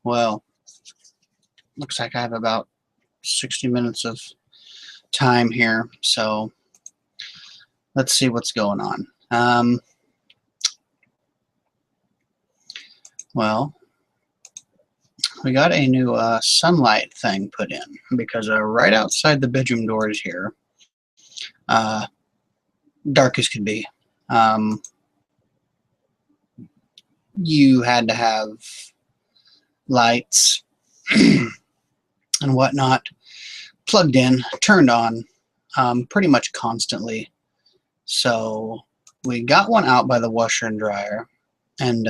Well, looks like I have about 60 minutes of time here, so let's see what's going on. Well, we got a new sunlight thing put in because right outside the bedroom doors here, dark as could be, you had to have lights and whatnot plugged in, turned on pretty much constantly. So we got one out by the washer and dryer, and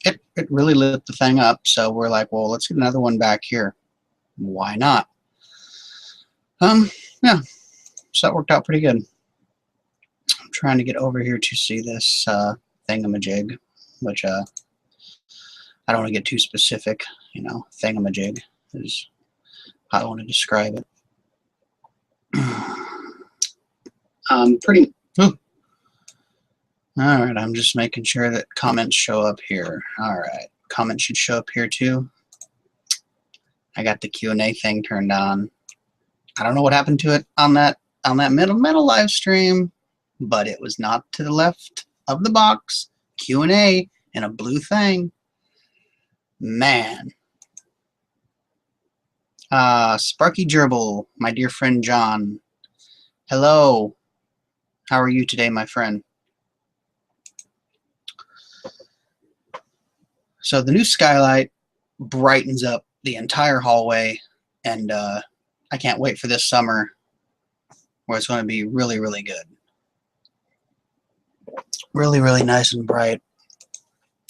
it really lit the thing up. So we're like, well, let's get another one back here. Why not? Yeah, so that worked out pretty good. I'm trying to get over here to see this thingamajig, which I don't want to get too specific, you know. Thingamajig is how I want to describe it. Pretty. Ooh. All right, I'm just making sure that comments show up here. All right, comments should show up here too. I got the Q&A thing turned on. I don't know what happened to it on that metal live stream, but it was not to the left of the box. Q&A in a blue thing. Man. Sparky Gerbil, my dear friend John. Hello. How are you today, my friend? So the new skylight brightens up the entire hallway, and I can't wait for this summer where it's going to be really, really good. Really, really nice and bright.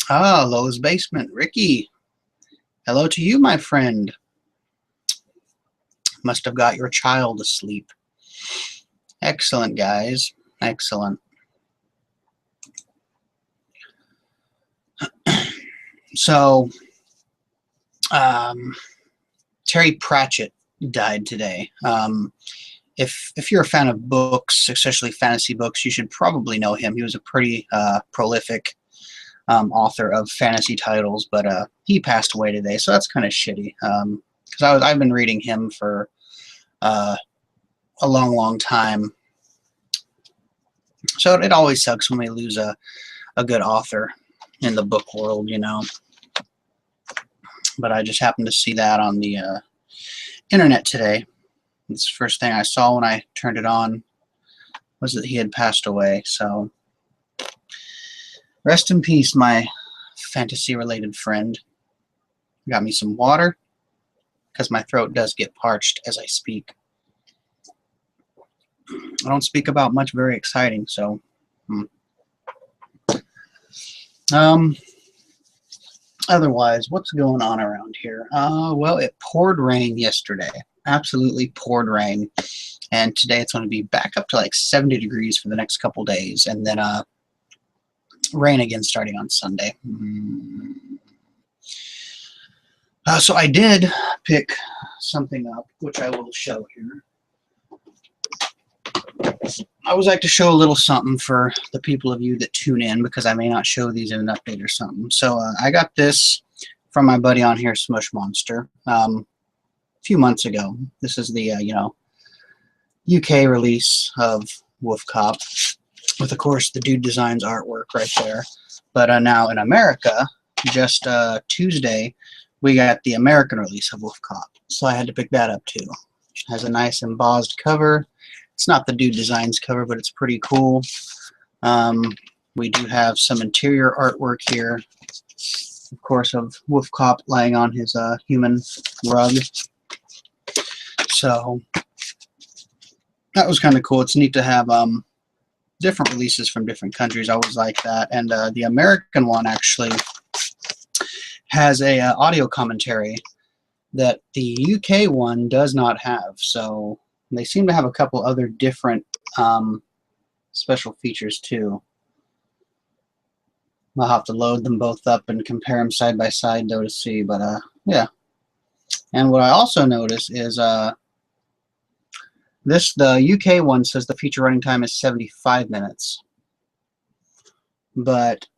Ah, Lowe's Basement. Ricky. Hello to you, my friend. Must have got your child asleep. Excellent, guys. Excellent. So, Terry Pratchett died today. If you're a fan of books, especially fantasy books, you should probably know him. He was a pretty prolific author of fantasy titles, but he passed away today, so that's kind of shitty. Because I've been reading him for a long, long time. So it always sucks when we lose a good author in the book world, you know. But I just happened to see that on the internet today. It's the first thing I saw when I turned it on was that he had passed away. So rest in peace, my fantasy-related friend. Got me some water because my throat does get parched as I speak. I don't speak about much very exciting, so otherwise, what's going on around here? Well, it poured rain yesterday. Absolutely poured rain. And today it's going to be back up to like 70 degrees for the next couple days. And then rain again starting on Sunday. So I did pick something up, which I will show here. I always like to show a little something for the people of you that tune in, because I may not show these in an update or something. So I got this from my buddy on here, Smush Monster, a few months ago. This is the UK release of Wolf Cop, with of course the Dude Designs artwork right there. But now in America, just Tuesday, we got the American release of Wolf Cop. So I had to pick that up too. It has a nice embossed cover. It's not the Dude Designs cover, but it's pretty cool. We do have some interior artwork here, of course, of Wolf Cop lying on his human rug. So that was kind of cool. It's neat to have different releases from different countries. I always like that. And the American one actually has a audio commentary that the UK one does not have. So they seem to have a couple other different special features too. I'll have to load them both up and compare them side by side though to see, but yeah. And what I also noticed is The UK one says the feature running time is 75 minutes, but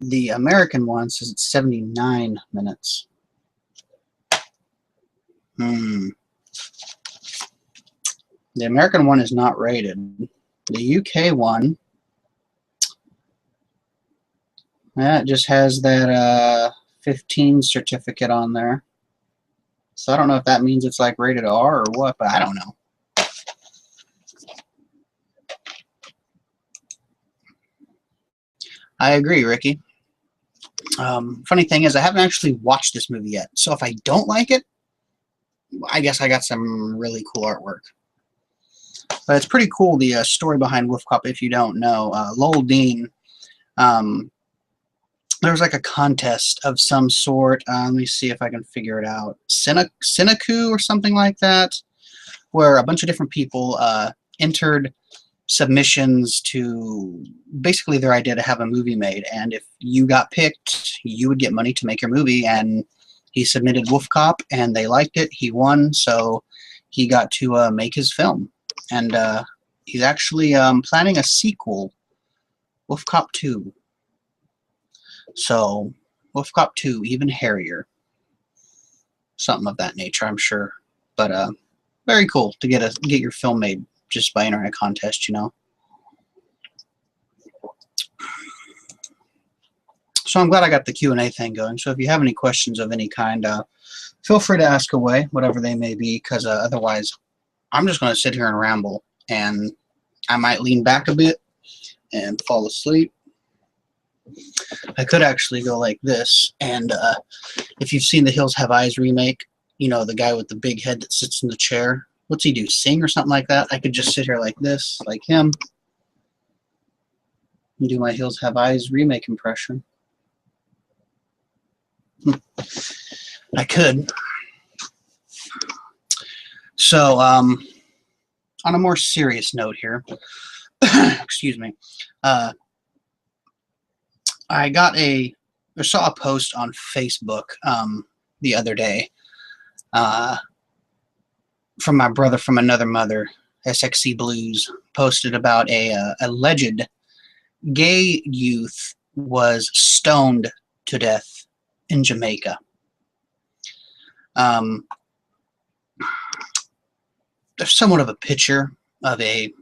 the American one says it's 79 minutes. The American one is not rated. The UK one, it just has that 15 certificate on there. So I don't know if that means it's like rated R or what, but I don't know. I agree, Ricky. Funny thing is, I haven't actually watched this movie yet. So if I don't like it, I guess I got some really cool artwork. But it's pretty cool, the story behind Wolf Cop, if you don't know. Lowell Dean, there was like a contest of some sort. Let me see if I can figure it out. Cinecu or something like that, where a bunch of different people entered submissions to basically their idea to have a movie made, and if you got picked, you would get money to make your movie. And he submitted Wolf Cop, and they liked it. He won, so he got to make his film, and he's actually planning a sequel, Wolf Cop 2. So Wolf Cop 2, even hairier, something of that nature, I'm sure. But very cool to get your film made just by entering a contest, you know. So I'm glad I got the Q&A thing going. So if you have any questions of any kind, feel free to ask away, whatever they may be, because otherwise I'm just going to sit here and ramble, and I might lean back a bit and fall asleep. I could actually go like this, and if you've seen the Hills Have Eyes remake, you know, the guy with the big head that sits in the chair. What's he do, sing or something like that? I could just sit here like this, like him, and do my Hills Have Eyes remake impression. I could. So, on a more serious note here, excuse me, I saw a post on Facebook the other day from my brother from another mother, SXC Blues, posted about a alleged gay youth was stoned to death in Jamaica. There's somewhat of a picture of a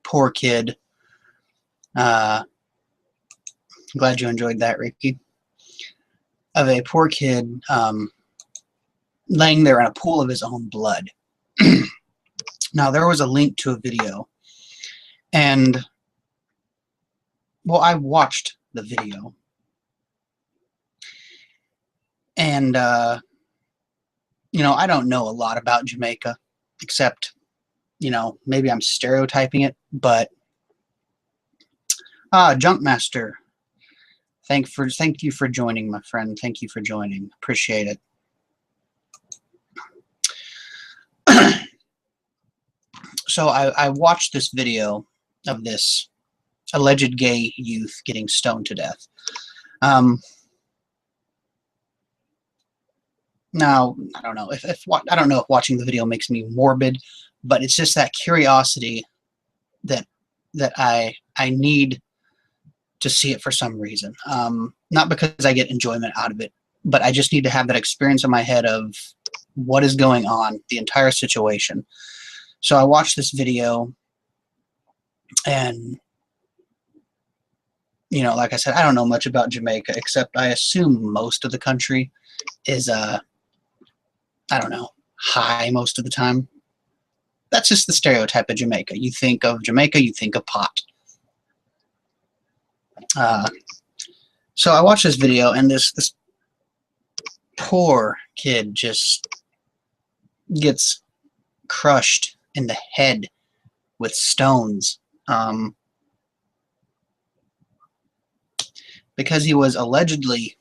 poor kid. I'm glad you enjoyed that, Ricky. Of a poor kid laying there in a pool of his own blood. Now, there was a link to a video, and, well, I watched the video, and, you know, I don't know a lot about Jamaica, except, you know, maybe I'm stereotyping it, but, Junkmaster, thank you for joining, my friend. Thank you for joining. Appreciate it. So I watched this video of this alleged gay youth getting stoned to death. Now, I don't know if I don't know if watching the video makes me morbid, but it's just that curiosity that I need to see it for some reason. Not because I get enjoyment out of it, but I just need to have that experience in my head of what is going on, the entire situation. So I watched this video, and, you know, like I said, I don't know much about Jamaica, except I assume most of the country is, I don't know, high most of the time. That's just the stereotype of Jamaica. You think of Jamaica, you think of pot. So I watched this video, and this poor kid just gets crushed in the head with stones because he was allegedly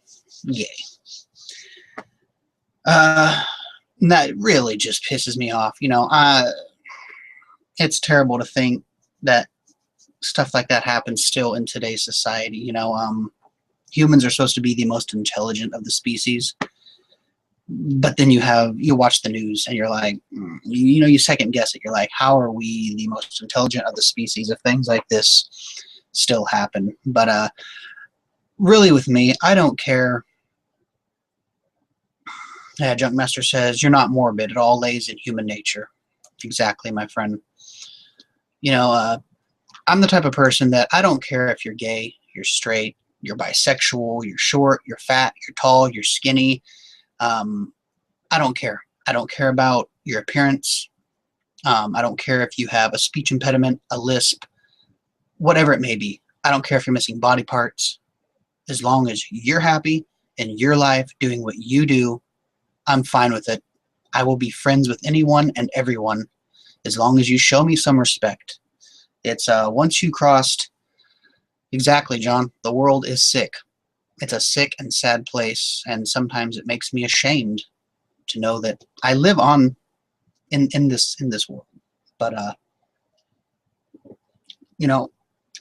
gay. That really just pisses me off. You know, it's terrible to think that stuff like that happens still in today's society. You know, humans are supposed to be the most intelligent of the species, but then you watch the news and you're like, you second guess it. You're like, how are we the most intelligent of the species if things like this still happen? But really, with me, I don't care. Yeah, Junkmaster says you're not morbid. It all lays in human nature. Exactly, my friend. I'm the type of person that I don't care if you're gay, you're straight, you're bisexual, you're short, you're fat, you're tall, you're skinny. I don't care. I don't care about your appearance. I don't care if you have a speech impediment, a lisp, whatever it may be. I don't care if you're missing body parts. As long as you're happy in your life doing what you do, I'm fine with it. I will be friends with anyone and everyone as long as you show me some respect. It's once you crossed, exactly, John, the world is sick. It's a sick and sad place, and sometimes it makes me ashamed to know that I live on in this world. But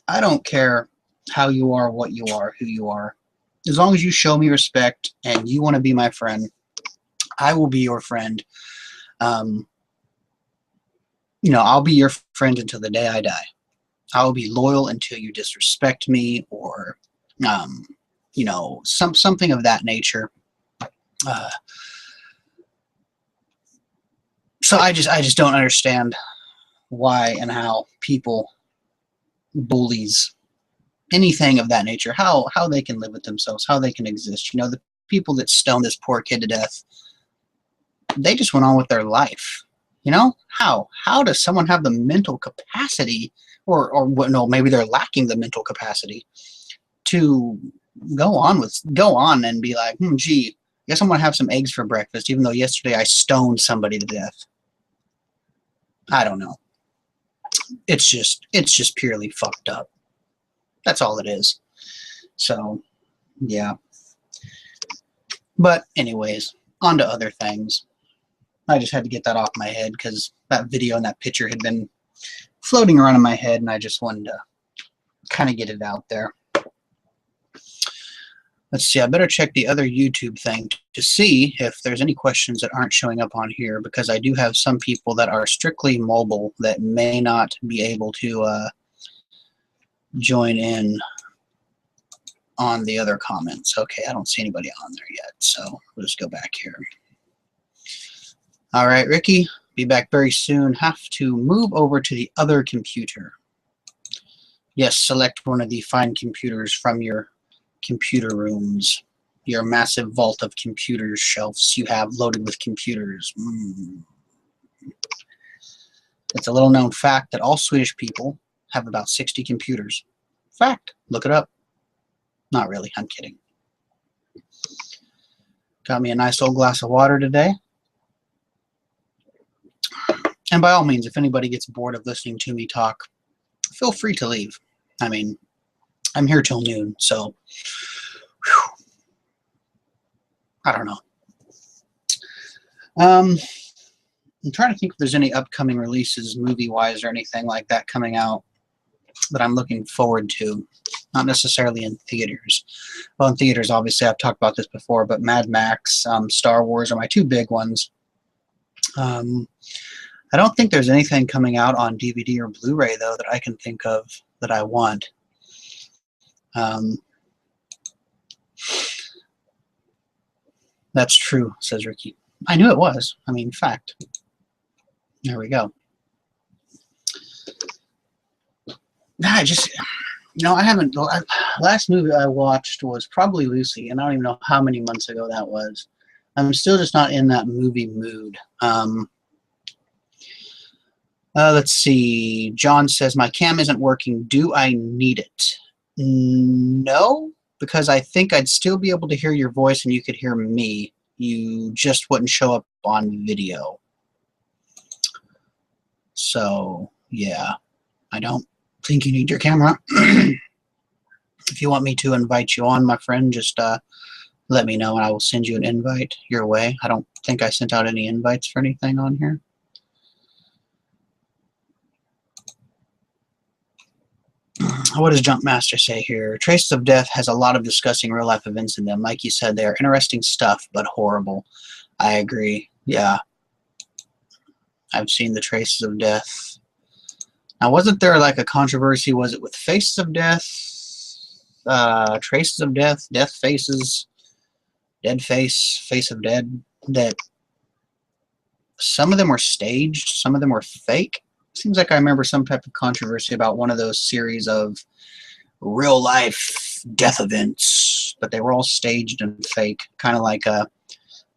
I don't care how you are, what you are, who you are. As long as you show me respect and you want to be my friend, I will be your friend. I'll be your friend until the day I die. I will be loyal until you disrespect me or, something of that nature. So I just don't understand why and how people, bullies, anything of that nature, how they can live with themselves, how they can exist. The people that stoned this poor kid to death, they just went on with their life. How does someone have the mental capacity, or no, maybe they're lacking the mental capacity to go on and be like, gee, I guess I'm gonna have some eggs for breakfast, even though yesterday I stoned somebody to death. I don't know. It's just purely fucked up. That's all it is. So, yeah. But anyways, on to other things. I just had to get that off my head because that video and that picture had been floating around in my head, and I just wanted to kind of get it out there. Let's see, I better check the other YouTube thing to see if there's any questions that aren't showing up on here, because I do have some people that are strictly mobile that may not be able to join in on the other comments. Okay, I don't see anybody on there yet, so we'll just go back here. All right, Ricky, be back very soon. Have to move over to the other computer. Yes, select one of the fine computers from your computer rooms, your massive vault of computers shelves you have loaded with computers. It's a little known fact that all Swedish people have about 60 computers. Fact, look it up. Not really, I'm kidding. Got me a nice old glass of water today. And by all means, if anybody gets bored of listening to me talk, feel free to leave. I mean, I'm here till noon, so whew, I don't know. I'm trying to think if there's any upcoming releases, movie-wise or anything like that coming out that I'm looking forward to. Not necessarily in theaters. Well, in theaters, obviously, I've talked about this before, but Mad Max, Star Wars are my two big ones. I don't think there's anything coming out on DVD or Blu-ray, though, that I can think of that I want. That's true, says Ricky. I knew it was. I mean, fact. There we go. I just, I haven't, last movie I watched was probably Lucy, and I don't even know how many months ago that was. I'm still just not in that movie mood. Let's see. John says, my cam isn't working. Do I need it? No, because I think I'd still be able to hear your voice and you could hear me. You just wouldn't show up on video. So, yeah. I don't think you need your camera. If you want me to invite you on, my friend, just let me know and I will send you an invite your way. I don't think I sent out any invites for anything on here. What does Junkmaster say here? Traces of Death has a lot of discussing real-life events in them. Like you said, they are interesting stuff, but horrible. I agree. Yeah. I've seen the Traces of Death. Now, wasn't there like a controversy? Was it with Faces of Death, Traces of Death, Death Faces, Dead Face, Face of Dead? That some of them were staged, some of them were fake. Seems like I remember some type of controversy about one of those series of real life death events, but they were all staged and fake. Kind of like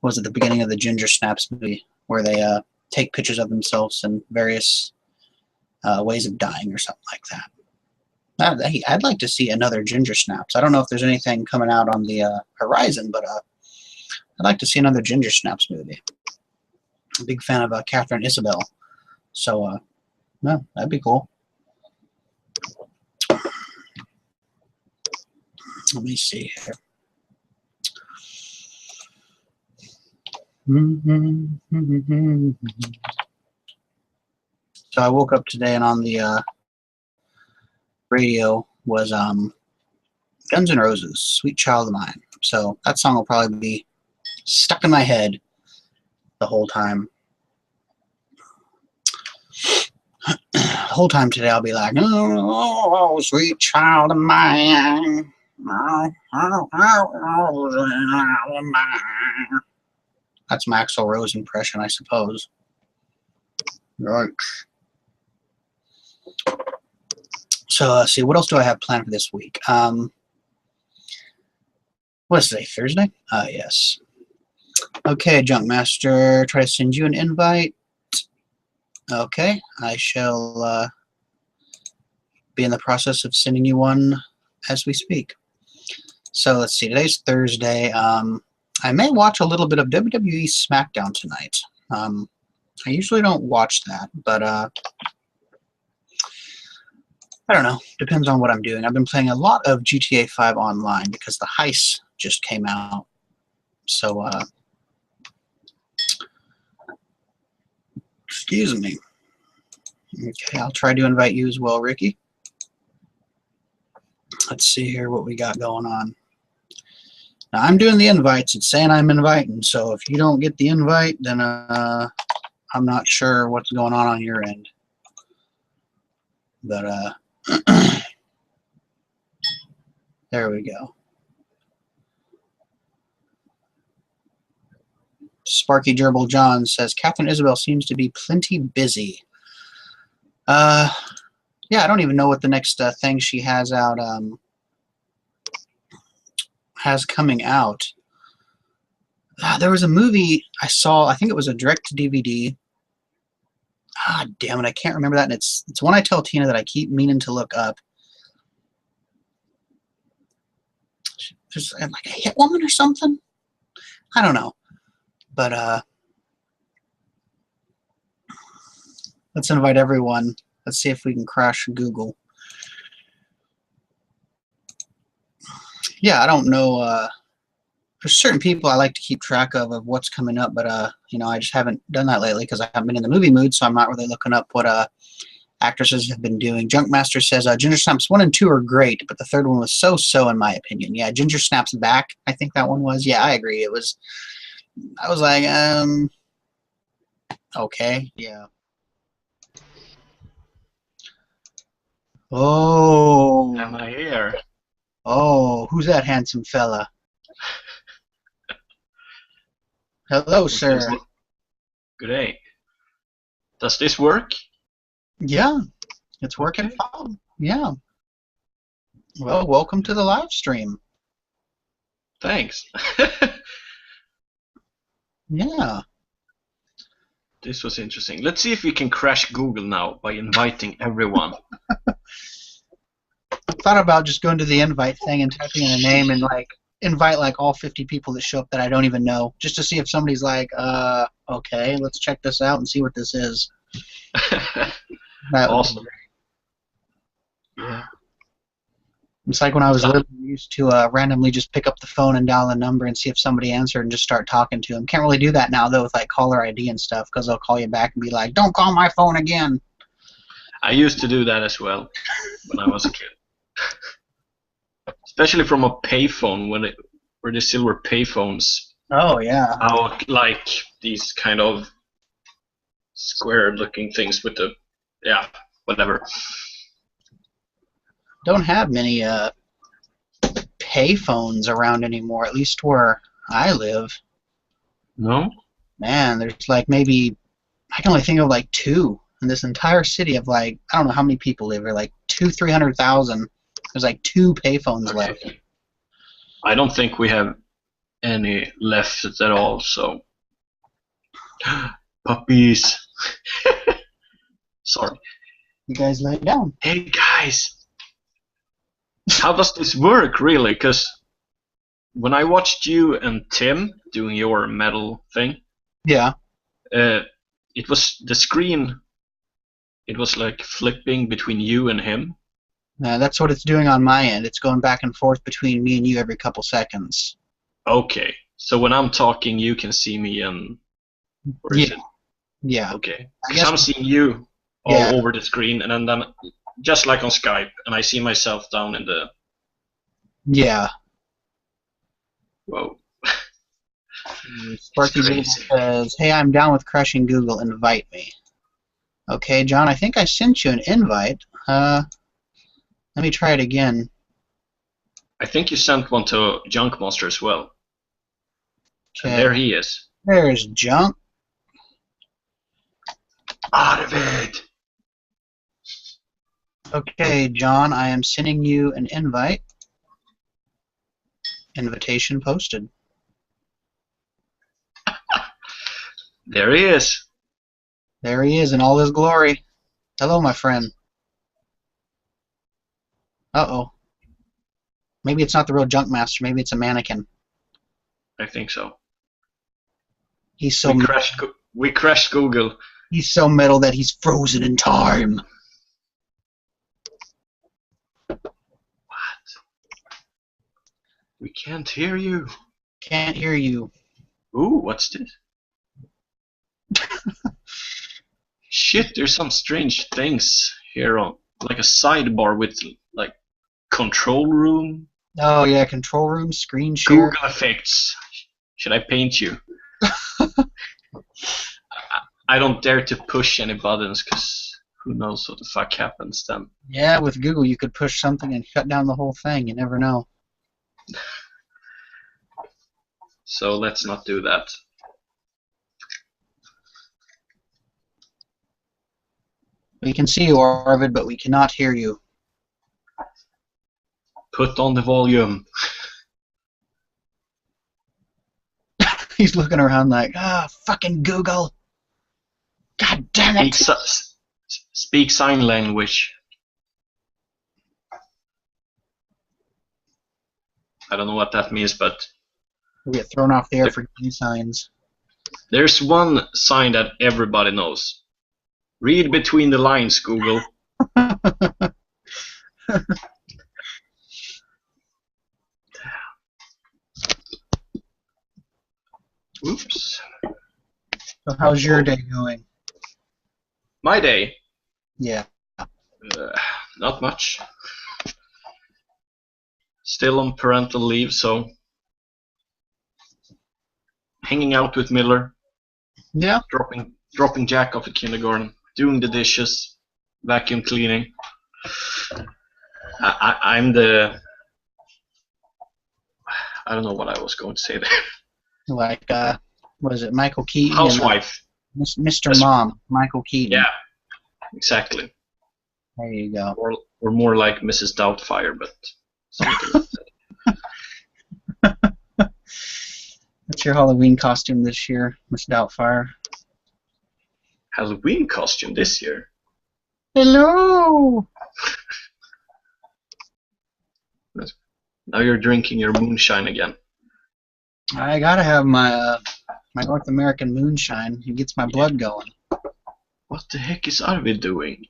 was it the beginning of the Ginger Snaps movie where they take pictures of themselves in various ways of dying or something like that. I'd like to see another Ginger Snaps. I don't know if there's anything coming out on the horizon, but I'd like to see another Ginger Snaps movie. I'm a big fan of Catherine Isabel, so no, that'd be cool. Let me see here. So I woke up today and on the radio was Guns N' Roses, Sweet Child of Mine. So that song will probably be stuck in my head the whole time. The whole time today I'll be like, oh, sweet child of mine. That's my Axl Rose impression, I suppose. Right. So let's see, what else do I have planned for this week? What's today, Thursday? Yes. Okay, Junkmaster, try to send you an invite. Okay, I shall be in the process of sending you one as we speak. So let's see, today's Thursday. I may watch a little bit of WWE SmackDown tonight. I usually don't watch that, but I don't know. Depends on what I'm doing. I've been playing a lot of GTA 5 online because the heist just came out. So, excuse me. Okay, I'll try to invite you as well, Ricky. Let's see here what we got going on. Now, I'm doing the invites. It's saying I'm inviting. So if you don't get the invite, then I'm not sure what's going on your end. But there we go. Sparky Gerbil John says, Catherine Isabel seems to be plenty busy. Yeah, I don't even know what the next thing she has out, has coming out. There was a movie I saw, I think it was a direct-to-DVD. Damn it, I can't remember that, and it's one I tell Tina that I keep meaning to look up. There's like a hit woman or something? I don't know. But let's invite everyone. Let's see if we can crash Google. Yeah, I don't know. There's certain people I like to keep track of what's coming up, but you know, I just haven't done that lately because I haven't been in the movie mood, so I'm not really looking up what actresses have been doing. Junkmaster says Ginger Snaps 1 and 2 are great, but the third one was so in my opinion. Yeah, Ginger Snaps Back, I think that one was. Yeah, I agree. It was. I was like, okay, yeah. Oh. Am I here? Oh, who's that handsome fella? Hello, sir. Good day. Does this work? Yeah, it's working fine. Yeah. Well, welcome to the live stream. Thanks. Yeah. This was interesting. Let's see if we can crash Google now by inviting everyone. I thought about just going to the invite thing and typing in a name and like invite like all 50 people that show up that I don't even know, just to see if somebody's like, okay, let's check this out and see what this is. Awesome. Yeah. It's like when I was little, I used to randomly just pick up the phone and dial a number and see if somebody answered and just start talking to them. Can't really do that now, though, with like caller ID and stuff, because they'll call you back and be like, don't call my phone again. I used to do that as well when I was a kid. Especially from a payphone, where there still were payphones Oh yeah. How like these kind of square-looking things with the yeah, whatever. Don't have many payphones around anymore, at least where I live. No? Man, there's like maybe I can only think of like two in this entire city of like I don't know how many people live here, like 300,000. There's like two payphones left. Okay. I don't think we have any left at all, so puppies. Sorry. You guys lay down. Hey guys, how does this work really? Because when I watched you and Tim doing your metal thing, Yeah. it was the screen. It was like flipping between you and him. That's what it's doing on my end. It's going back and forth between me and you every couple seconds. Okay, so when I'm talking, you can see me, and or is Yeah. it Yeah. okay? I Because guess. I'm seeing you Yeah. all over the screen, and then just like on Skype, and I see myself down in the. Yeah. Whoa, it's Sparky Google crazy. says, "Hey, I'm down with crushing Google. Invite me." Okay, John. I think I sent you an invite. Let me try it again. I think you sent one to Junk Monster as well, and Okay. there he is. There's Junk. Out of it. Okay, John. I am sending you an invite. Invitation posted. There he is. There he is in all his glory. Hello, my friend. Uh-oh. Maybe it's not the real Junk Master. Maybe it's a mannequin. I think so. He's so We crashed Google. he's so metal that he's frozen in time. What? We can't hear you. Can't hear you. Ooh, what's this? Shit, there's some strange things here on like a sidebar with like control room, Oh yeah, control room, screen share. Google effects. Should I paint you? I don't dare to push any buttons because who knows what the fuck happens then. Yeah, with Google you could push something and shut down the whole thing. You never know. So let's not do that. We can see you, Arvid, but we cannot hear you. Put on the volume. He's looking around like, fucking Google. God damn it. Speak sign language. I don't know what that means, but We get thrown off the air for G signs. there's one sign that everybody knows. Read between the lines, Google. Oops. So how's your day going? My day? Yeah. Not much. Still on parental leave, so hanging out with Miller. Yeah. Dropping Jack off at kindergarten, doing the dishes, vacuum cleaning. I'm the. I don't know what I was going to say there. Like, what is it, Michael Keaton? Housewife. And, Mr. Mom, Michael Keaton. Yeah, exactly. There you go. Or more like Mrs. Doubtfire, but something like that. What's your Halloween costume this year, Miss Doubtfire? Halloween costume this year? Hello! Now you're drinking your moonshine again. I gotta have my my North American moonshine. It gets my blood going. What the heck is Arvid doing?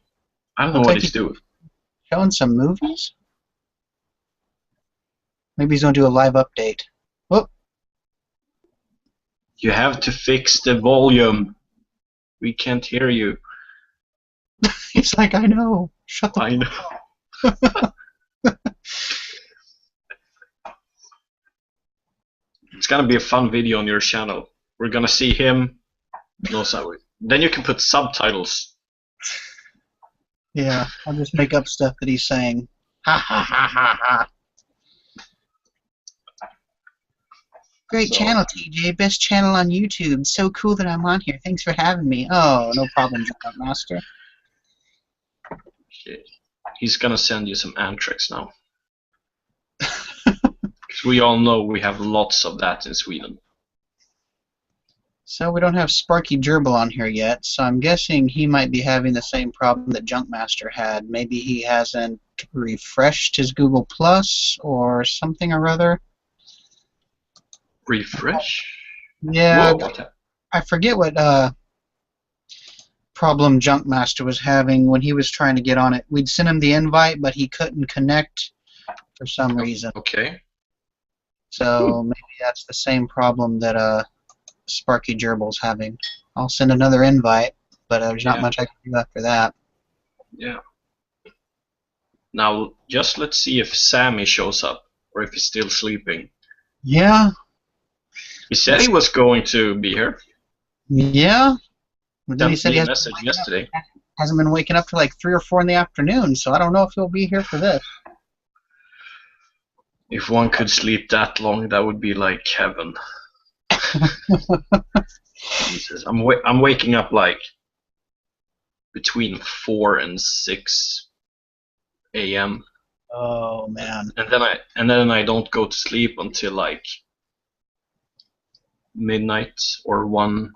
I don't know what he's doing. Showing some movies? Maybe he's gonna do a live update. Oh! You have to fix the volume. We can't hear you. He's like, I know. Shut the I know. It's gonna be a fun video on your channel. We're gonna see him. No, sorry. Then you can put subtitles. Yeah, I'll just make up stuff that he's saying. Ha ha ha ha ha. Great channel, TJ. Best channel on YouTube. So cool that I'm on here. Thanks for having me. Oh, no problem, Master. Shit. He's gonna send you some anthrax now. Because we all know we have lots of that in Sweden. So we don't have Sparky Gerbil on here yet, so I'm guessing he might be having the same problem that Junkmaster had. Maybe he hasn't refreshed his Google Plus or something or other. Refresh? Yeah, Whoa, what happened? I forget what problem Junkmaster was having when he was trying to get on it. We'd send him the invite, but he couldn't connect for some reason. Okay. So maybe that's the same problem that Sparky Gerbil's having. I'll send another invite, but there's not much I can do after that. Yeah. Now, just let's see if Sammy shows up, or if he's still sleeping. Yeah. He said he was going to be here. Yeah. But then he said he hasn't been waking up till like 3 or 4 in the afternoon, so I don't know if he'll be here for this. If one could sleep that long, that would be like heaven. Jesus, I'm waking up like between 4 and 6 a.m. Oh man. And then I don't go to sleep until like midnight or 1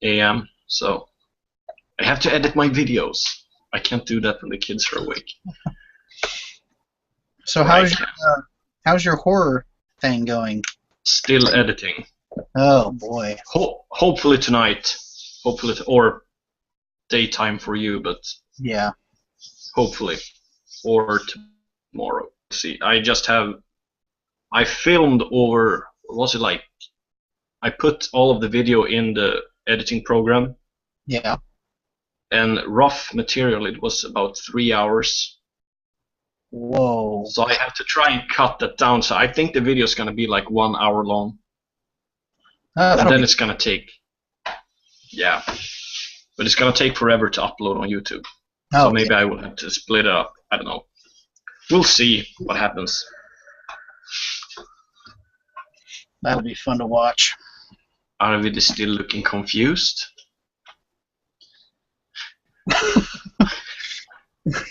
a.m. So I have to edit my videos. I can't do that when the kids are awake. So how's your horror thing going? Still editing. Oh boy. Hopefully tonight. Hopefully or daytime for you, but yeah. Hopefully or tomorrow. See, I filmed over. What was it like? I put all of the video in the editing program. Yeah. And rough material, it was about 3 hours. Whoa. So I have to try and cut that down. So I think the video is going to be like 1 hour long. And then it's going to take... Yeah. But it's going to take forever to upload on YouTube. So maybe I will have to split it up. I don't know. We'll see what happens. That'll be fun to watch. Arvid is still looking confused.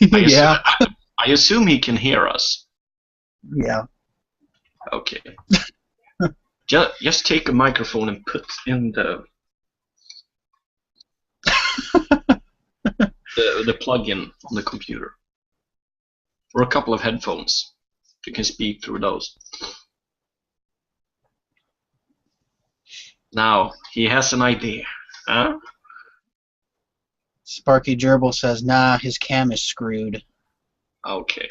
Yeah. I assume he can hear us. Yeah. Okay. Just take a microphone and put in the plug-in on the computer, or a couple of headphones. You can speak through those. Now he has an idea, huh? Sparky Gerbil says, "Nah, his cam is screwed." Okay.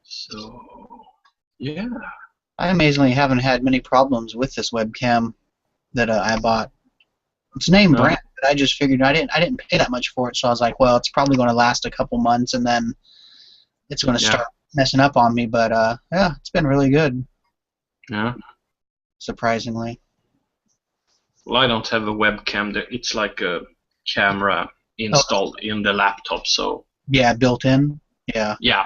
So, yeah. I amazingly haven't had many problems with this webcam that I bought. It's name brand, but I just figured I didn't pay that much for it, so I was like, well, it's probably going to last a couple months, and then it's going to start messing up on me. But yeah, it's been really good. Yeah. Surprisingly. Well, I don't have a webcam. It's like a camera installed in the laptop, so. Yeah, built in. Yeah. Yeah.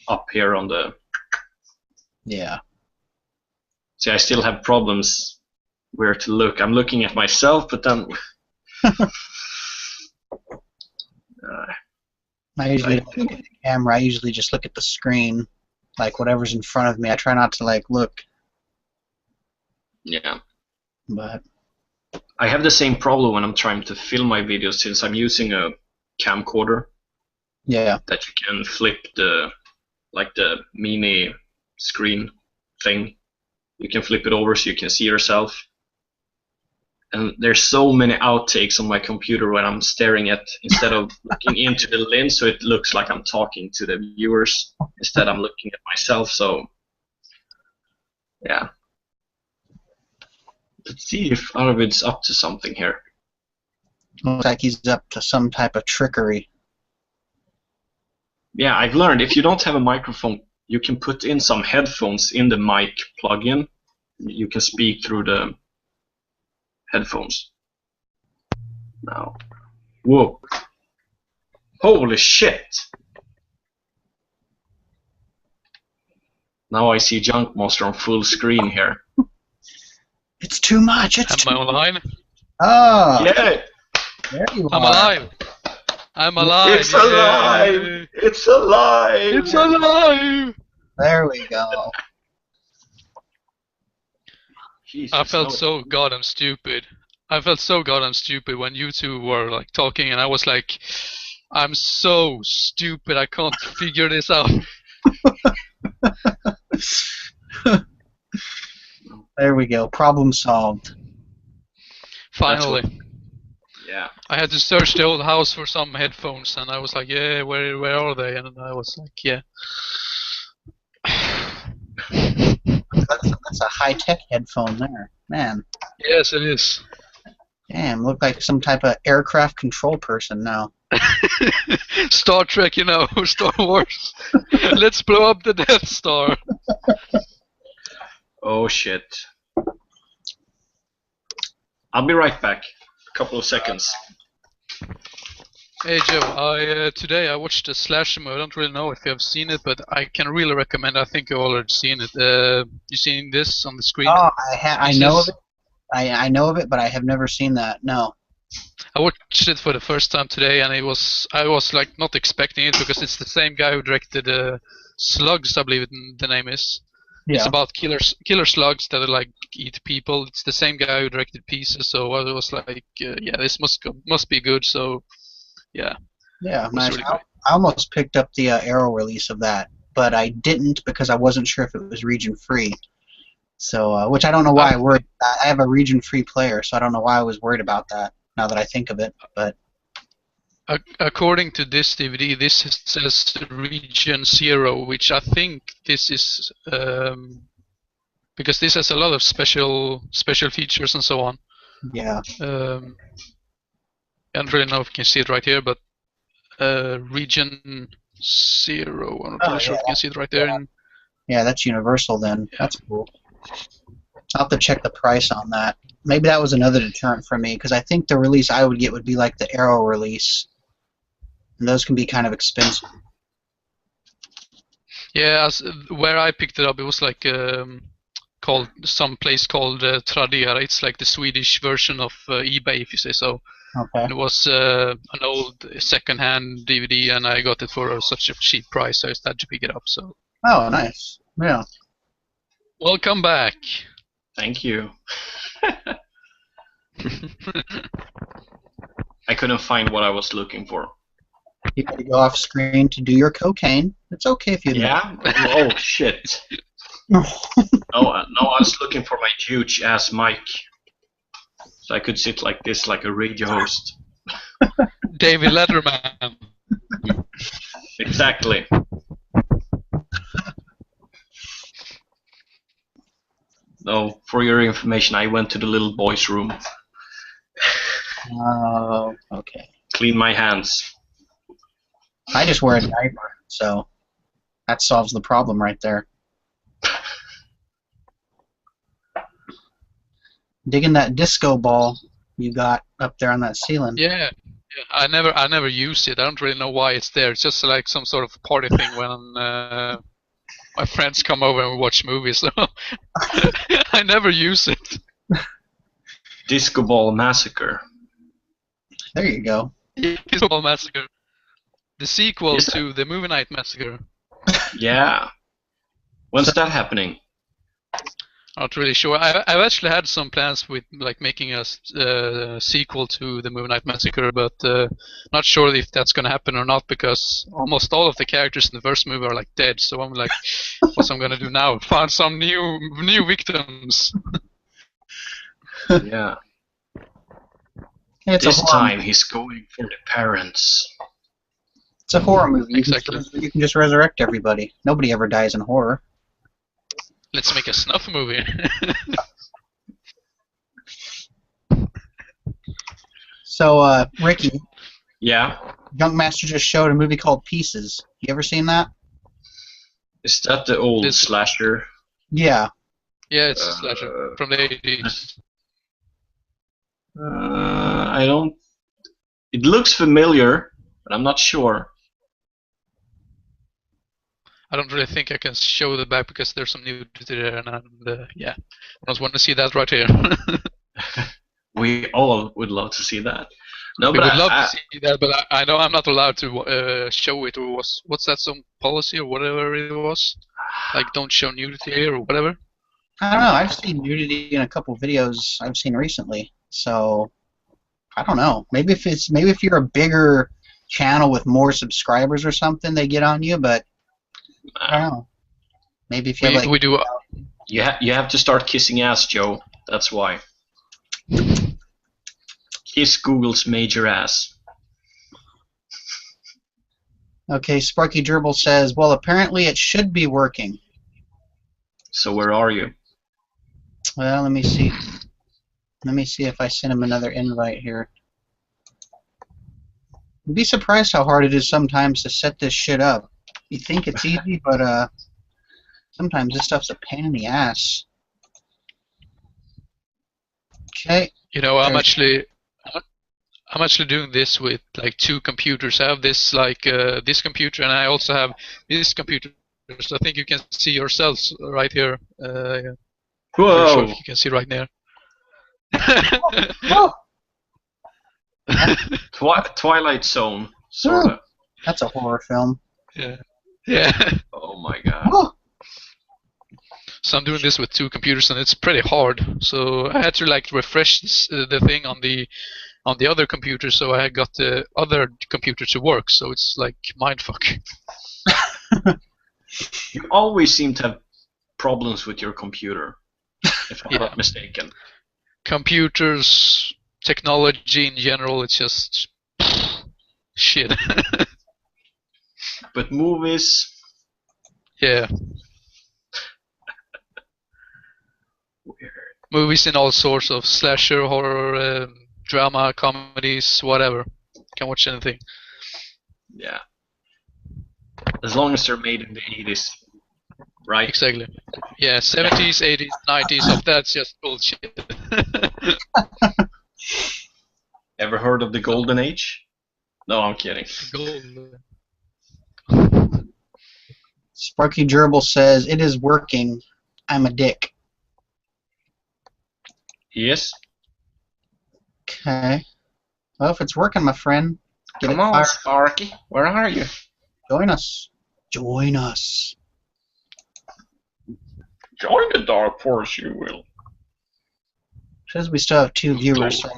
Up here on the. Yeah. See, I still have problems where to look. I'm looking at myself, but then. I usually don't look at the camera. I usually just look at the screen, like whatever's in front of me. I try not to like look. Yeah. But. I have the same problem when I'm trying to film my videos, since I'm using a camcorder. Yeah. That you can flip the mini screen thing. You can flip it over so you can see yourself. And there's so many outtakes on my computer when I'm staring at, instead of looking into the lens, so it looks like I'm talking to the viewers. Instead, I'm looking at myself. So, yeah. Let's see if Arvid's up to something here. Looks like he's up to some type of trickery. Yeah, I've learned if you don't have a microphone, you can put in some headphones in the mic plug-in. You can speak through the headphones. Now, whoa! Holy shit! Now I see Junk Monster on full screen here. It's too much. It's Am I online? Oh, Yeah, there you I'm are. alive. I'm alive. it's alive! Yay. It's alive! It's alive. There we go. Jesus, I felt no. so goddamn stupid. I felt so goddamn stupid when you two were like talking, and I was like, I'm so stupid. I can't figure this out. There we go. Problem solved. Finally. Yeah. I had to search the old house for some headphones, and I was like, yeah, where are they? And I was like, yeah. That's a high-tech headphone there. Man, Yes, it is. damn, look like some type of aircraft control person now. Star Trek, you know, Star Wars. Let's blow up the Death Star. Oh shit. I'll be right back. A couple of seconds. Hey Joe, today I watched a slasher movie. I don't really know if you have seen it, but I can really recommend. I think you've already seen it. You seen this on the screen? Oh, I This know is- of it. I know of it, but I have never seen that. No. I watched it for the first time today, and I was like not expecting it because it's the same guy who directed Slugs, I believe the name is. It's Yeah. about killer slugs that like eat people. It's the same guy who directed Pieces, so I was like, yeah, this must be good. So, yeah, Yeah. it was Nice. really great. I almost picked up the Arrow release of that, but I didn't because I wasn't sure if it was region free. So, which I don't know why I worried. I have a region free player, so I don't know why I was worried about that. Now that I think of it, but According to this DVD, this says Region 0, which I think this is because this has a lot of special features and so on. yeah. I don't really know if you can see it right here, but Region 0, I'm not really sure if you can see it right there. Yeah, that's universal then. That's cool. I'll have to check the price on that. Maybe that was another deterrent for me, because I think the release I would get would be like the Arrow release. And those can be kind of expensive. Yeah, where I picked it up, it was like called some place called Tradera. It's like the Swedish version of eBay, if you say so. Okay. And it was an old second-hand DVD, and I got it for such a cheap price, so I just had to pick it up. So Oh, nice. Yeah. welcome back. Thank you. I couldn't find what I was looking for. You had to go off screen to do your cocaine. It's okay if you Yeah? Oh shit. No. No, I was looking for my huge ass mic. So I could sit like this, like a radio host. David Letterman. Exactly. No, for your information, I went to the little boy's room, Oh, okay. cleaned my hands. I just wear a diaper, so that solves the problem right there. Digging that disco ball you got up there on that ceiling. Yeah. I never use it. I don't really know why it's there. It's just like some sort of party thing when my friends come over and we watch movies. So I never use it. Disco Ball Massacre. There you go. Disco Ball Massacre. The sequel Is that- to the Movie Night Massacre. Yeah. When's that happening? Not really sure. I've actually had some plans with like making a sequel to the Movie Night Massacre, but not sure if that's gonna happen or not because almost all of the characters in the first movie are like dead. So I'm like, what's I'm gonna do now? Find some new victims. Yeah. It's This a horror, time he's going for the parents. It's a horror movie. Exactly. You can just resurrect everybody. Nobody ever dies in horror. Let's make a snuff movie. So, Ricky, Yeah. Junkmaster just showed a movie called Pieces. You ever seen that? Is that the old This- slasher? Yeah. Yeah, it's a slasher from the 80s. I don't. It looks familiar, but I'm not sure. I don't really think I can show the back because there's some nudity there, and yeah, I just want to see that right here. We all would love to see that. No, We but would love to see that, but I know I'm not allowed to show it, or what's that, some policy or whatever it was? Like, don't show nudity here or whatever? I don't know. I've seen nudity in a couple videos I've seen recently. So I don't know. Maybe if you're a bigger channel with more subscribers or something, they get on you. But I don't know. Maybe if you have, like, We do. you have to start kissing ass, Joe. That's why. Kiss Google's major ass. Okay, Sparky Gerbil says, well, apparently it should be working. So where are you? Well, let me see. Let me see if I send him another invite here. You'd be surprised how hard it is sometimes to set this shit up. You think it's easy, but sometimes this stuff's a pain in the ass. Okay. You know, I'm actually doing this with like 2 computers. I have this this computer, and I also have this computer. So I think you can see yourselves right here. Pretty sure Whoa! if you can see right there. Oh, Twilight Zone, sorta. that's a horror film. Yeah. Yeah. Oh my god. Oh, So I'm doing this with 2 computers, and it's pretty hard. So I had to like refresh the thing on the other computer, so I got the other computer to work. So it's like mindfuck. You always seem to have problems with your computer, if I'm not mistaken. Computers, technology in general, it's just shit. But movies, Yeah. weird. Movies in all sorts of slasher, horror, drama, comedies, whatever. Can watch anything. Yeah. As long as they're made in the 80s, right? Exactly. Yeah, 70s, 80s, 90s, of that's just bullshit. Ever heard of the Golden Age? No, I'm kidding. Gold. Sparky Gerbil says, it is working. I'm a dick. Yes? Okay. Well, if it's working, my friend, get Come it on, fired. Sparky. Where are you? Join us. Join us. Join the dark force, you will. Says we still have 2 viewers. So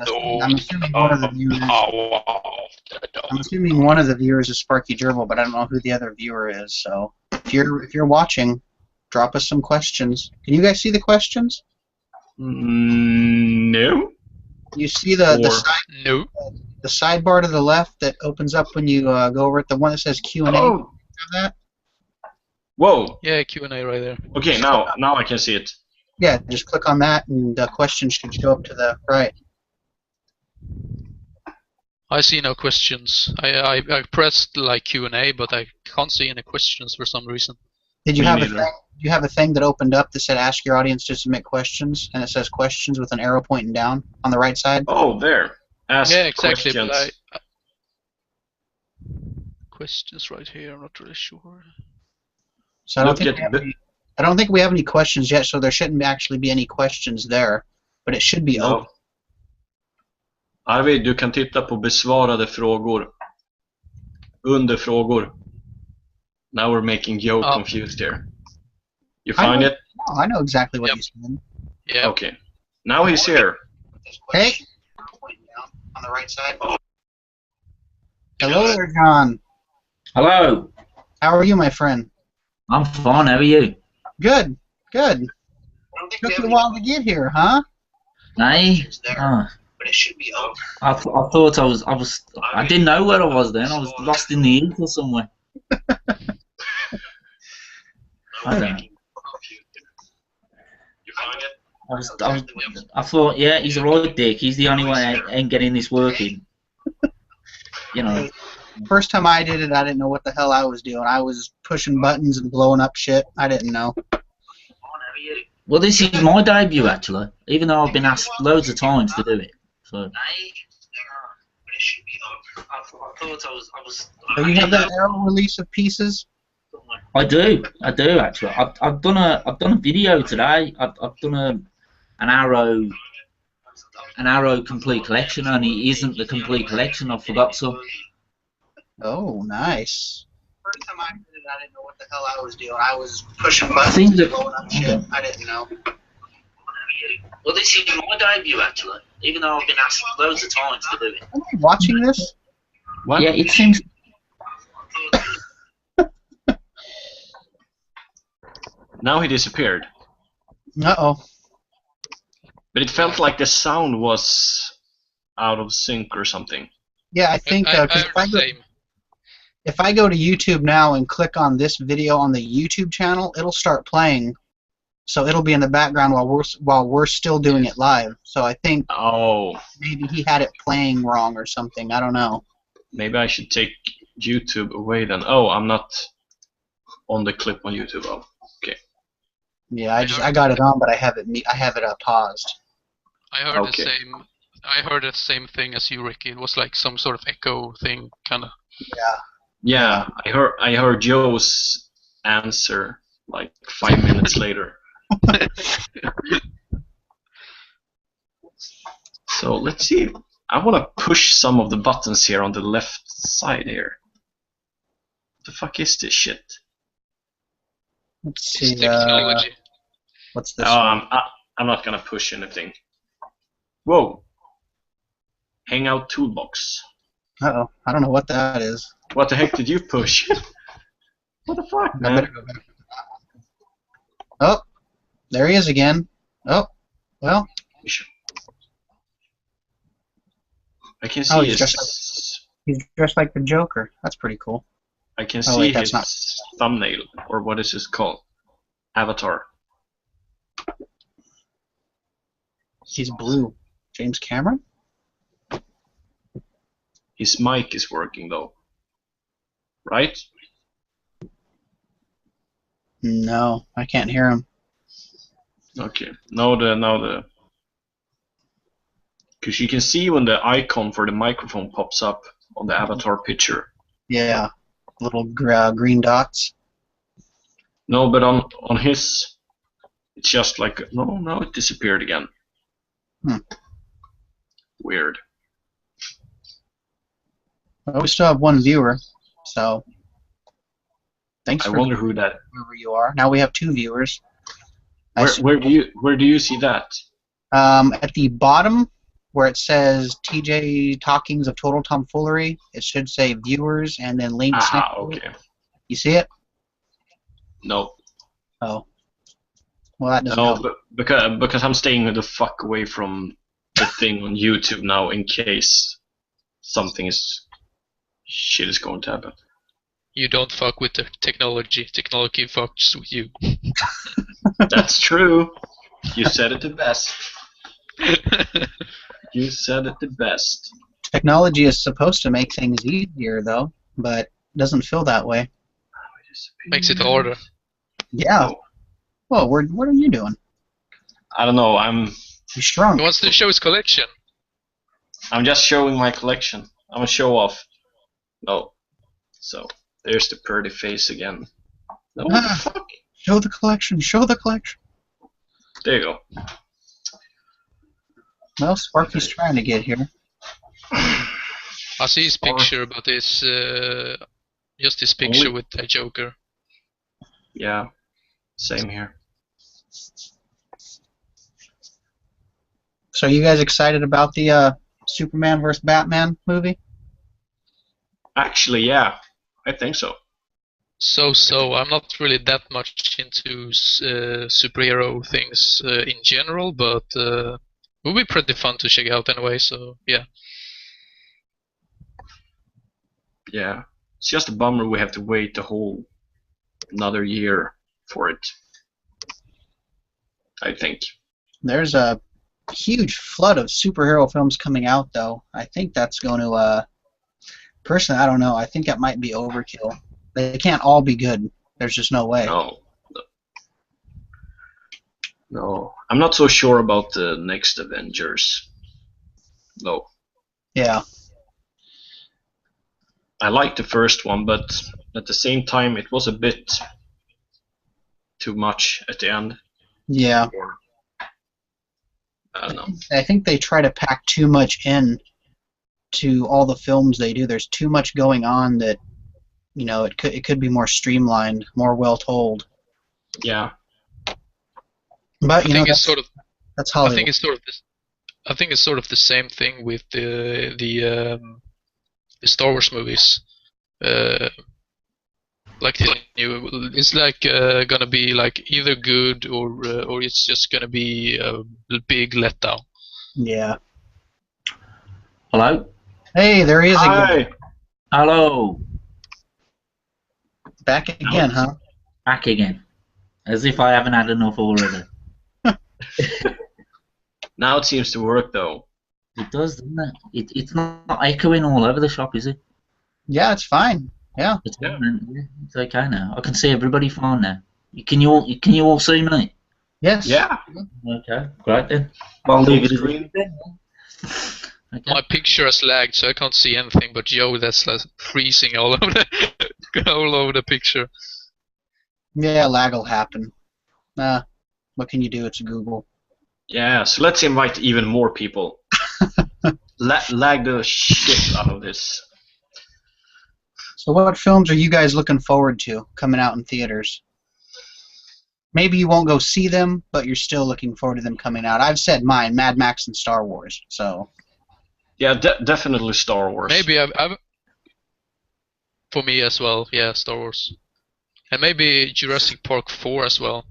I'm assuming one of the viewers. I'm assuming one of the viewers is Sparky Gerbil, but I don't know who the other viewer is. So if you're watching, drop us some questions. Can you guys see the questions? No. You see the No. the sidebar to the left that opens up when you go over at the one that says Q&A. Oh. Have that? Whoa. Yeah, Q&A right there. Okay, now I can see it. Yeah, just click on that, and the questions should show up to the right. I see no questions. I pressed like Q&A, but I can't see any questions for some reason. Did you Me have a neither. thing? Do you have a thing that opened up that said "Ask your audience to submit questions," and it says "Questions" with an arrow pointing down on the right side? Oh, there. Ask Yeah, exactly. questions. But questions right here. I'm not really sure. So I don't Look think at I don't think we have any questions yet. So there shouldn't actually be any questions there, but it should be No. open. Arvid, du kan titta på besvarade frågor. Under frågor. Now we're making Joe Oh. confused here. You I find know- it? Oh, I know exactly what Yep. you said. Yeah. Okay. Now he's here. Hey. On the right side. Hello there, John. Hello. How are you, my friend? I'm fine. How are you? Good. Good. Took you a while to get here, huh? Hey. Oh, But it should be open. I thought I didn't know where I was then. I was lost in the ether somewhere. I don't know. You find it? I thought, yeah, he's a right dick. He's the only way I ain't getting this working. You know. First time I did it, I didn't know what the hell I was doing. I was pushing buttons and blowing up shit. I didn't know. Well, this is my debut actually, even though I've been asked loads of times to do it. So. So you have that arrow release of pieces? I do actually. I've done a video today. I've done an arrow complete collection, and it isn't the complete collection. I forgot some. Oh, nice. First time I did it, I didn't know what the hell I was doing. I was pushing buttons Things and that- blowing up shit. okay. I didn't know. Well, this is my debut actually, even though I've been asked loads of times to do it. Am I watching this? What? Yeah, it seems. Now he disappeared. Uh-oh. But it felt like the sound was out of sync or something. Yeah, I think I 'cause heard the same. if I go to YouTube now and click on this video on the YouTube channel, it'll start playing. So it'll be in the background while we're still doing it live. So I think Oh, maybe he had it playing wrong or something. I don't know. maybe I should take YouTube away then. Oh, I'm not on the clip on YouTube. Oh, okay. Yeah, I got it on, but I have it paused. I heard Okay. the same. I heard the same thing as you, Ricky. It was like some sort of echo thing, kind of. Yeah. Yeah, I heard Joe's answer like 5 minutes later. So let's see. I want to push some of the buttons here on the left side here. What the fuck is this shit? Let's It's see. technology. What's this? Oh, one? I'm not gonna push anything. Whoa. Hangout toolbox. Uh-oh. I don't know what that is. What the heck did you push? What the fuck, I man? better go back. Oh, there he is again. Oh, well. I can Oh, see he's his. He's dressed like the Joker. That's pretty cool. I can Oh, see wait, that's his not- thumbnail, or what is this called? Avatar. He's blue. James Cameron? His mic is working though, right? No, I can't hear him. Okay. Now the. Because you can see when the icon for the microphone pops up on the avatar picture. Yeah, little green dots. No, but on his, it's just like no, it disappeared again. Hmm. Weird. Well, we still have one viewer, so thanks I for wonder who that. whoever you are. Now we have two viewers. Where do you see that? At the bottom where it says TJ Talkings of Total Tomfoolery, it should say viewers and then links. Ah, next to it. okay. You see it? No, Oh. Well, that doesn't no, help. but because I'm staying the fuck away from the thing on YouTube now in case shit is going to happen. You don't fuck with the technology. Technology fucks with you. That's true. You said it the best. You said it the best. Technology is supposed to make things easier, though, but it doesn't feel that way. Makes it harder. Yeah. Oh, Whoa, what are you doing? I don't know. I'm You shrunk. He wants to show his collection. just showing my collection. I'm a show off. No. So there's the pretty face again. No, what the Ah. fuck? Show the collection. Show the collection. There you go. Well, Sparky's trying to get here. I see his picture, but it's just his picture Only- with the Joker. Yeah. Same here. So, you guys excited about the Superman vs. Batman movie? Actually, yeah. I think so. So I'm not really that much into superhero things in general, but it will be pretty fun to check out anyway. So yeah, Yeah. It's just a bummer we have to wait the whole another year for it. I think. There's a huge flood of superhero films coming out, though. I think that's going to Personally, I don't know. I think that might be overkill. They can't all be good. There's just no way. No, I'm not so sure about the next Avengers. No. Yeah. I liked the first one, but at the same time, it was a bit too much at the end. Yeah. Or, I don't know. I think they try to pack too much in to all the films they do. There's too much going on that, you know, it could be more streamlined, more well told. Yeah. But you know, that's Hollywood. I think it's sort of the same thing with the Star Wars movies. Like it's like gonna be like either good or it's just gonna be a big letdown. Yeah. Hello? Hey, there he is Hi. again. Hello. Back again, huh? Back again. As if I haven't had enough already. Now it seems to work, though. It does, doesn't it? It's not echoing all over the shop, is it? Yeah, it's fine. Yeah. It's okay now. I can see everybody fine now. Can you all see me? Yes. Yeah. Okay, great then. I'll leave it as Screen. Okay. My picture has lagged, so I can't see anything but Joe that's like freezing all over the picture. Yeah, lag will happen. What can you do? It's Google. Yeah, so let's invite even more people. Lag the shit out of this. So what films are you guys looking forward to coming out in theaters? Maybe you won't go see them, but you're still looking forward to them coming out. I've said mine, Mad Max and Star Wars. So. Yeah, definitely Star Wars. Maybe I've for me as well. Yeah, Star Wars, and maybe Jurassic Park 4 as well.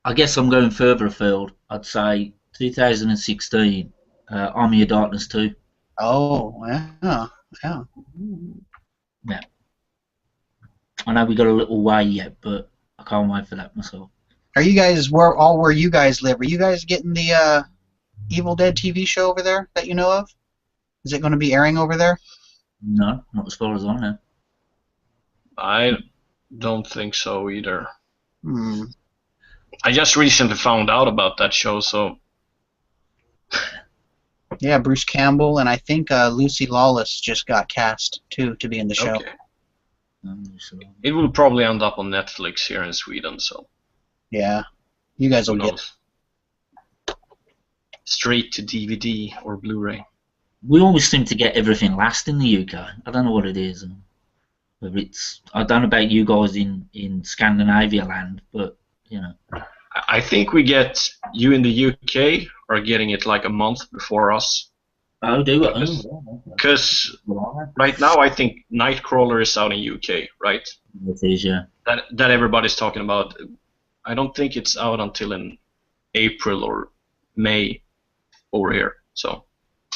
I guess I'm going further afield. I'd say 2016, Army of Darkness 2. Oh, yeah. Yeah. I know we got a little way yet, but I can't wait for that myself. Are you guys where you guys live? Are you guys getting the Evil Dead TV show over there that you know of? Is it going to be airing over there? No, not as far as I know. I don't think so either. Hmm. I just recently found out about that show, so. Yeah, Bruce Campbell and I think Lucy Lawless just got cast too to be in the show. Okay. It will probably end up on Netflix here in Sweden, so. Yeah, you guys will Who get knows? Straight to DVD or Blu-ray. We always seem to get everything last in the UK. I don't know what it is. Whether it's, I don't know about you guys in Scandinavia land, but you know. I think we get you in the UK are getting it like a month before us. Oh, do it? Because right now I think Nightcrawler is out in UK, right? It is, yeah. That everybody's talking about. I don't think it's out until in April or May over here. So.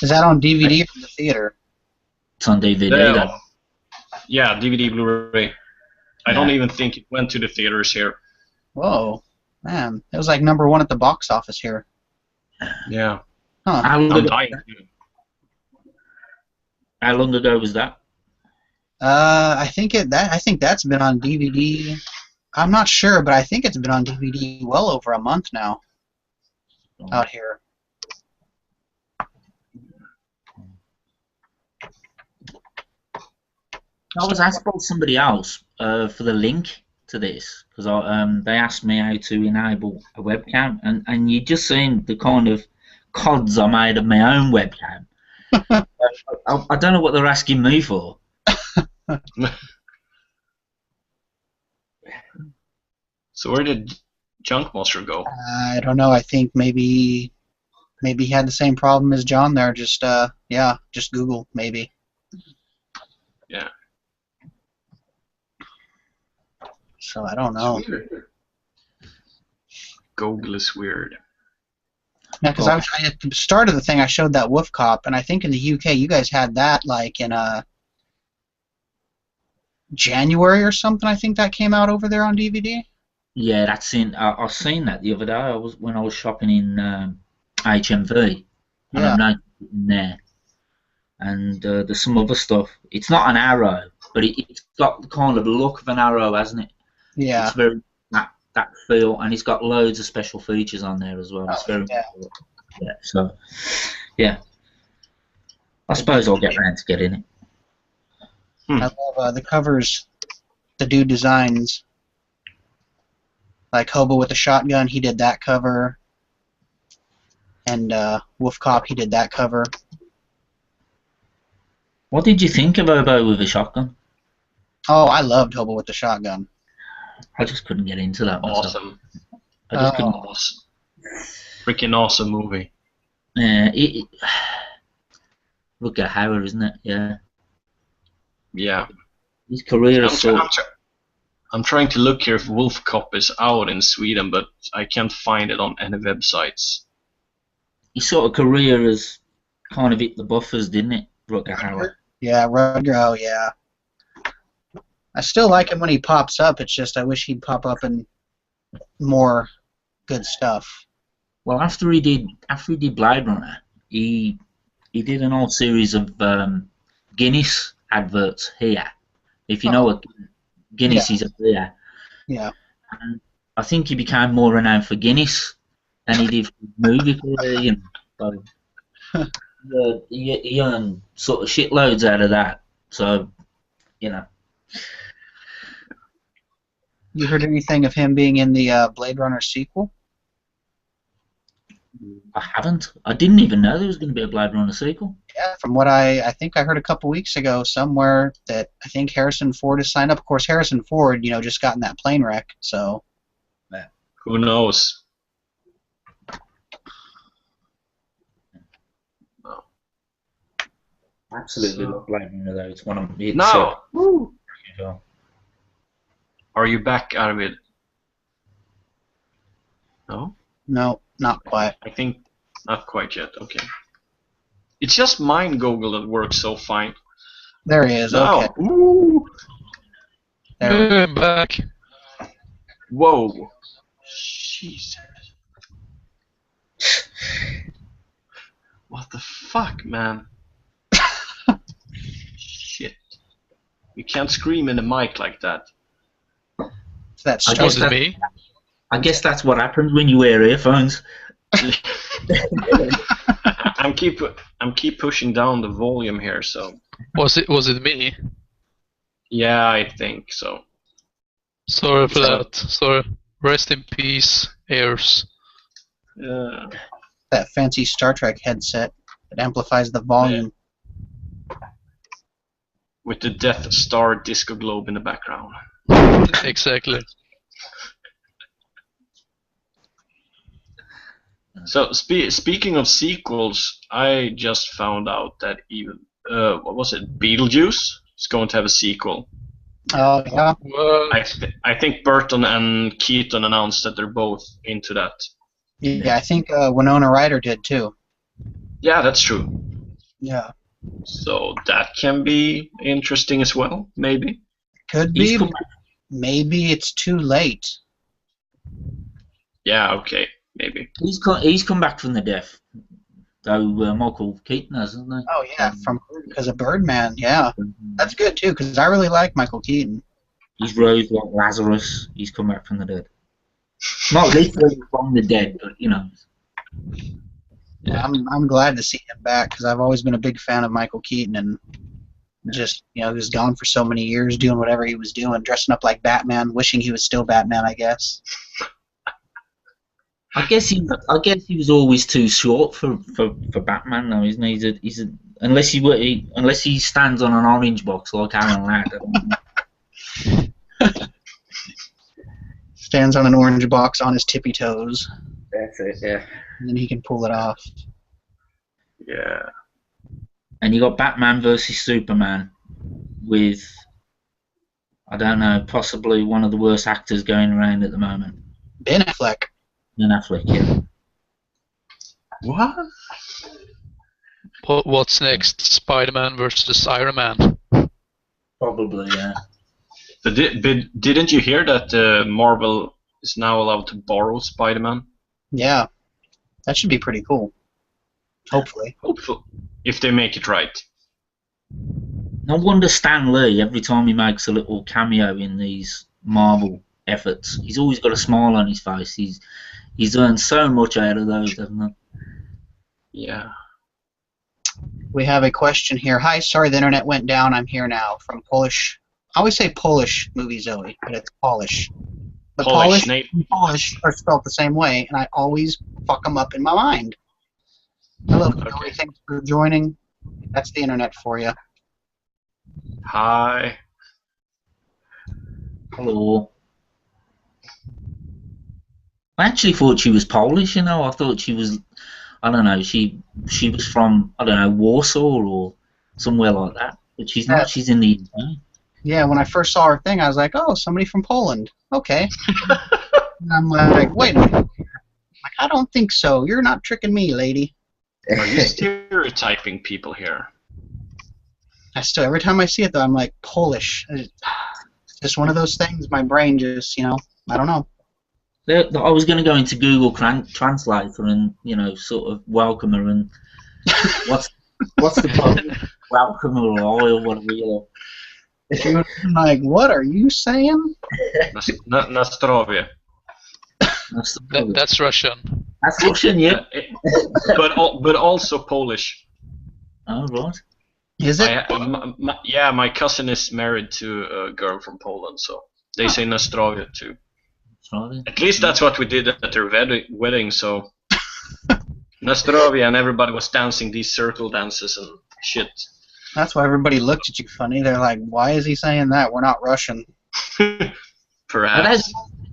Is that on DVD from the theater? It's on DVD. Yeah, DVD, Blu-ray. I don't even think it went to the theaters here. Whoa, man, it was like #1 at the box office here. Yeah. Huh. How long ago was that? I think that's been on DVD. I'm not sure, but I think it's been on DVD well over a month now. Out here. I was asked by somebody else for the link to this because they asked me how to enable a webcam, and you just seen the kind of cods I made of my own webcam. I don't know what they're asking me for. So where did Junk Monster go? I don't know. I think maybe he had the same problem as John there. Just just Google maybe. Yeah. So I don't know. Google is weird. Yeah, because at the start of the thing I showed that Wolf Cop, and I think in the UK you guys had that like in January or something. I think that came out over there on DVD. Yeah, that's in. I seen that the other day. When I was shopping in HMV, and I'm now in there. and there's some other stuff. It's not an arrow, but it's got the kind of look of an arrow, hasn't it? Yeah. It's very that feel, and it's got loads of special features on there as well. It's very cool. Yeah. So yeah, I suppose I'll get around to getting it. I love the covers the dude designs. Like Hobo with the Shotgun, he did that cover. And Wolf Cop, he did that cover. What did you think of Hobo with a Shotgun? Oh, I loved Hobo with the Shotgun. I just couldn't get into that myself. Awesome. I just couldn't. Awesome. Freaking awesome movie. Yeah, look at Howard, isn't it? Yeah. Yeah. His career is so. I'm trying to look here if Wolf Cop is out in Sweden, but I can't find it on any websites. His sort of career has kind of hit the buffers, didn't it, Rutger Hauer? Yeah, Rutger, oh yeah. I still like him when he pops up, it's just I wish he'd pop up in more good stuff. Well, after he did Blade Runner, he did an old series of Guinness adverts here. If you know what Guinness is up there. Yeah. And I think he became more renowned for Guinness than he did for movie career, you know. So, he earned sort of shitloads out of that. So, you know. You heard anything of him being in the Blade Runner sequel? I haven't. I didn't even know there was going to be a Blade Runner sequel. Yeah, from what I think I heard a couple weeks ago somewhere that I think Harrison Ford has signed up. Of course, Harrison Ford, just got in that plane wreck, so. Who knows? No. Absolutely love Blade Runner though. It's one of it's, now. Uh, Are you back, Arvid? No? No, not quite. I think not quite yet. Okay. It's just mine Google that works so fine. There he is, No. okay. Ooh. There. Back. Whoa. Jesus. What the fuck, man? Shit. You can't scream in the mic like that. That's I guess Was it me? I guess that's what happens when you wear earphones. I'm keep pushing down the volume here, so Was it me? yeah, I think so. Sorry for that. Sorry. Rest in peace, ears. that fancy Star Trek headset that amplifies the volume. With the Death Star disco globe in the background. Exactly. So speaking of sequels, I just found out that even what was it, Beetlejuice is going to have a sequel. Oh, yeah. What? I think Burton and Keaton announced that they're both into that. Yeah, I think Winona Ryder did too. Yeah, that's true. Yeah. So that can be interesting as well, maybe. Could be. Maybe it's too late. Yeah, okay, maybe. He's come back from the dead. Though Michael Keaton hasn't he? Oh, yeah, because of Birdman, yeah. That's good too, because I really like Michael Keaton. He's rose like Lazarus. He's come back from the dead. Not literally from the dead, but you know. Yeah. I'm glad to see him back because I've always been a big fan of Michael Keaton and just he was gone for so many years doing whatever he was doing, dressing up like Batman, wishing he was still Batman, I guess. I guess he was always too short for Batman though, isn't he? Unless he stands on an orange box like Alan Ladd. Stands on an orange box on his tippy toes. That's it, yeah. And then he can pull it off. Yeah. And you got Batman versus Superman with, I don't know, possibly one of the worst actors going around at the moment. Ben Affleck. Ben Affleck, yeah. What? What's next? Spider-Man versus Iron Man. Probably, yeah. But didn't you hear that Marvel is now allowed to borrow Spider-Man? Yeah. That should be pretty cool. Hopefully. Hopefully. If they make it right. No wonder Stan Lee, every time he makes a little cameo in these Marvel efforts, he's always got a smile on his face. He's earned so much out of those, hasn't Yeah. We have a question here. Hi, sorry the internet went down. I'm here now from Polish. I always say Polish movie Zoe, but it's Polish. But Polish, Polish and Polish are spelled the same way, and I always fuck them up in my mind. Hello, Zoe. Thanks for joining. That's the internet for you. Hi. Hello. I actually thought she was Polish, you know. I thought she was, I don't know, she was from, I don't know, Warsaw or somewhere like that. But she's not. She's in the UK. Yeah, when I first saw her thing, I was like, oh, somebody from Poland. Okay. And I'm like, wait a minute. Like, I don't think so. You're not tricking me, lady. Are you stereotyping people here? I still, every time I see it, though, I'm like, Polish. It's just one of those things. My brain just, you know, I don't know. I was going to go into Google Translator and, you know, sort of welcome her and what's the problem? Welcome her or oil, whatever, you know. I'm like, what are you saying? Nastrovie. That's Russian. That's Russian, yeah. But also Polish. Oh, right. Is it? Yeah, my cousin is married to a girl from Poland, so they say Nastrovie too. At least that's what we did at their wedding, so Nastrovie, and everybody was dancing these circle dances and shit. That's why everybody looked at you funny. They're like, why is he saying that? We're not Russian. Perhaps.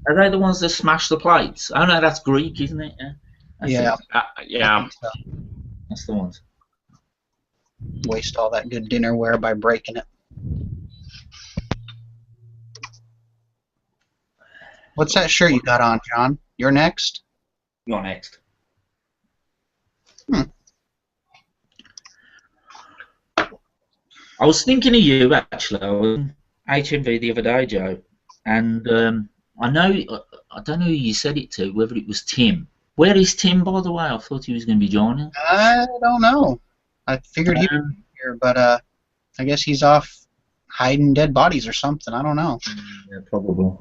Are they the ones that smash the plates? Oh no, that's Greek, isn't it? Yeah. Yeah. That's the ones. Waste all that good dinnerware by breaking it. What's that shirt you got on, John? You're next? You're next. I was thinking of you, actually. I was in HMV the other day, Joe, and I don't know who you said it to, whether it was Tim. Where is Tim, by the way? I thought he was going to be joining. I don't know. I figured he'd be here, but I guess he's off hiding dead bodies or something. I don't know. Yeah, probably.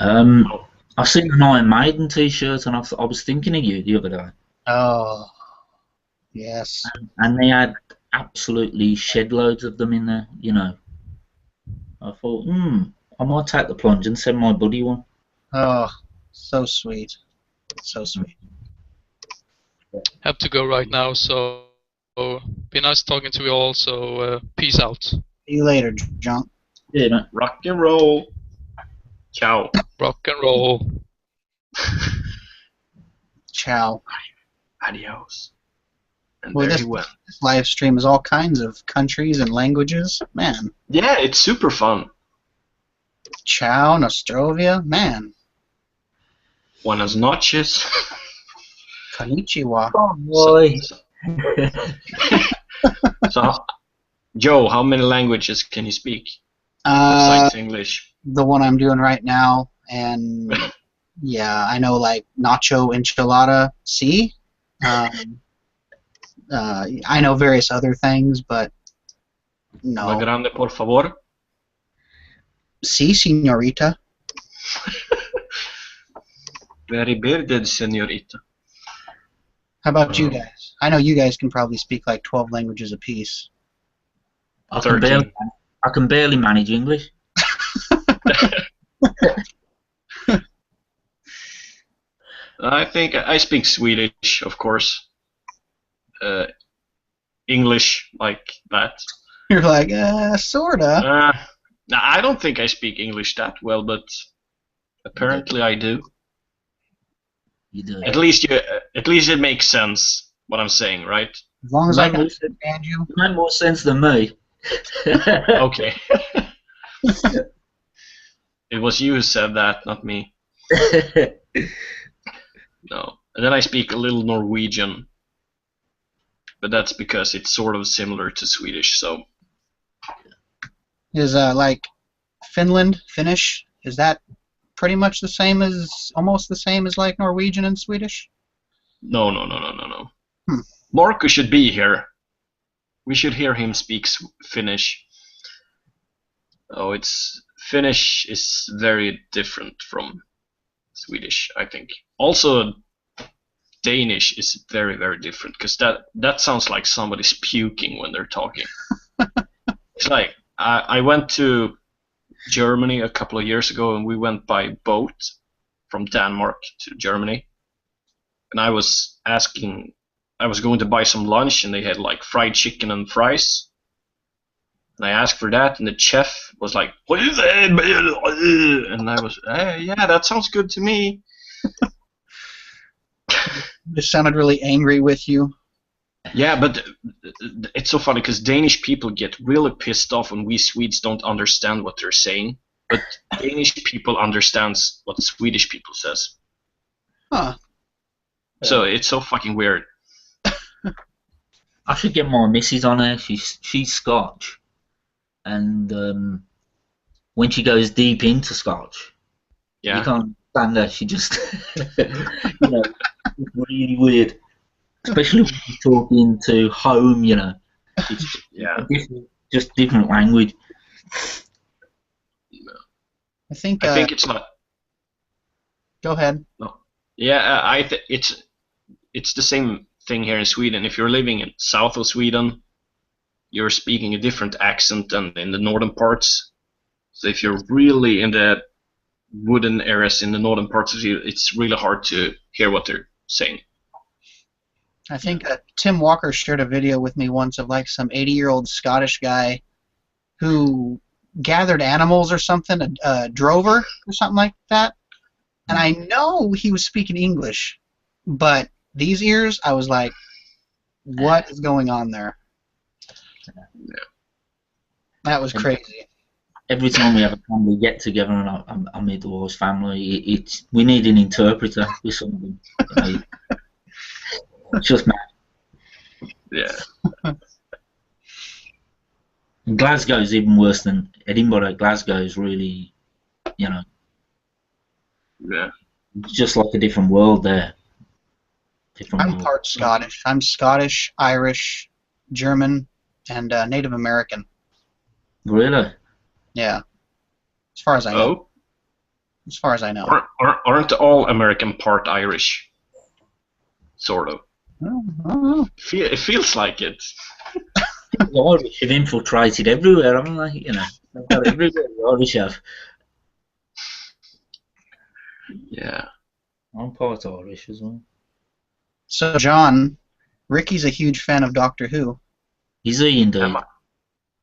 I've seen an Iron Maiden t-shirt, and I was thinking of you the other day. Oh, yes. And they had absolutely shed loads of them in there, you know. I thought, I might take the plunge and send my buddy one. Oh, so sweet. So sweet. Have to go right now, so be nice talking to you all, so peace out. See you later, John. Yeah, man. Rock and roll. Ciao. Rock and roll. Ciao. Adios. And Well, there this you went. live stream is all kinds of countries and languages. Man. Yeah, it's super fun. Ciao, Nostrovia. Man. Buenas noches. Konnichiwa. Oh, boy. So, Joe, how many languages can you speak besides English? The one I'm doing right now, and yeah, I know like nacho, enchilada, si. I know various other things, but no. Más grande, por favor. Si, señorita. Very bearded, señorita. How about you guys? I know you guys can probably speak like 12 languages apiece. I can barely manage English. I think I speak Swedish, of course. English, like that. You're like, sorta. Now, I don't think I speak English that well, but apparently I do. You do. At least it makes sense what I'm saying, right? As long as I can understand you. You make more sense than me. Okay. It was you who said that, not me. No. And then I speak a little Norwegian. But that's because it's sort of similar to Swedish, so. Is like Finnish, is that pretty much the same as, almost the same as like Norwegian and Swedish? No. Marcus should be here. We should hear him speak Finnish. Oh, Finnish is very different from Swedish, I think. Also, Danish is very, very different because that sounds like somebody's puking when they're talking. It's like I went to Germany a couple of years ago, and we went by boat from Denmark to Germany. And I was going to buy some lunch, and they had like fried chicken and fries. And I asked for that, and the chef was like, "What is that?" And I was, "Hey, yeah, that sounds good to me." This sounded really angry with you. Yeah, but it's so funny because Danish people get really pissed off when we Swedes don't understand what they're saying, but Danish people understands what Swedish people says. Huh. So it's so fucking weird. I should get my missus on her. She's Scotch, and when she goes deep into Scotch, Yeah. you can't stand her. She just, you know, it's really weird. Especially when she's talking to home, you know. It's just different language. I think it's not. Go ahead. No. Yeah, it's the same thing here in Sweden. If you're living in south of Sweden, you're speaking a different accent than in the northern parts. So if you're really in the wooden areas in the northern parts of Sweden, it's really hard to hear what they're saying. I think Tim Walker shared a video with me once of like some 80-year-old Scottish guy who gathered animals or something, a drover or something like that. And I know he was speaking English, but these ears, I was like, what is going on there? Yeah. That was crazy. Every time we have a family get together, and I meet the wife's family, we need an interpreter with something. You know, it's just mad. Yeah. And Glasgow's even worse than Edinburgh. Glasgow's really, you know, Yeah. it's just like a different world there. I'm part Scottish. I'm Scottish, Irish, German, and Native American. Really? Yeah. As far as I know. Oh. As far as I know. Aren't all American part Irish? Sort of. I don't know. It feels like it. The Irish have infiltrated everywhere, haven't they? You know, they've got everywhere the Irish have. Yeah. I'm part Irish as well. So, John, Ricky's a huge fan of Doctor Who. Is he indeed?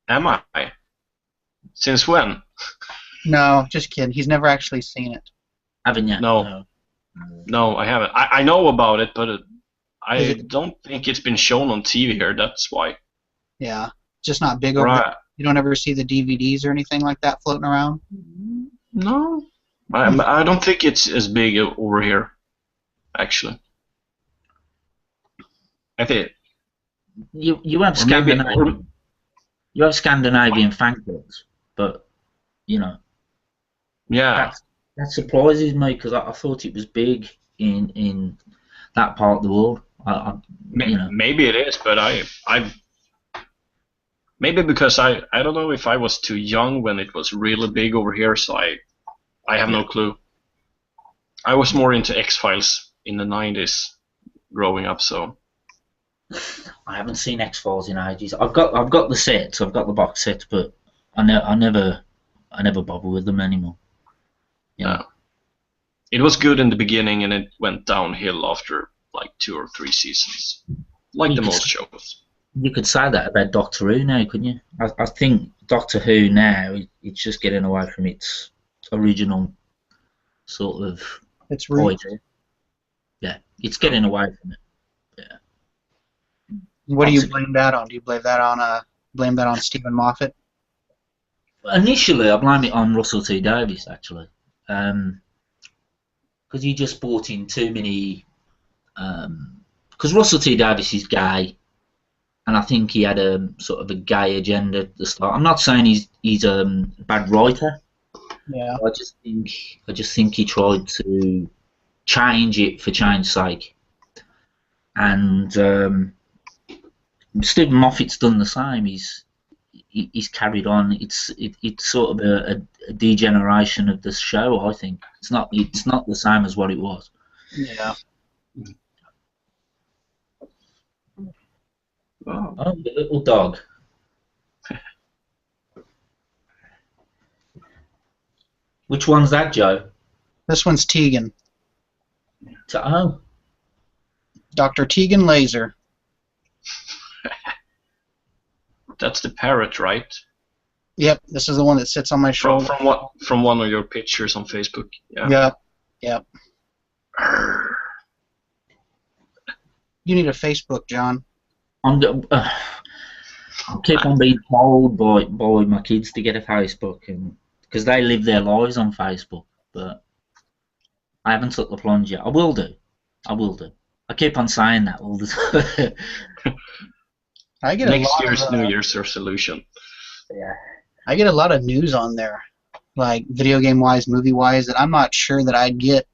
Am I? Since when? No, just kidding. He's never actually seen it. Haven't you? No, I haven't. I know about it, but I it- don't think it's been shown on TV here. That's why. Yeah. Just not big over Right. there. You don't ever see the DVDs or anything like that floating around? No. I don't think it's as big over here, actually. I think. You have Or maybe- Scandinavian. You have Scandinavian fan clubs, but you know Yeah. that surprises me because I thought it was big in that part of the world. You know. Maybe it is, but I maybe because I don't know if I was too young when it was really big over here, so I have no clue. I was more into X-Files in the 90s growing up, so I haven't seen X-Files in ages. I've got the sets, I've got the box sets, but I never bother with them anymore. You know? no. It was good in the beginning and it went downhill after like 2 or 3 seasons. Like the most shows. You could say that about Doctor Who now, couldn't you? I think Doctor Who now, it's just getting away from its original sort of It's rude. idea. Yeah, it's getting away from it. What do you blame that on? Do you blame that on Stephen Moffat? Initially, I blame it on Russell T Davies, actually, because he just brought in too many. Because Russell T Davies is gay, and I think he had a sort of a gay agenda at the start. I'm not saying he's a bad writer. Yeah. I just think he tried to change it for change's sake, and Stephen Moffat's done the same. He's carried on. It's sort of a degeneration of the show. I think it's not the same as what it was. Yeah. Oh. Oh, the little dog. Which one's that, Joe? This one's Tegan. Oh, Dr. Tegan Laser. That's the parrot, right? Yep, this is the one that sits on my shoulder. From one of your pictures on Facebook. Yeah. Yep. Yep. You need a Facebook, John. I keep on being told by my kids to get a Facebook, and because they live their lives on Facebook, but I haven't took the plunge yet. I will do. I keep on saying that all the time. I get Next a lot year's of, New Year's resolution. Yeah. I get a lot of news on there, like video game wise, movie wise, that I'm not sure that I'd get,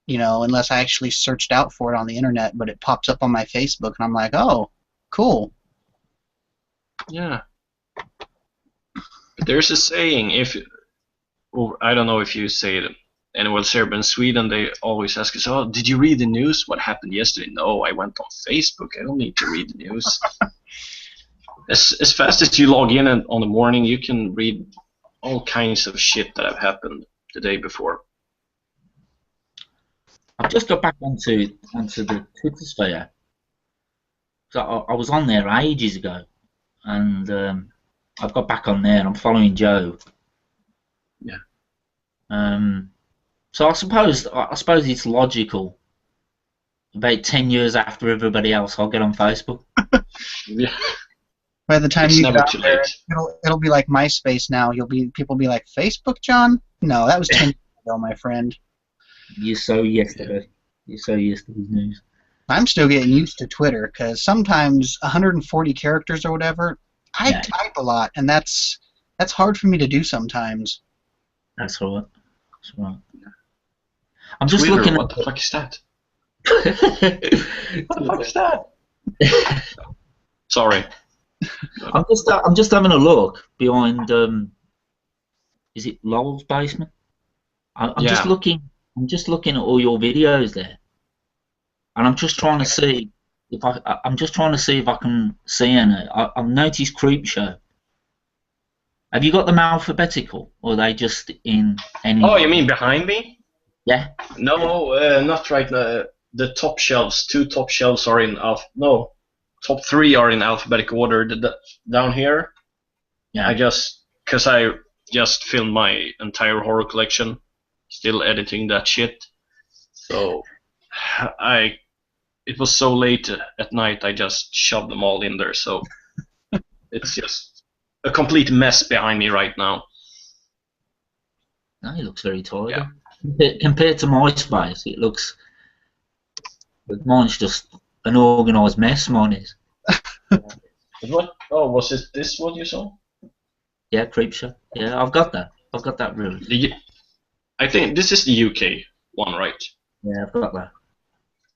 unless I actually searched out for it on the internet. But it pops up on my Facebook, and I'm like, oh, cool. Yeah. But there's a saying, I don't know if you say it anywhere here, but in Sweden they always ask us, oh, did you read the news? What happened yesterday? No, I went on Facebook. I don't need to read the news. As fast as you log in on the morning, you can read all kinds of shit that have happened the day before. I've just got back onto the Twitter sphere. So I was on there ages ago, and I've got back on there. And I'm following Joe. Yeah. So I suppose it's logical. About 10 years after everybody else, I'll get on Facebook. Yeah. By the time It's you never get too out there, late. it'll be like MySpace now. People be like, Facebook, John? No, that was 10 years ago, my friend. You're so yesterday. You're so yesterday's news. I'm still getting used to Twitter because sometimes 140 characters or whatever, I type a lot, and that's hard for me to do sometimes. That's right. That's right. I'm just Twitter, looking. What the fuck is that? What the fuck is that? Sorry. I'm just having a look behind. Is it Lowell's basement? I'm just looking. I'm just looking at all your videos there, and I'm just trying to see if I'm just trying to see if I can see any. I've noticed Creepshow. Have you got them alphabetical, or are they just in any? Oh, you mean behind me? Yeah. No, not right now. The top shelves, two top shelves are in top three are in alphabetical order. Down here, Yeah. I just filmed my entire horror collection, still editing that shit. So it was so late at night, I just shoved them all in there. So it's just a complete mess behind me right now. No, he looks very tidy. Yeah. Compared to MySpace, it looks. But mine's just an organised mess. Mine is. What? Oh, was this what you saw? Yeah, Creepshow. Yeah, I've got that. I've got that room. I think this is the UK one, right? Yeah, I've got that.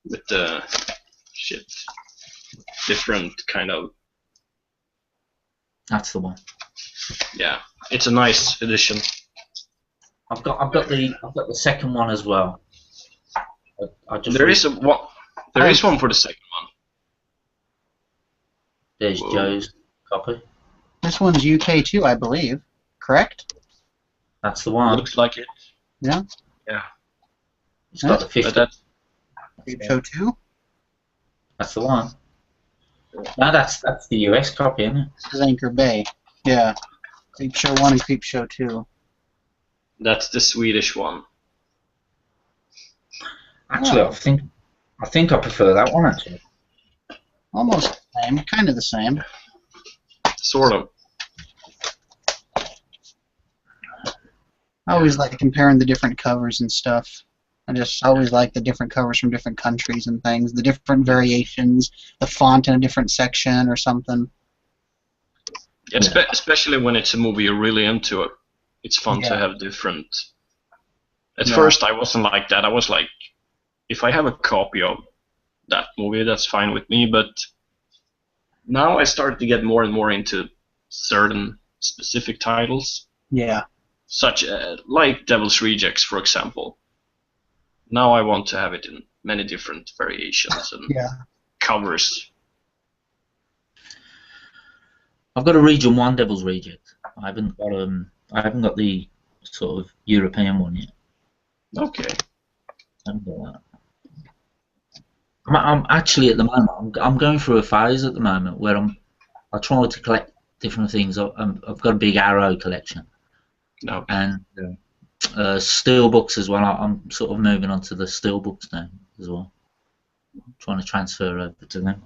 With the different kind of. That's the one. Yeah, it's a nice edition. I've got the second one as well. There is one for the second one. There's Whoa. Joe's copy. This one's UK too, I believe. Correct? That's the one. Looks like it. Yeah. Yeah. It's got the 50. Creepshow 2? That's the one. No, that's the US copy, isn't it? This is Anchor Bay. Yeah. Creepshow 1 and Creepshow 2. That's the Swedish one. Actually, I think I prefer that one actually. Almost the same. Kind of the same. Sort of. I always like comparing the different covers and stuff. I just always like the different covers from different countries and things, the different variations, the font in a different section or something. Especially when it's a movie you're really into it. It's fun to have different. At Yeah. first, I wasn't like that. I was like, if I have a copy of that movie, that's fine with me. But now I started to get more and more into certain specific titles, Yeah. such like Devil's Rejects, for example. Now I want to have it in many different variations and Yeah. covers. I've got a Region 1 Devil's Reject. I haven't got the sort of European one yet. Okay. I haven't got that. I'm actually at the moment. I'm going through a phase at the moment where I try to collect different things. I've got a big Arrow collection No. and steelbooks as well. I'm sort of moving on to the steelbooks now as well. Trying to transfer over to them.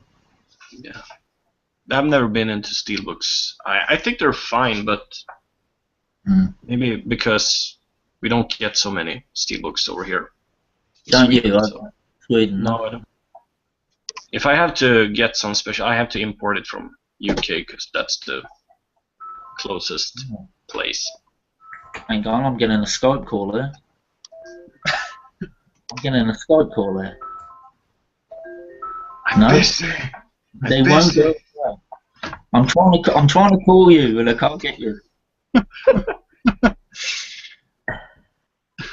Yeah. I've never been into steelbooks. I think they're fine, but maybe because we don't get so many steelbooks over here. Don't you? So. Sweden? No, I don't. If I have to get some special, I have to import it from UK because that's the closest place. Hang on, I'm getting a Skype call there. I'm busy. They won't go. I'm trying to call you and I can't get you.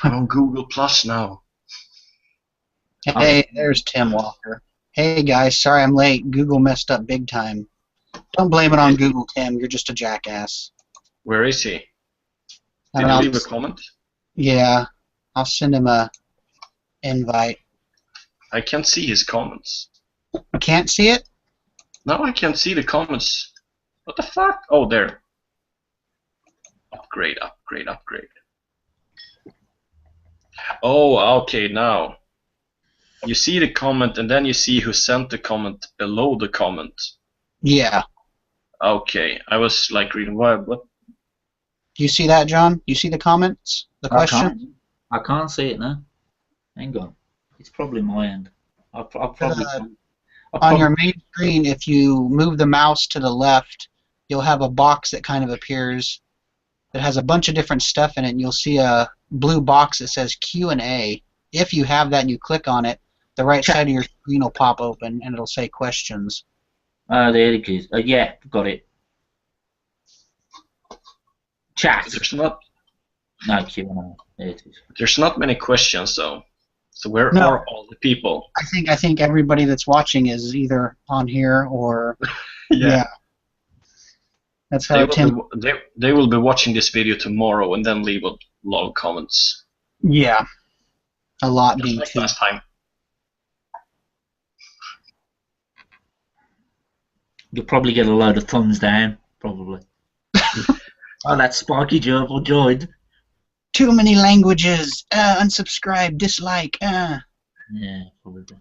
I'm on Google Plus now. Hey, there's Tim Walker. Hey guys, sorry I'm late. Google messed up big time. Don't blame it on Google, Tim. You're just a jackass. Where is he? I Did don't he know. leave a comment? Yeah, I'll send him a invite. I can't see his comments. You can't see it? No, I can't see the comments. What the fuck? Oh, there. Upgrade. Oh, okay, now. You see the comment and then you see who sent the comment below the comment. Yeah. Okay, I was like reading what? Do you see that, John? You see the comments? The question? I can't see it now. Hang on. It's probably my end. I'll probably on your main screen, if you move the mouse to the left, you'll have a box that kind of appears that has a bunch of different stuff in it, and you'll see a blue box that says Q&A. If you have that and you click on it, the right side of your screen will pop open, and it'll say questions. there it is. Yeah, got it. Chat. There's not. No, Q&A. There it is. There's not many questions though. So where No. are all the people? I think everybody that's watching is either on here or yeah. That's how They will be watching this video tomorrow and then leave a lot of comments. Yeah. A lot Just being like too. last time. You'll probably get a load of thumbs down, probably. Oh, that Sparky Gerbil joined. Too many languages. Unsubscribe. Dislike. Yeah, probably.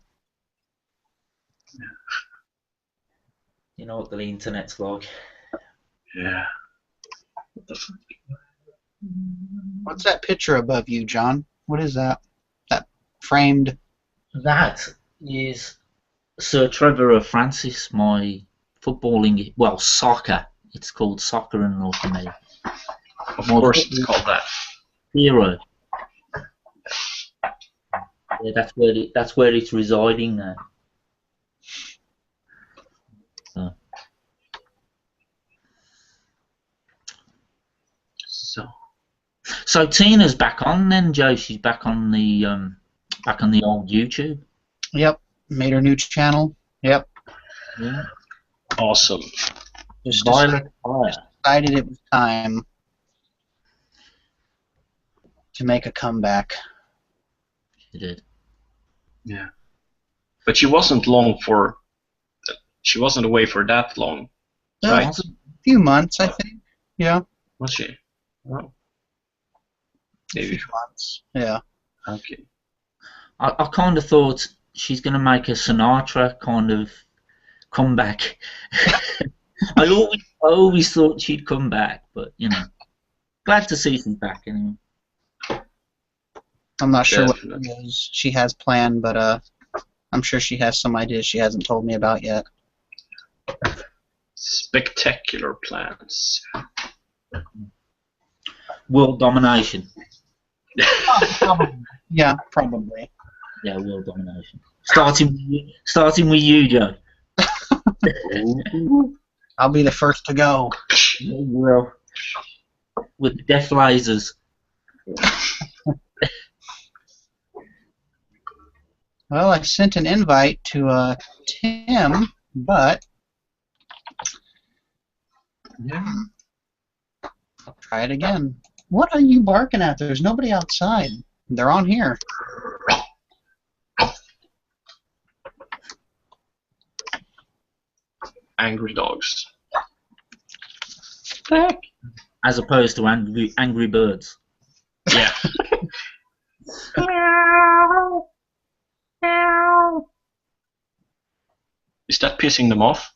You know what the internet's like. Yeah. What the fuck? What's that picture above you, John? What is that? That framed. That is Sir Trevor Francis, my footballing, well, soccer. It's called Soccer in North America. Of course it's called that. Hero. Yeah, that's where it's residing now. So Tina's back on then, Joe. She's back on the old YouTube. Yep. Made her new channel. Yep. Yeah. Awesome. Just Violet Fire. decided it was time to make a comeback. She did. Yeah. But she wasn't long for. She wasn't away for that long, right? A few months, I think. Yeah. Was she? Oh. A few months. Yeah. Okay. I kind of thought she's going to make a Sinatra kind of comeback. I always thought she'd come back, but you know, glad to see she's back anyway. I'm not sure what it is she has planned, but I'm sure she has some ideas she hasn't told me about yet. Spectacular plans. World domination. Probably. Yeah, probably. Yeah, world domination. Starting with you, Joe. I'll be the first to go. Well, with death lasers. Well, I sent an invite to Tim, but I'll try it again. What are you barking at? There's nobody outside. They're on here. Angry dogs. As opposed to angry birds. Yeah. Is that pissing them off?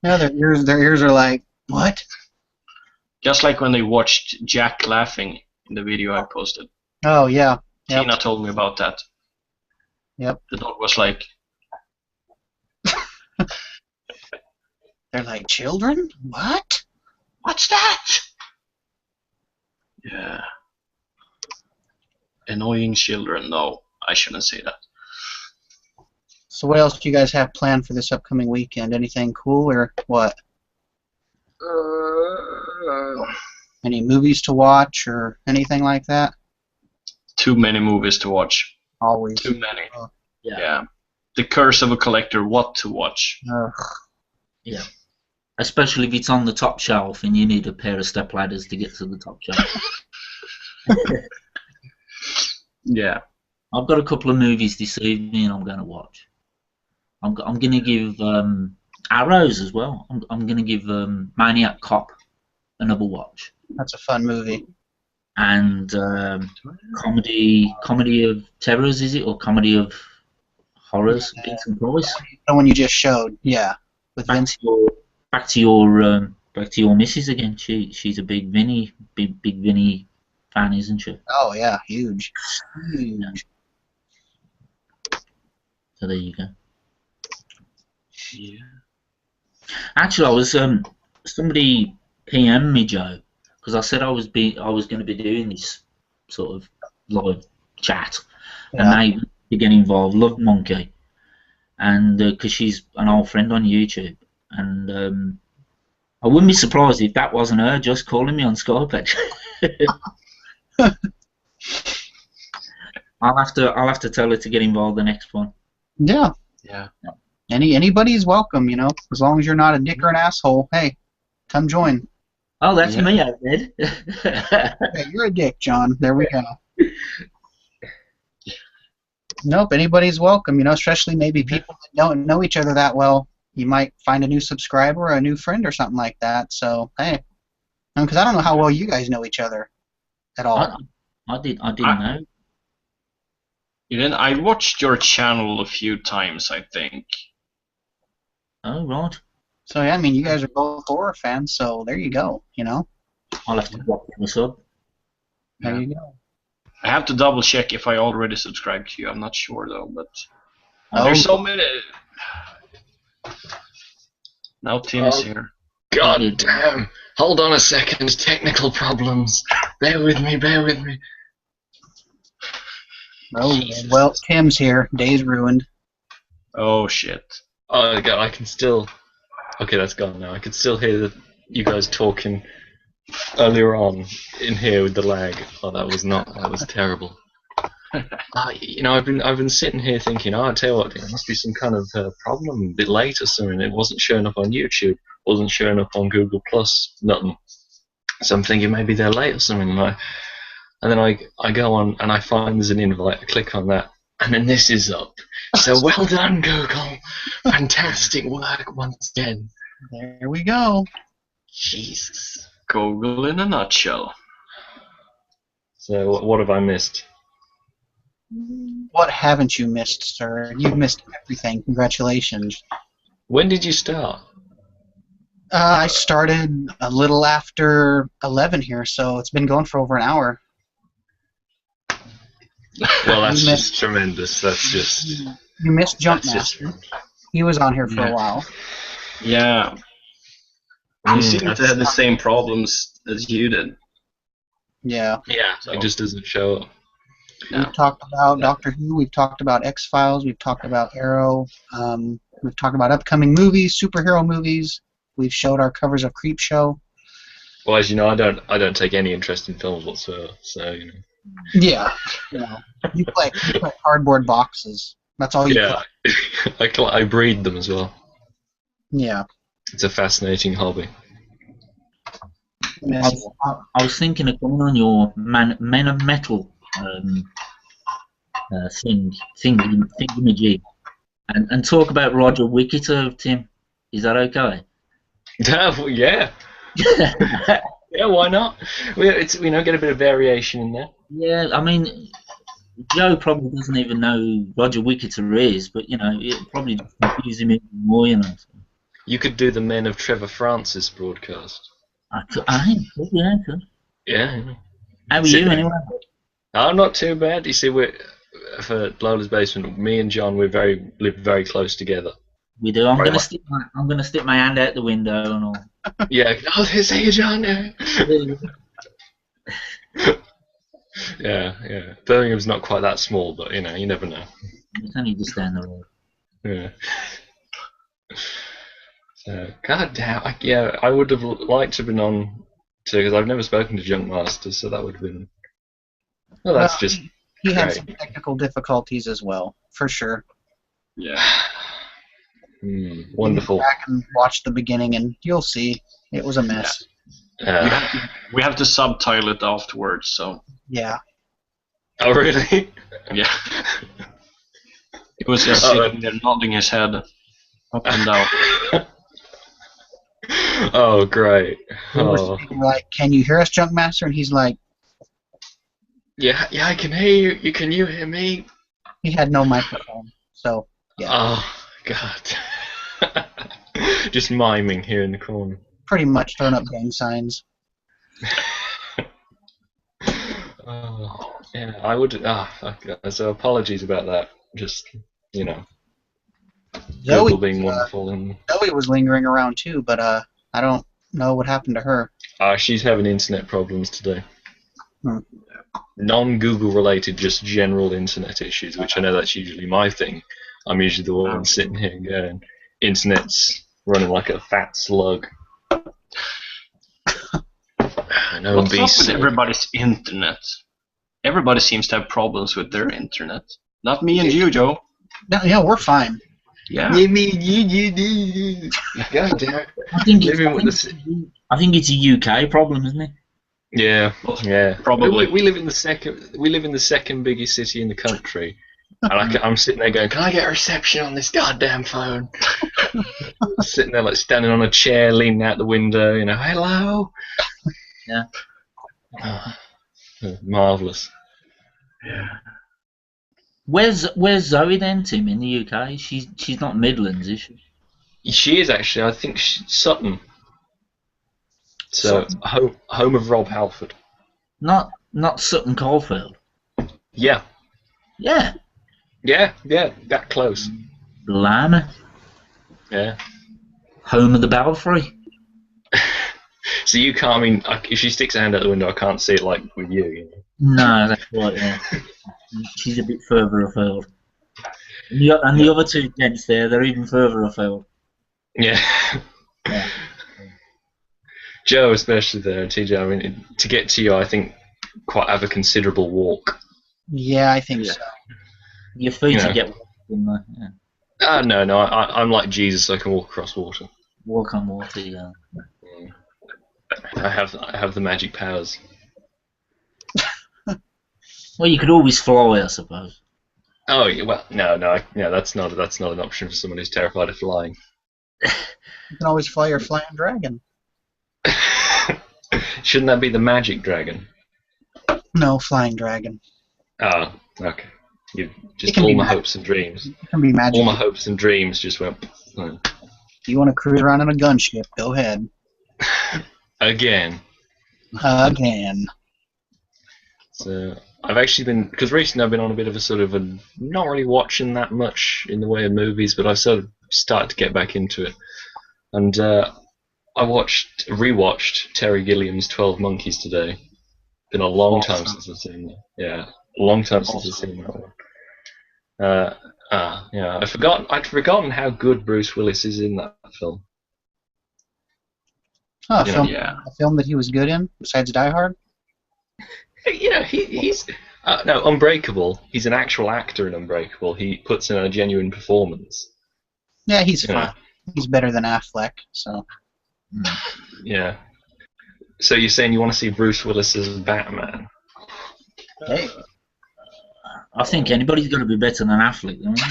No, their ears are like, what? Just like when they watched Jack laughing in the video I posted. Oh, yeah. Yep. Tina told me about that. Yep. The dog was like... They're like, children? What? What's that? Yeah. Annoying children. No, I shouldn't say that. So what else do you guys have planned for this upcoming weekend? Anything cool or what? Any movies to watch or anything like that? Too many movies to watch. Always. Too many. Yeah. Yeah. The Curse of a Collector, what to watch. Yeah. Especially if it's on the top shelf and you need a pair of step ladders to get to the top shelf. Yeah. I've got a couple of movies this evening I'm going to watch. I'm going to give Arrows as well. I'm going to give Maniac Cop another watch. That's a fun movie. And comedy of terrors, is it, or comedy of horrors? Vincent Price. The one you just showed, yeah, with Vince. Back to your missus again. She's a big Vinny fan, isn't she? Oh yeah, huge. Huge. So there you go. Yeah. Actually, I was somebody PM'd me, Joe, because I said I was going to be doing this sort of live chat, Yeah. and they get involved. Love Monkey, and because she's an old friend on YouTube, and I wouldn't be surprised if that wasn't her just calling me on Skype. Actually. I'll have to tell her to get involved the next one. Yeah. Yeah. Anybody's welcome, you know, as long as you're not a dick or an asshole. Hey, come join. Oh, that's Yeah. me, I did. Hey, you're a dick, John. There we go. Nope, anybody's welcome, you know, especially maybe people that don't know each other that well. You might find a new subscriber or a new friend or something like that. So, hey. Because I don't know how well you guys know each other at all. I didn't know. You didn't? I watched your channel a few times, I think. Oh, right. So, yeah, I mean, you guys are both horror fans, so there you go, you know. I'll have to block them sub. There Yeah. you go. I have to double check if I already subscribed to you. I'm not sure though, but Oh. there's so many. Now Tim's Oh. here. God damn. Hold on a second. Technical problems. Bear with me, bear with me. Oh, Jesus. well, Tim's here. Day's ruined. Oh shit. Oh god, I can still... Okay, that's gone now. I can still hear you guys talking earlier on in here with the lag. Oh, that was terrible. You know, I've been sitting here thinking, oh, I tell you what, there must be some kind of problem, a bit late or something. It wasn't showing up on YouTube, wasn't showing up on Google Plus, nothing. So I'm thinking maybe they're late or something. And then I go on and I find there's an invite. I click on that, and then this is up. So well done, Google. Fantastic work once again. There we go. Jesus. Google in a nutshell. So what have I missed? What haven't you missed, sir? You've missed everything. Congratulations. When did you start? I started a little after 11 here, so it's been going for over an hour. Well, that's You just tremendous. That's just... You missed That's just... Jumpmaster. He was on here for Yeah. a while. Yeah. You seem to that's- have the same problems as you did. Yeah. Yeah, So- it just doesn't show up. Yeah. We've talked about Yeah. Doctor Who. We've talked about X-Files. We've talked about Arrow. We've talked about upcoming movies, superhero movies. We've showed our covers of Creepshow. Well, as you know, I don't take any interest in films whatsoever. So you know. Yeah, you play cardboard boxes. That's all you play. I breed them as well. Yeah. It's a fascinating hobby. I was thinking of going on your Men of Metal thingamajig and talk about Roger Wickiter, Tim. Is that okay? Yeah. Yeah, why not? Get a bit of variation in there. Yeah, I mean, Joe probably doesn't even know who Roger Wickiter is, but it probably confuses him even more, So. You could do the Men of Trevor Francis broadcast. I could, I could. Yeah. How are you anyway? I'm not too bad. You see, for Lola's Basement, me and John, live very close together. We do. I'm gonna stick my hand out the window and all. Yeah. Oh, there's you, John. Yeah. Birmingham's not quite that small, but you never know. It's only just down the road. Yeah. So, God damn. I would have liked to have been on because I've never spoken to Junkmaster, so that would have been. Well, that's just. He had some technical difficulties as well, for sure. Yeah. Wonderful. Go back and watch the beginning, and you'll see it was a mess. We have to subtitle it afterwards, so. Yeah. Oh, really? Yeah. He was just sitting there nodding his head up and down. Oh, great. We were like, "Can you hear us, Junkmaster?" And he's like, Yeah, I can hear you. Can you hear me? He had no microphone, so yeah. Oh, God. Just miming here in the corner. Pretty much throwing up gang signs. Yeah, I would. So apologies about that. Just, Google being wonderful. And Zoe was lingering around too, but I don't know what happened to her. She's having internet problems today. Non-Google related, just general internet issues, which I know that's usually my thing. I'm usually the one sitting here going, internet's running like a fat slug. What's up with everybody's internet? Everybody seems to have problems with their internet. Not me and you, Joe. No, yeah, we're fine. Yeah. Me, you. God damn it. I think it's a UK problem, isn't it? Yeah. Probably. We live in the second biggest city in the country, and I'm sitting there going, "Can I get a reception on this goddamn phone?" Sitting there like standing on a chair, leaning out the window, hello. Yeah. Marvelous. Yeah. Where's Zoe then, Tim? In the UK? She's not Midlands, is she? She is actually. I think she's Sutton. So home of Rob Halford. Not Sutton Coldfield. Yeah. Yeah. Yeah. That close. Blimey. Yeah. Home of the Belfry. So you can't. I mean, if she sticks her hand out the window, I can't see it like with you. No, that's right. Yeah. She's a bit further afield. And the other two gents there, they're even further afield. Yeah. Joe, especially there, and TJ. I mean, to get to you, I think quite have a considerable walk. Yeah, I think so. Your feet will get wet in there. Yeah. No. I'm like Jesus. I can walk across water. Walk on water, yeah. I have the magic powers. Well, you could always fly, I suppose. Oh yeah, well, no, that's not an option for someone who's terrified of flying. You can always fly your flying dragon. Shouldn't that be the magic dragon? No, flying dragon. Oh, okay. All my hopes and dreams. It can be magic. All my hopes and dreams just went. If you want to cruise around in a gunship, go ahead. Again. So I've actually been, because recently I've been on a bit of a sort of not really watching that much in the way of movies, but I've sort of started to get back into it. And I rewatched Terry Gilliam's 12 Monkeys today. Been a long time since I've seen that. Yeah, a long time since I've seen that one. Yeah, I'd forgotten how good Bruce Willis is in that film. Oh, You know, a film that he was good in besides Die Hard. You know, he's no Unbreakable. He's an actual actor in Unbreakable. He puts in a genuine performance. Yeah, he's You know. fine. He's better than Affleck. So Yeah. So you're saying you want to see Bruce Willis as Batman? hey, I think anybody's got to be better than Affleck. Don't you?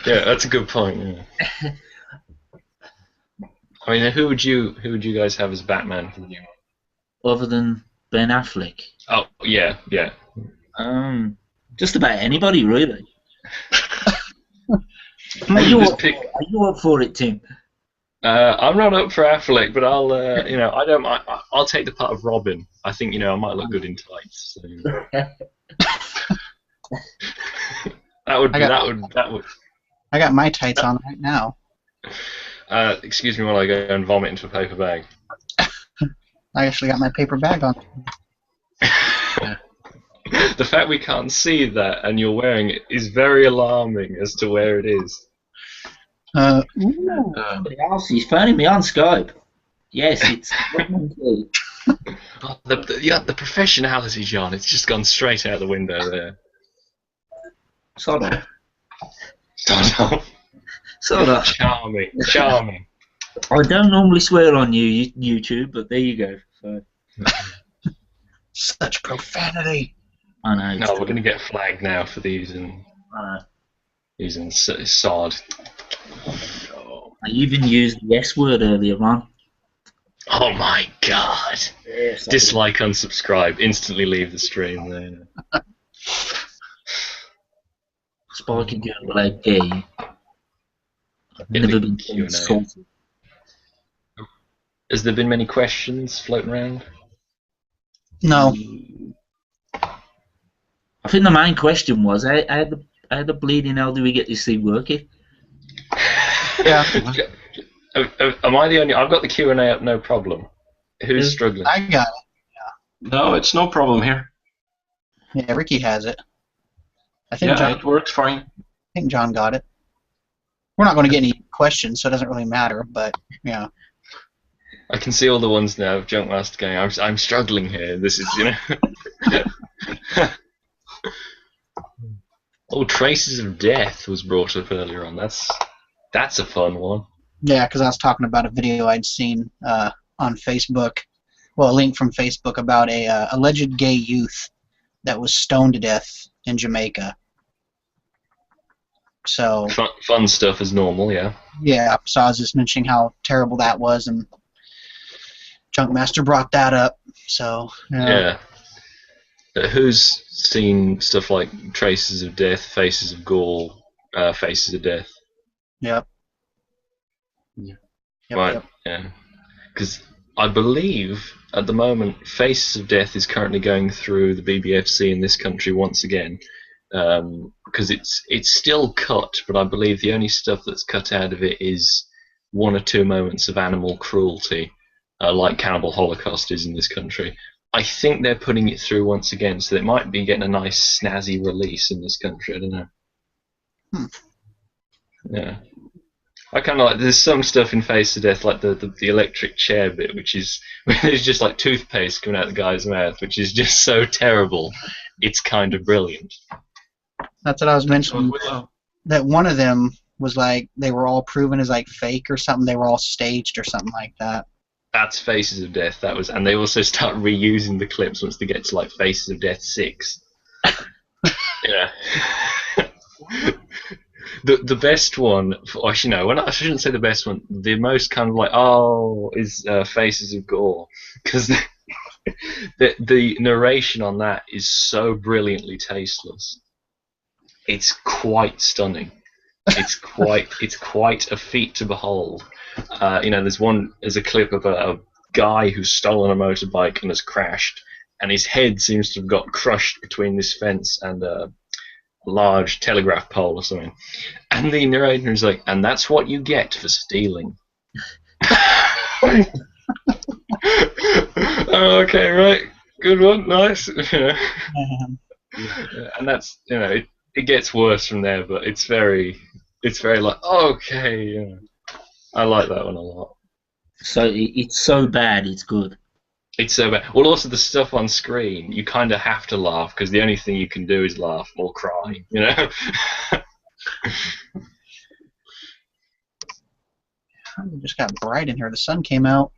Yeah, that's a good point. Yeah. I mean, who would you guys have as Batman for the new one? Other than Ben Affleck. Oh, yeah. Just about anybody, really. You Are just pick. you up for it, Tim? I'm not up for Affleck, but I'll, I don't. I'll take the part of Robin. I think, I might look good in tights. So. that would. I got my tights on right now. Excuse me while I go and vomit into a paper bag. I actually got my paper bag on. The fact we can't see that and you're wearing it is very alarming as to where it is. Somebody else is phoning me on Skype. Yes, it's the professionality, John. It's just gone straight out the window there. Sort of. Sort of. Charming. I don't normally swear on YouTube, but there you go. So. Such profanity. I know. No, we're going to get flagged now for these and sod. I even used the S word earlier on. Oh my god. Yes, Dislike, unsubscribe, instantly leave the stream there. Spiky girl like gay. I've never been insulted. Has there been many questions floating around? No. I think the main question was, how the bleeding hell do we get this thing working? Yeah. Am I the only? I've got the Q&A up, no problem. Who's struggling? I got it. No, it's no problem here. Yeah, Ricky has it. I think Yeah, it works fine. I think John got it. We're not going to get any questions, so it doesn't really matter. But yeah. I can see all the ones now of Junkmaster going, I'm struggling here. This is, Oh, Traces of Death was brought up earlier on. That's a fun one. Yeah, because I was talking about a video I'd seen on Facebook. Well, a link from Facebook about a alleged gay youth that was stoned to death in Jamaica. So fun stuff as normal, yeah. Yeah, so I was just mentioning how terrible that was, and Junkmaster brought that up. So yeah. Who's seen stuff like Traces of Death, Faces of Gore, Faces of Death? Yep. Right. Yep. Yeah. Because I believe at the moment Faces of Death is currently going through the BBFC in this country once again. Because it's still cut, but I believe the only stuff that's cut out of it is 1 or 2 moments of animal cruelty, like Cannibal Holocaust is in this country. I think they're putting it through once again, so they might be getting a nice snazzy release in this country. I don't know. Yeah. I kind of like. There's some stuff in Face of Death, like the electric chair bit, which is there's just like toothpaste coming out the guy's mouth, which is just so terrible. It's kind of brilliant. That's what I was mentioning. That one of them was like they were all proven as like fake or something. They were all staged or something like that. That's Faces of Death. That was, and they also start reusing the clips once they get to like Faces of Death 6. Yeah. The best one, actually no, I shouldn't say the best one. The most kind of like is Faces of Gore, because the narration on that is so brilliantly tasteless. It's quite stunning. It's quite a feat to behold. There's a clip of a guy who's stolen a motorbike and has crashed, and his head seems to have got crushed between this fence and a large telegraph pole or something. And the narrator is like, and that's what you get for stealing. Okay, right. Good one. Nice. And that's it gets worse from there, but it's very like okay, I like that one a lot. So it's so bad, it's good. It's so bad. Well, also the stuff on screen, you kind of have to laugh because the only thing you can do is laugh or cry, It just got bright in here. The sun came out.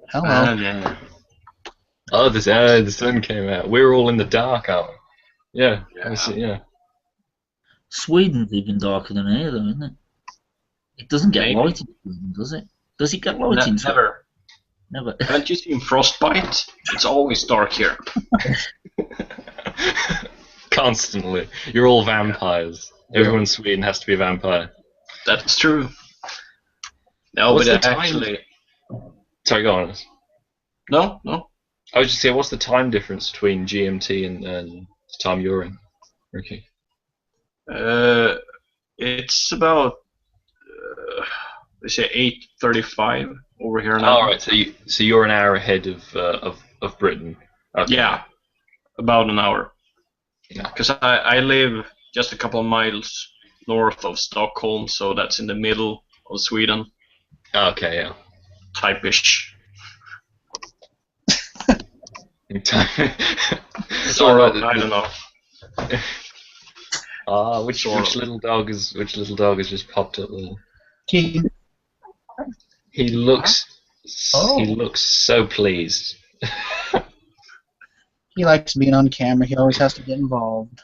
Hello. Yeah. Oh, the sun came out. We're all in the dark, aren't we? Yeah. Yeah. Sweden's even darker than here, though, isn't it? It doesn't get Maybe. light in Sweden, does it? Does it get light in Sweden? Never. Never. Haven't you seen Frostbite? It's always dark here. Constantly. You're all vampires. Everyone in Sweden has to be a vampire. That's true. No, What's but the time? actually... Sorry, go on. No. I was just saying, what's the time difference between GMT and the time you're in, Ricky? It's about... they say 8:35 over here now. Oh, right. So you're an hour ahead of Britain. Okay. Yeah, about an hour. Yeah. Because I live just a couple of miles north of Stockholm, so that's in the middle of Sweden. Okay, yeah. Type-ish. Sort of. I don't know. Which little dog has just popped up there? He looks so pleased. He likes being on camera. He always has to get involved.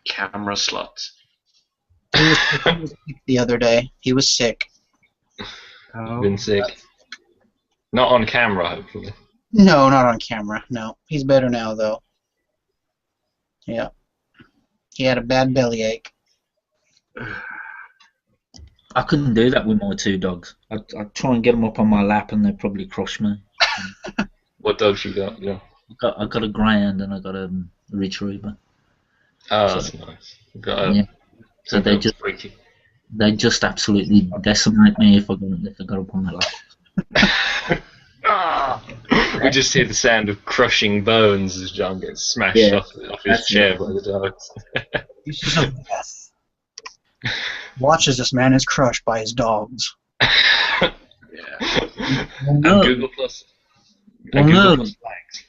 Camera slut. He was sick the other day. He was sick. Been sick. Not on camera, hopefully. No, not on camera. No. He's better now, though. Yeah. He had a bad bellyache. I couldn't do that with my two dogs. I'd try and get them up on my lap and they'd probably crush me. What dogs you got? Yeah. I got a greyhound and I got a retriever. Oh, that's nice. Yeah. So they just absolutely decimate me if I got up on my lap. We just hear the sound of crushing bones as John gets smashed off his chair by the dogs. He's just a mess. Watch as this man is crushed by his dogs. Yeah. And Google Plus. Well, Google Merlin, Plus flags.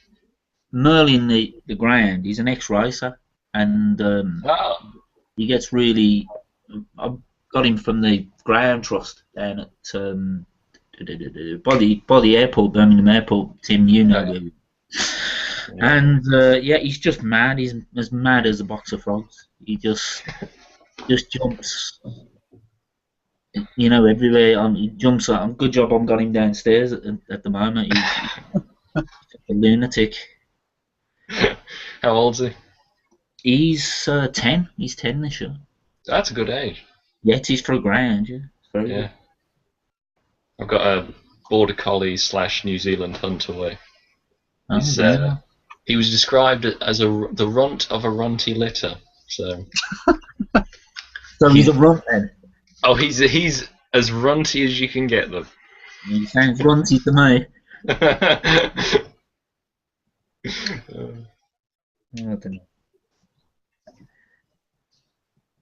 Merlin the greyhound, he's an ex-racer, and he gets really. I got him from the Greyhound Trust down at by the airport, Birmingham Airport. Tim, you know him. And he's just mad. He's as mad as a box of frogs. He just jumps. Everywhere. He jumps. Good job, I've got him downstairs at the moment. He's a lunatic. How old's he? He's 10. He's 10 this year. That's a good age. Yeah, it is for a greyhound. Yeah, it's very good. I've got a border collie / New Zealand hunt away. Oh, He was described as the runt of a runty litter. So. So he's a runt then. Oh, he's as runty as you can get them. He sounds runty to me. I don't know.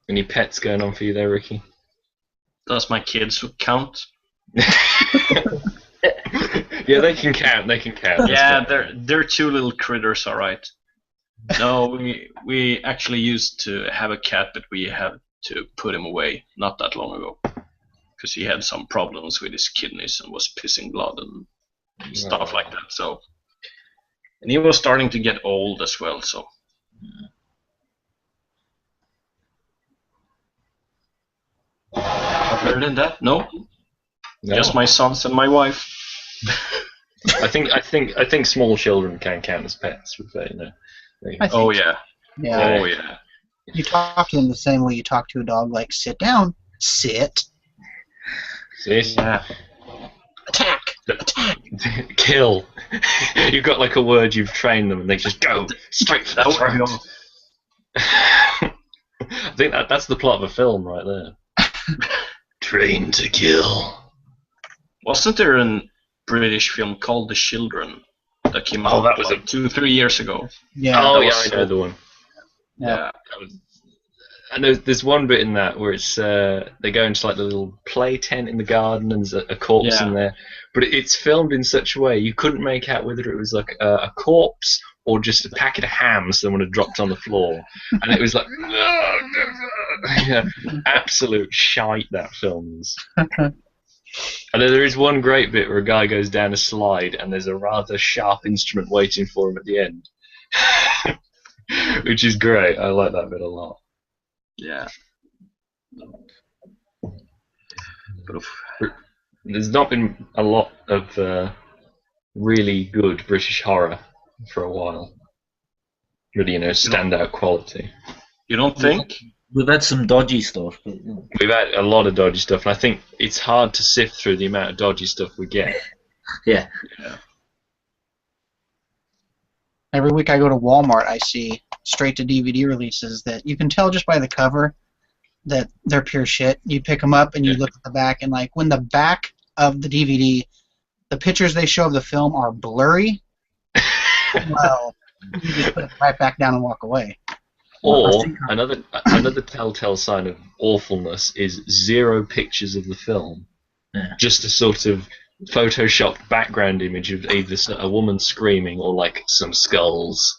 Any pets going on for you there, Ricky? Does my kids count? Yeah, they can count. Yeah, they're two little critters, all right. No, we actually used to have a cat, but we had to put him away not that long ago because he had some problems with his kidneys and was pissing blood and stuff like that. So, and he was starting to get old as well. So. Other than that, no. Just my sons and my wife. I think small children can count as pets. Oh yeah. Yeah. Oh yeah. You talk to them the same way you talk to a dog, like sit down, sit. Yeah. Attack. Kill. You've got like a word you've trained them, and they just go straight for the throat. I think that's the plot of a film right there. Train to kill. Wasn't there a British film called The Children? that came Oh, out that was like 2-3 years ago. Yeah. Oh that yeah, was I know the one. Yeah. I know there's one bit in that where it's they go into like the little play tent in the garden and there's a corpse in there, but it's filmed in such a way you couldn't make out whether it was like a corpse or just a packet of ham someone had dropped on the floor, and it was like yeah, absolute shite that films. And then there is one great bit where a guy goes down a slide and there's a rather sharp instrument waiting for him at the end, which is great. I like that bit a lot. Yeah. There's not been a lot of really good British horror for a while. Really, standout quality. You don't think? We've had some dodgy stuff. But, We've had a lot of dodgy stuff, and I think it's hard to sift through the amount of dodgy stuff we get. Yeah. Every week I go to Walmart, I see straight to DVD releases that you can tell just by the cover that they're pure shit. You pick them up and you look at the back, and like when the back of the DVD, the pictures they show of the film are blurry, well, you just put it right back down and walk away. Or another telltale sign of awfulness is 0 pictures of the film, just a sort of photoshopped background image of either a woman screaming or like some skulls.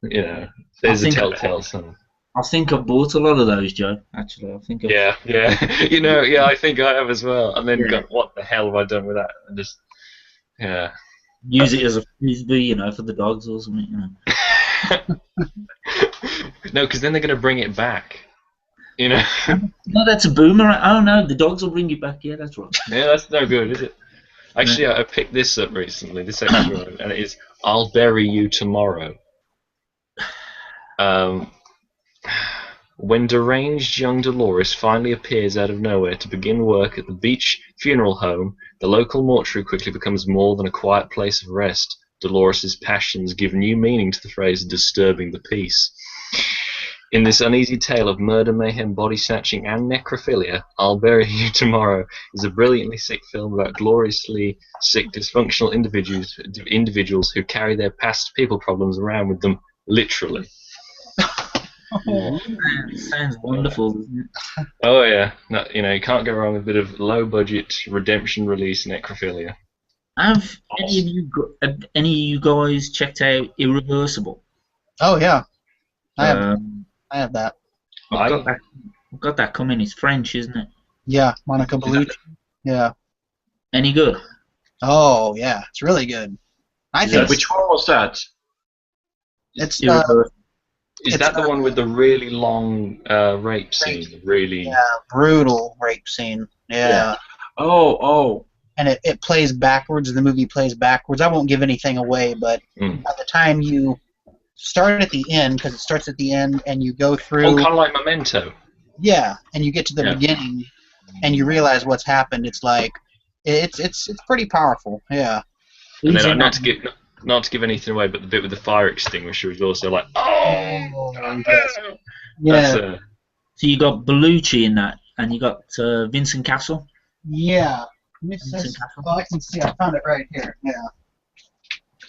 There's a telltale sign. I think I've bought a lot of those, Joe. Actually, I think. Yeah. I think I have as well. And then got, what the hell have I done with that? And just, use it as a frisbee, for the dogs or something. No, because then they're going to bring it back. No, that's a boomerang. Oh no, the dogs will bring it back. Yeah, that's right. Yeah, that's no good, is it? Actually, I picked this up recently, this extra one, and it is "I'll Bury You Tomorrow." When deranged young Dolores finally appears out of nowhere to begin work at the beach funeral home, the local mortuary quickly becomes more than a quiet place of rest. Dolores' passions give new meaning to the phrase "disturbing the peace." In this uneasy tale of murder, mayhem, body snatching, and necrophilia, "I'll Bury You Tomorrow" is a brilliantly sick film about gloriously sick, dysfunctional individuals who carry their past people problems around with them, literally. Sounds wonderful, doesn't it? Oh yeah, no, you can't go wrong with a bit of low-budget redemption release necrophilia. Have any of you guys checked out Irreversible? Oh yeah, I have that. I've got that coming. It's French, isn't it? Yeah, Monica Bellucci. Yeah. Any good? Oh yeah, it's really good. I think Which one was that? it's Is that the one with the really long rape scene? Really? brutal rape scene. Yeah. Oh. And it plays backwards. The movie plays backwards. I won't give anything away, but by the time you start at the end, because it starts at the end, and you go through. Oh, kind of like Memento. Yeah, and you get to the beginning, and you realize what's happened. It's like it's pretty powerful. Yeah. And then not to give anything away, but the bit with the fire extinguisher is also like, Yeah. So you got Bellucci in that, and you got Vincent Castle. Yeah. Oh, I can see. I found it right here. Yeah.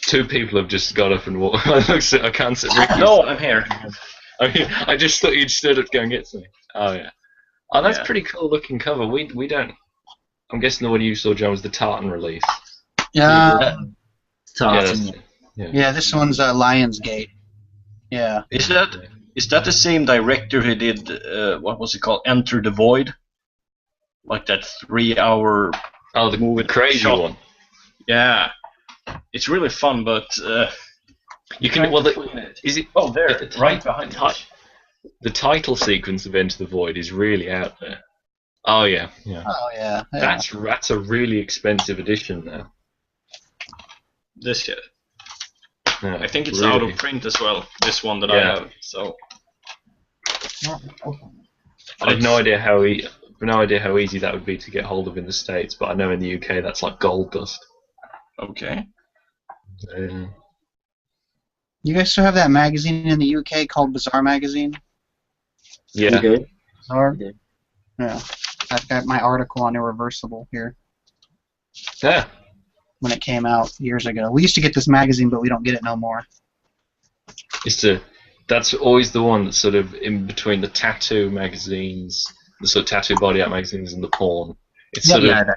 2 people have just got up and walked. I can't sit. No, I'm here. I just thought you'd stood up to go and get something. Oh yeah. Oh, that's pretty cool looking cover. We don't. I'm guessing the one you saw, John, was the Tartan release. Yeah. Tartan. Yeah. This one's Lionsgate. Yeah. Is that the same director who did what was it called? Enter the Void? Like that 3-hour. Oh, the movie, crazy one. Yeah. It's really fun, but you can. Well, is it? Oh, there, right behind it. The title sequence of Enter the Void is really out there. Oh yeah. Oh yeah. That's a really expensive edition now. This year. Yeah, I think it's really. out of print as well. This one that I have. So. I have no idea how easy that would be to get hold of in the States, but I know in the UK that's like gold dust. Okay. You guys still have that magazine in the UK called Bizarre Magazine? Yeah. Bizarre? Yeah. I've got my article on Irreversible here. Yeah. when it came out years ago. We used to get this magazine, but we don't get it no more. That's always the one that's sort of in between the tattoo magazines, the sort of tattoo body art magazines, and the porn. It's sort of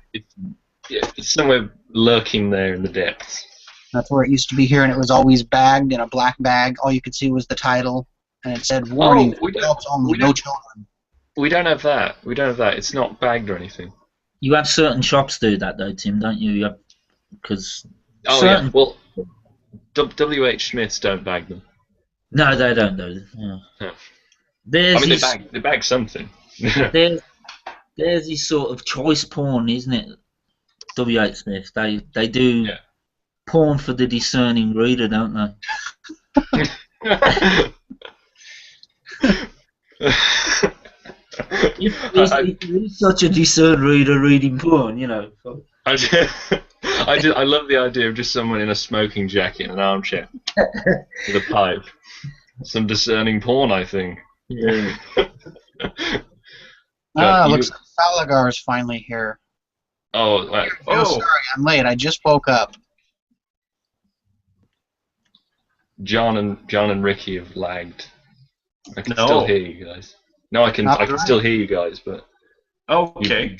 it's somewhere lurking there in the depths. That's where it used to be here, and it was always bagged in a black bag. All you could see was the title, and it said, "Warning, adults only, no children." We don't have that. We don't have that. It's not bagged or anything. You have certain shops do that though, Tim, don't you? Because yeah. Well, WH Smiths don't bag them. No, they don't do it. Yeah. Yeah. They bag something. there's this sort of choice porn, isn't it? WH Smith. They do porn for the discerning reader, don't they? You're such a discerned reader reading porn, you know. I love the idea of just someone in a smoking jacket in an armchair with a pipe. Some discerning porn, I think. Yeah. Looks like Salagar's finally here. Oh, Sorry, I'm late. I just woke up. John and Ricky have lagged. I can still hear you guys. No, I can still hear you guys, but okay.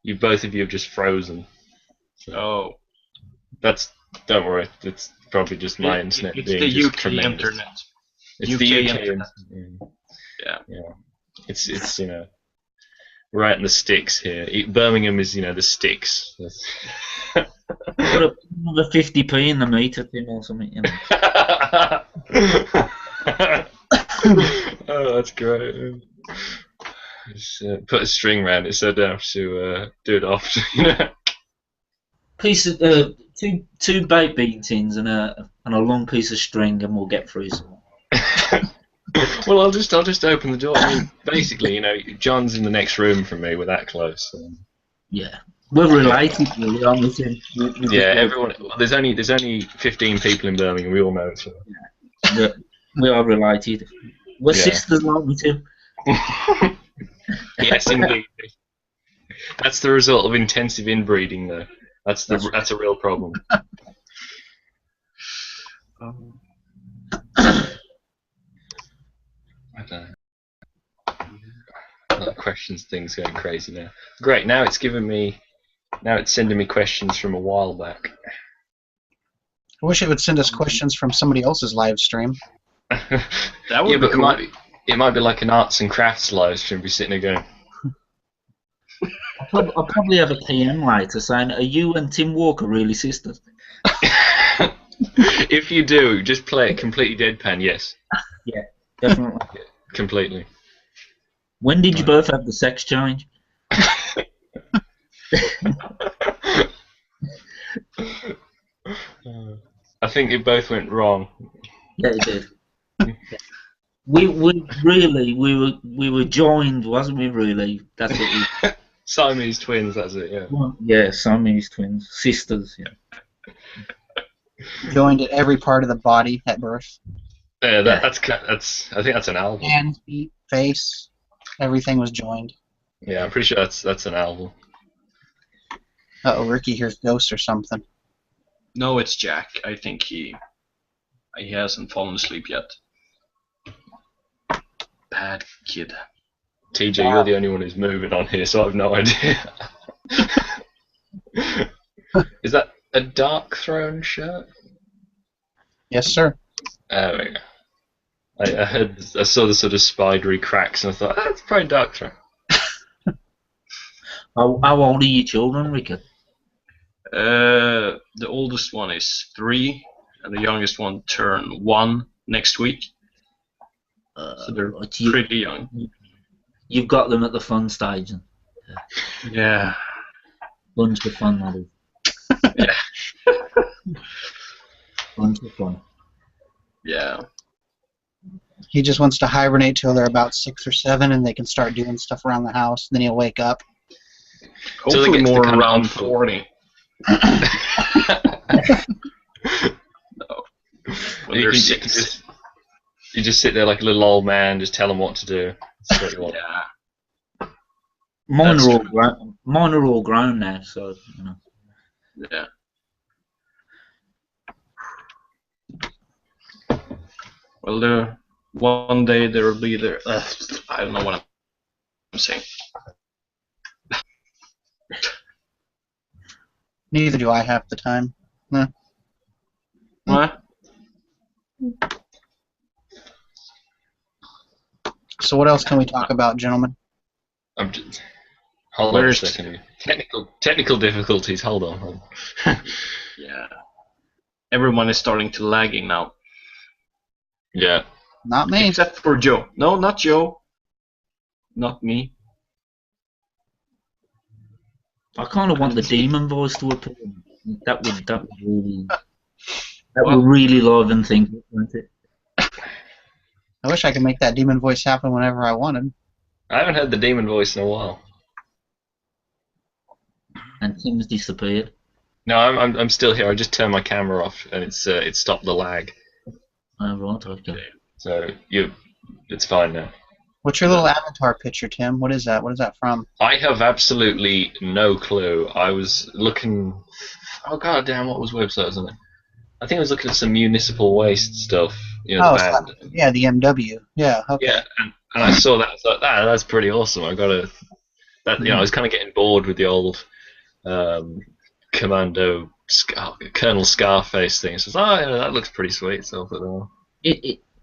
You both of you have just frozen. So don't worry. It's probably just my internet being the just UK tremendous. internet. It's the UK internet. Yeah. It's right in the sticks here. Birmingham is the sticks. Put another 50p in the meter, Tim, or something. Oh, that's great. Just, put a string around it so I don't have to do it often. Piece of two baked bean tins and a long piece of string, and we'll get through some. Well, I'll just open the door. I mean, basically, John's in the next room from me. We're that close. So. Yeah, we're related, really, aren't we, Tim? Yeah, everyone. There's only 15 people in Birmingham. We all know each other. Yeah, we are related. We're sisters, aren't we, Tim? Yes, indeed. That's the result of intensive inbreeding, though. That's a real problem. I don't know. The questions thing's going crazy now. Great. Now it's sending me questions from a while back. I wish it would send us questions from somebody else's live stream. That would be cool. It might be like an arts and crafts live stream. Be sitting there going. I'll probably have a PM later saying, "Are you and Tim Walker really sisters?" If you do, just play it completely deadpan. Yes. Yeah, definitely. Completely. When did you both have the sex change? I think it both went wrong. Yeah, it did. We were joined, wasn't we? Really, that's what we. Siamese twins. That's it. Yeah. Yeah, Siamese twins, sisters. Yeah. Joined at every part of the body at birth. Yeah, that's. I think that's an album. Hands, feet, face, everything was joined. Yeah, I'm pretty sure that's an album. Uh-oh, Ricky hears ghosts or something. No, it's Jack. I think he hasn't fallen asleep yet. Bad kid. TJ, you're the only one who's moving on here, so I have no idea. Is that a Dark Throne shirt? Yes, sir. There we go. I saw the sort of spidery cracks, and I thought, that's probably Dark Throne. How old are your children, Ricky? The oldest one is 3, and the youngest one turn 1 next week. So they're pretty young. You've got them at the fun stage. Yeah. Bunch of fun, that is. Yeah. Bunch of fun. Yeah. He just wants to hibernate till they're about 6 or 7, and they can start doing stuff around the house. Then he'll wake up. Hopefully more around 40. No. When they're 6. You just sit there like a little old man, just tell them what to do. That's what you want. Yeah. Mine are all grown now, so you know. Yeah. Well, one day there will be there. I don't know what I'm saying. Neither do I half the time. Huh. What? So what else can we talk about, gentlemen? Hold on a Where's- second. Technical difficulties. Hold on. Yeah. Everyone is starting to lagging now. Yeah. Not me. Except for Joe. No, not Joe. Not me. I kind of want the demon voice to appear. That would really liven things up, wouldn't it? I wish I could make that demon voice happen whenever I wanted. I haven't heard the demon voice in a while. And Tim's disappeared. No, I'm still here. I just turned my camera off and it stopped the lag. Oh, right, okay. So it's fine now. What's your little avatar picture, Tim? What is that? What is that from? I have absolutely no clue. I was looking. Oh god damn! What website was it? I think I was looking at some municipal waste stuff. You know, the band. Yeah, the MW. Yeah. Okay. Yeah, and I saw that. I thought that's pretty awesome. I gotta. I was kind of getting bored with the old Commando Colonel Scarface thing. So I was like, that looks pretty sweet. So I thought,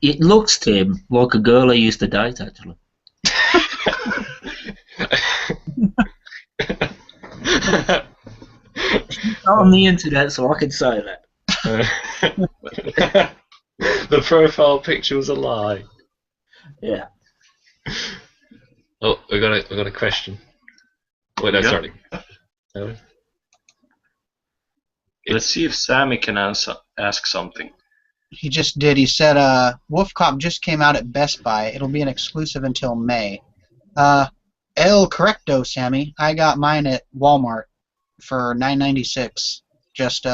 It looks, Tim, like a girl I used to date, actually. Not on the internet, so I can say that. The profile picture was a lie. Yeah. Oh, I got a question. Wait, no, Yeah. sorry. No? Let's see if Sammy can ask something. He just did. He said, Wolf Cop just came out at Best Buy. It'll be an exclusive until May. El correcto, Sammy. I got mine at Walmart for $9.96 just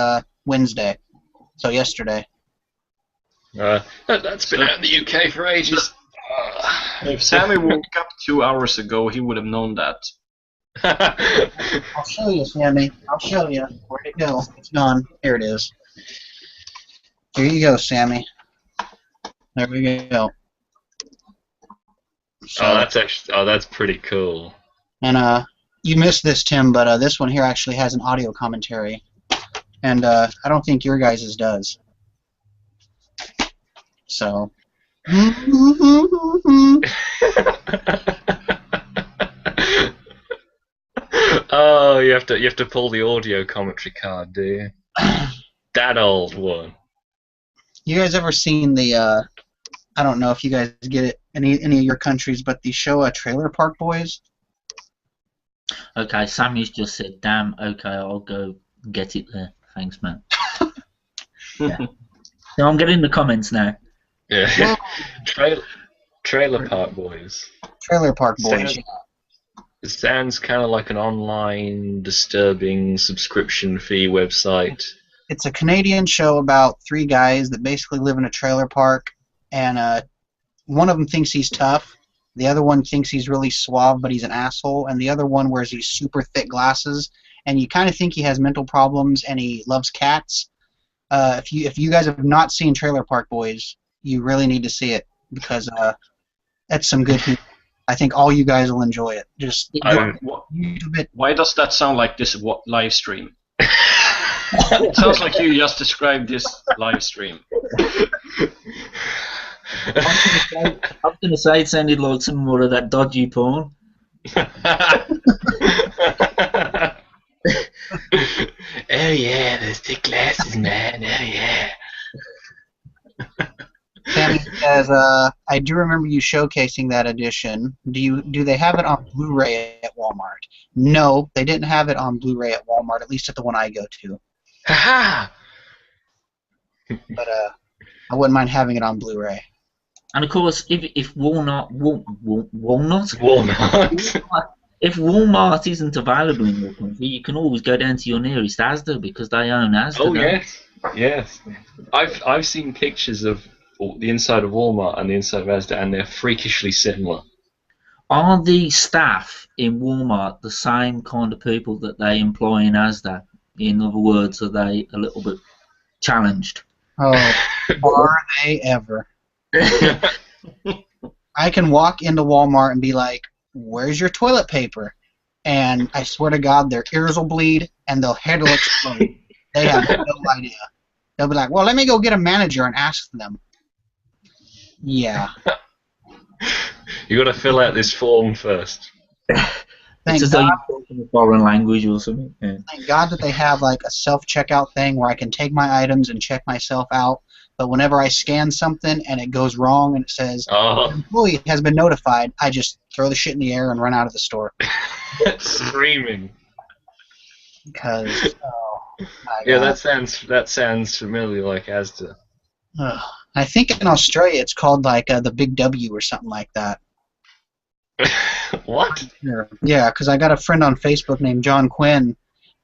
Wednesday. So yesterday. That's been out in the UK for ages. If Sammy woke up 2 hours ago, he would have known that. I'll show you, Sammy. I'll show you. Where'd it go? It's gone. Here it is. Here you go, Sammy. There we go. So, that's pretty cool. and you missed this, Tim, but this one here actually has an audio commentary, and I don't think your guys's does. So. Oh, you have to pull the audio commentary card, do you? That old one. You guys ever seen the? I don't know if you guys get it any of your countries, but the show Trailer Park Boys. Okay, Sammy's just said, damn, okay, I'll go get it there. Thanks, man. Yeah. So I'm getting the comments now. Yeah. Trailer Park Boys. Trailer Park Boys. It sounds kind of like an online, disturbing subscription fee website. It's a Canadian show about three guys that basically live in a trailer park, and one of them thinks he's tough, the other one thinks he's really suave, but he's an asshole, and the other one wears these super thick glasses, and you kind of think he has mental problems, and he loves cats. If you guys have not seen Trailer Park Boys, you really need to see it, because that's some good humor. I think all you guys will enjoy it. Just YouTube it. Why does that sound like this live stream? It sounds like you just described this live stream. I was going to say it sounded like some more of that dodgy porn. Oh yeah, those thick glasses, man. Oh yeah. Sammy says, I do remember you showcasing that edition. Do they have it on Blu-ray at Walmart? No, they didn't have it on Blu-ray at Walmart, at least at the one I go to. Ha But I wouldn't mind having it on Blu-ray. And of course, if Walmart if Walmart isn't available in your country, you can always go down to your nearest Asda because they own Asda. Oh yes. I've seen pictures of the inside of Walmart and the inside of Asda, and they're freakishly similar. Are the staff in Walmart the same kind of people that they employ in Asda? In other words, are they a little bit challenged? Oh, are they ever? I can walk into Walmart and be like, "Where's your toilet paper?" And I swear to God, their ears will bleed and their head will explode. They have no idea. They'll be like, "Well, let me go get a manager and ask them." Yeah. You got to fill out this form first. Thank It's as though God, you're talking a foreign language or something. Yeah. thank God that they have like a self-checkout thing where I can take my items and check myself out. But whenever I scan something and it goes wrong and it says Oh, employee has been notified, I just throw the shit in the air and run out of the store. screaming. Because my Yeah, God. that sounds familiar, like Asda. Ugh. I think in Australia it's called like the Big W or something like that. What? Yeah, because I got a friend on Facebook named John Quinn,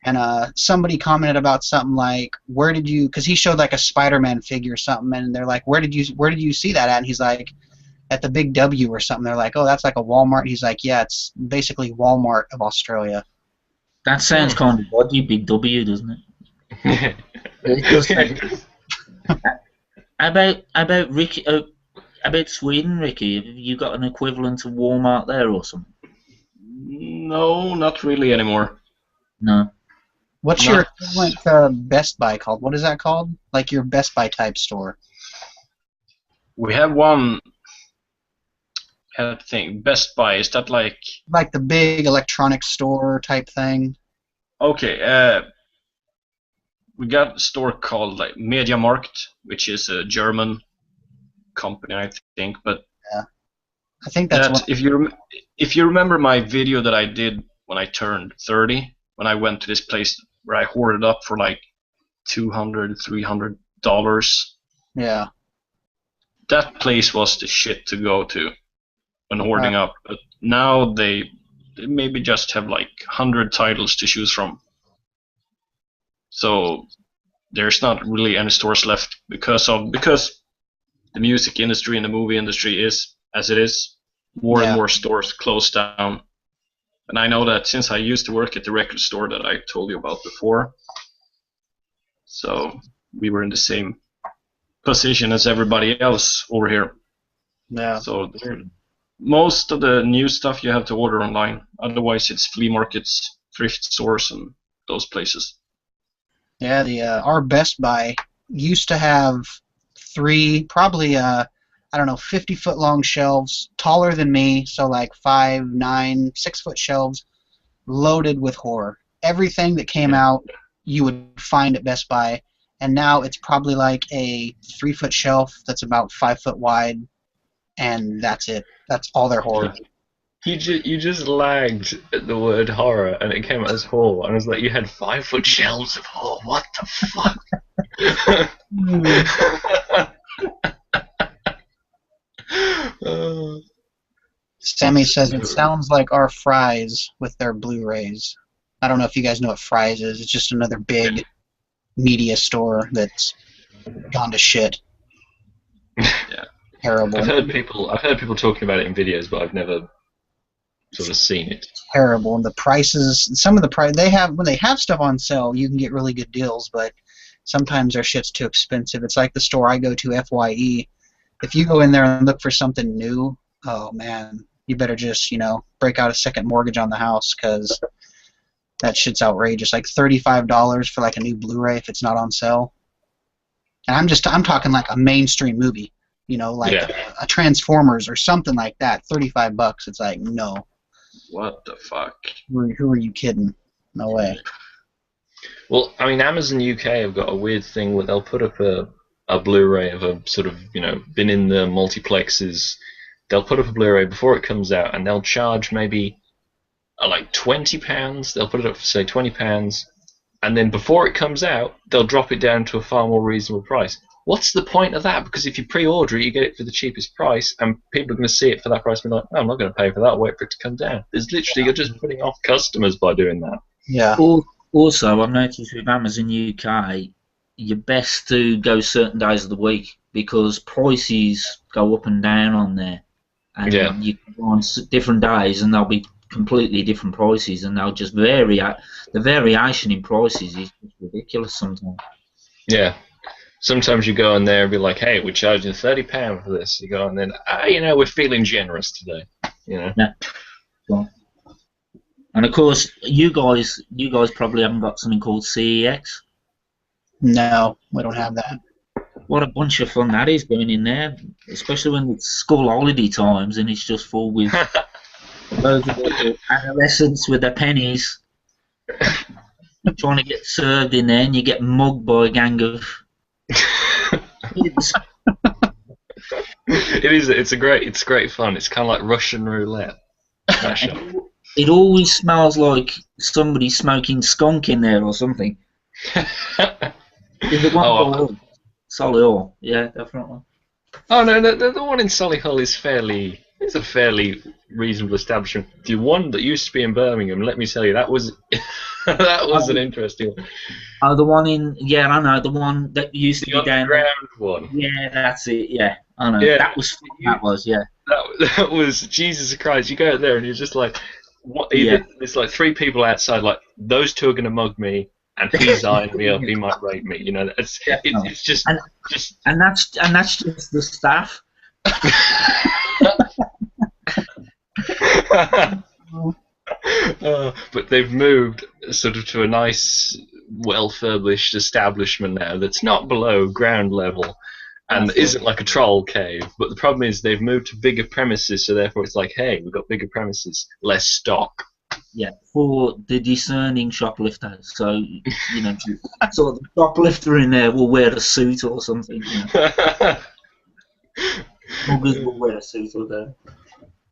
and somebody commented about something like, "Where did you?" Because he showed like a Spider-Man figure or something, and they're like, "Where did you see that at?" And he's like, "At the Big W or something." They're like, "Oh, that's like a Walmart." He's like, "Yeah, it's basically Walmart of Australia." That sounds kind of dodgy, Big W, doesn't it? It does sound- about Ricky, about Sweden, Ricky. Have you got an equivalent of Walmart there or something? No, not really anymore. No. What's No. your equivalent to Best Buy called? What is that called? Like your Best Buy type store? We have one. I have to think. Best Buy, is that like? Like the big electronics store type thing? Okay. We got a store called like Mediamarkt, which is a German company, I think. But I think that's what. if you remember my video that I did when I turned 30, when I went to this place where I hoarded up for like $200-$300. Yeah. That place was the shit to go to when hoarding up. But now they maybe just have like 100 titles to choose from. So there's not really any stores left because the music industry and the movie industry is as it is. More and more stores close down. And I know that since I used to work at the record store that I told you about before, so we were in the same position as everybody else over here. Yeah. So most of the new stuff you have to order online. Otherwise, it's flea markets, thrift stores, and those places. Yeah, our Best Buy used to have three, probably I don't know, 50-foot long shelves, taller than me, so like 5'9", 6-foot shelves, loaded with horror. Everything that came out, you would find at Best Buy, and now it's probably like a 3-foot shelf that's about 5 foot wide, and that's it. That's all their horror. You just lagged at the word horror, and it came out as horror, and I was like, you had 5-foot shelves of horror. What the fuck? Sammy says it sounds like our Fry's with their Blu-rays. I don't know if you guys know what Fry's is. It's just another big media store that's gone to shit. Yeah. Terrible. I've heard people talking about it in videos, but I've never sort of seen it. Terrible. And the prices, some of the price they have when they have stuff on sale, you can get really good deals, but sometimes their shit's too expensive. It's like the store I go to, FYE. If you go in there and look for something new, oh man, you better just, break out a second mortgage on the house because that shit's outrageous. Like $35 for like a new Blu-ray if it's not on sale. And I'm talking like a mainstream movie, like a Transformers or something like that. $35. It's like, no. What the fuck? Who are you kidding? No way. Well, I mean, Amazon UK have got a weird thing where they'll put up a Blu-ray of a sort of, been in the multiplexes. They'll put up a Blu-ray before it comes out, and they'll charge maybe like £20. They'll put it up for, say, £20, and then before it comes out, they'll drop it down to a far more reasonable price. What's the point of that? Because if you pre-order it, you get it for the cheapest price, and people are going to see it for that price and be like, oh, I'm not going to pay for that, wait for it to come down. There's literally, you're just putting off customers by doing that. Yeah. Also, I've noticed with Amazon UK, you're best to go certain days of the week because prices go up and down on there. And you can go on different days and they'll be completely different prices and they'll just vary. The variation in prices is just ridiculous sometimes. Yeah. sometimes you go in there and be like, hey, we're charging £30 for this. You go and then, you know, we're feeling generous today. You know. Yeah. Sure. And of course, you guys probably haven't got something called CEX. No, we don't have that. What a bunch of fun that is going in there, especially when it's school holiday times and it's just full with loads of little adolescents with their pennies trying to get served in there, and you get mugged by a gang of kids. It's great fun. It's kind of like Russian roulette. It always smells like somebody's smoking skunk in there or something. Is it one Solihull? Yeah, definitely. Oh no, the one in Solihull is it's a fairly reasonable establishment. The one that used to be in Birmingham, let me tell you, that was an interesting one. Oh, the one I know, the one that used to be down underground one. Yeah, that's it. Yeah, I know. Yeah, that was fun. That was, yeah. That was Jesus Christ. You go out there and you're just like, what? There's like 3 people outside. Like, those 2 are gonna mug me, and he's eyeing me up. He might rape me. You know, it's just and that's just the staff. But they've moved sort of to a nice, well-furbished establishment now that's not below ground level and isn't like a troll cave. But the problem is they've moved to bigger premises, so therefore it's like, hey, we've got bigger premises, less stock. Yeah, for the discerning shoplifters. So, you know, so the shoplifter in there will wear a suit or something. You know. Muggers will wear a suit or there.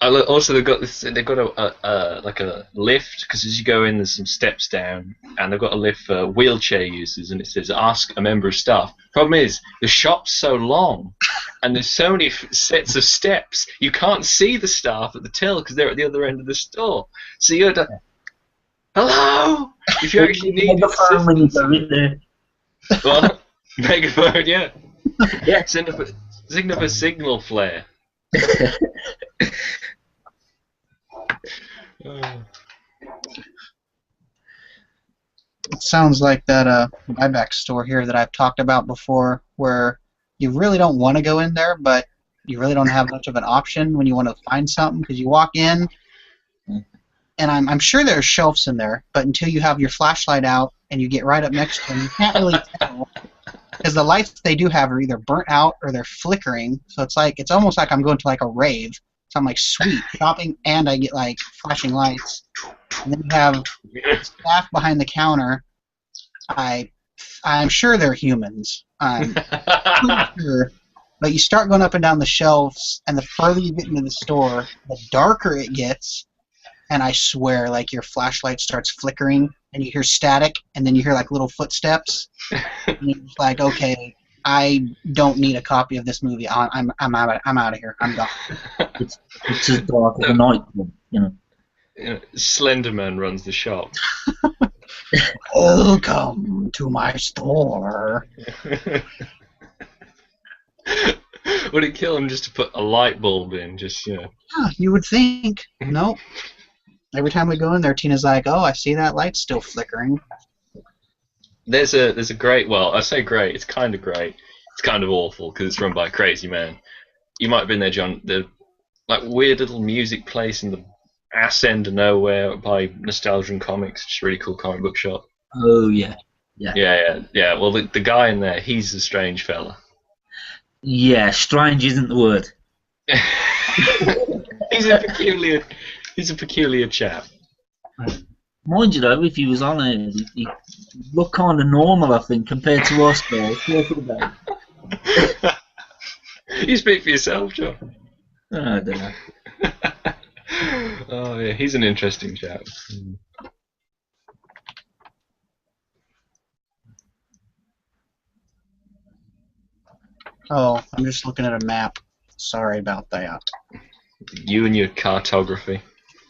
Also, they've got a like a lift, because as you go in, there's some steps down, and they've got a lift for wheelchair users, and it says ask a member of staff. Problem is, the shop's so long, and there's so many sets of steps, you can't see the staff at the till because they're at the other end of the store. So you're like, hello. If you actually need megaphone when you go in there. Well, megaphone, yeah. Yeah. Send up a signal flare. It sounds like that buyback store here that I've talked about before, where you really don't want to go in there, but you really don't have much of an option when you want to find something, because you walk in, and I'm sure there are shelves in there, but until you have your flashlight out and you get right up next to them, you can't really tell, because the lights they do have are either burnt out or they're flickering. So it's almost like I'm going to like a rave. So I'm like, sweet, shopping, and I get like flashing lights. And then you have staff behind the counter. I'm sure they're humans. I'm sure. But you start going up and down the shelves, and the further you get into the store, the darker it gets. And I swear, like, your flashlight starts flickering, and you hear static, and then you hear like little footsteps. And you're just like, okay, I don't need a copy of this movie. I'm out of here. I'm done. It's as dark as a night, you know. Slenderman runs the shop. Welcome to my store. Would it kill him just to put a light bulb in? Just, you know. Yeah, you would think. Nope. Every time we go in there, Tina's like, "Oh, I see that light's still flickering." There's a great. Well, I say great. It's kind of great. It's kind of awful because it's run by a crazy man. You might have been there, John. The like weird little music place in the ass end of nowhere by Nostalgia and Comics, which is a really cool comic book shop. Oh yeah. Yeah. Well, the guy in there, he's a strange fella. Yeah, strange isn't the word. He's a peculiar chap. Mind you, though, if he was on it, he looked kind of normal, I think, compared to us guys. You speak for yourself, John. I don't know. Oh yeah, he's an interesting chap. Oh, I'm just looking at a map. Sorry about that. You and your cartography.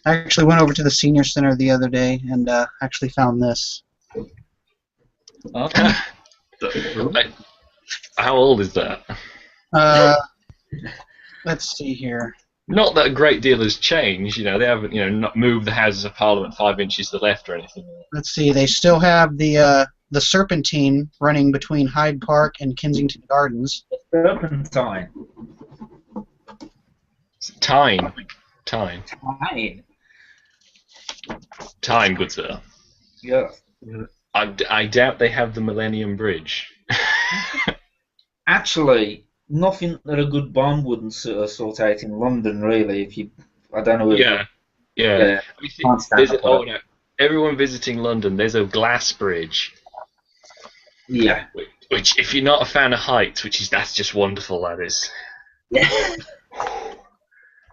I actually went over to the senior center the other day and actually found this. Okay. How old is that? Let's see here. Not that a great deal has changed. You know, they haven't, not moved the Houses of Parliament 5 inches to the left or anything. Let's see. They still have the the Serpentine running between Hyde Park and Kensington Gardens. Serpentine. Time. Time. Time, good sir. Yeah. I doubt they have the Millennium Bridge. Actually, nothing that a good bomb wouldn't sort out in London, really. If you, I don't know. Yeah. Yeah. Can't stand There's up for it. no, everyone visiting London, there's a glass bridge. Yeah. Which, if you're not a fan of heights, that's just wonderful, that is. Yeah.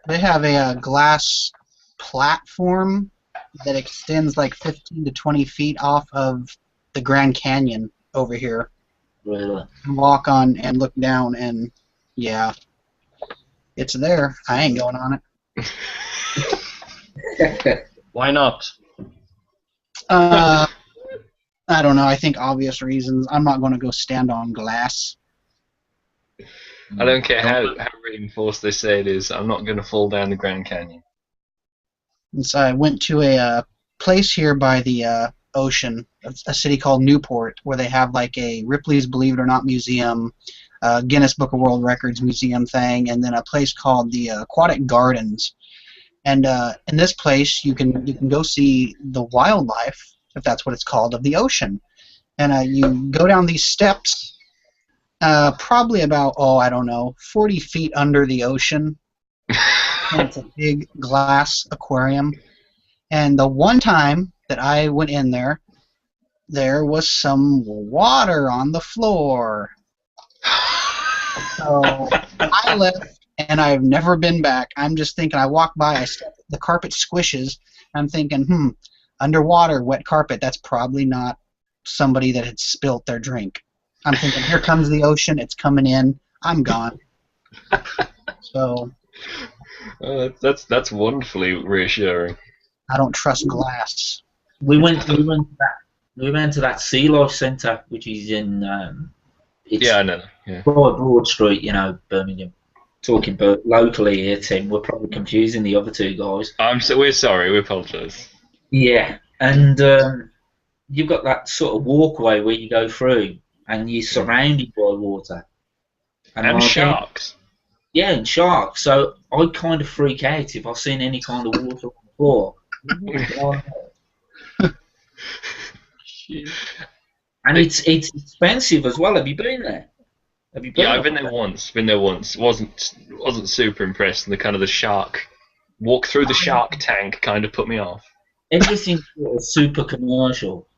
They have a glass platform that extends like 15 to 20 feet off of the Grand Canyon over here. Really. You walk on and look down, and yeah, it's there. I ain't going on it. Why not? I don't know. I think obvious reasons. I'm not going to go stand on glass. I don't care how reinforced they say it is, I'm not going to fall down the Grand Canyon. And so I went to a place here by the ocean, a city called Newport, where they have like a Ripley's Believe It or Not museum, Guinness Book of World Records museum thing, and then a place called the Aquatic Gardens. And in this place, you can go see the wildlife, if that's what it's called, of the ocean. And you go down these steps, probably about, 40 feet under the ocean. And it's a big glass aquarium. And the one time that I went in there was some water on the floor. So I left, and I've never been back. I'm just thinking, I walk by, the carpet squishes. I'm thinking, underwater, wet carpet, that's probably not somebody that had spilt their drink. I'm thinking, here comes the ocean, it's coming in, I'm gone. So That's wonderfully reassuring. I don't trust glass. We went to that Sea Life Centre, which is in it's Yeah, I know. Yeah. Broad Street, Birmingham. Talking about locally here, Tim, we're probably confusing the other two guys. We're sorry. We apologise. Yeah, and you've got that sort of walkway where you go through, and you're surrounded by water. And sharks. Yeah, and sharks. So I kind of freak out if I've seen any kind of water on the floor. And it's expensive as well. Have you been there? Yeah, I've been there once. Wasn't super impressed. And the shark walk through the shark tank kind of put me off. Everything's sort of super commercial.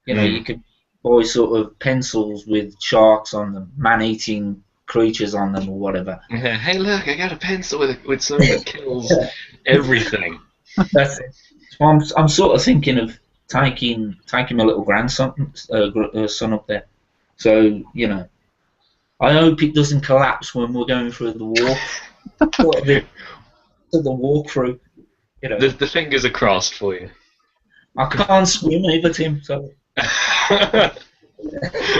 You can buy sort of pencils with sharks on them, man-eating creatures on them, or whatever. Yeah. Hey, look! I got a pencil with something that kills everything. That's it. So I'm sort of thinking of taking my little grandson son up there. So I hope it doesn't collapse when we're going through the walk. the walkthrough. The fingers are crossed for you. I can't swim either, Tim. So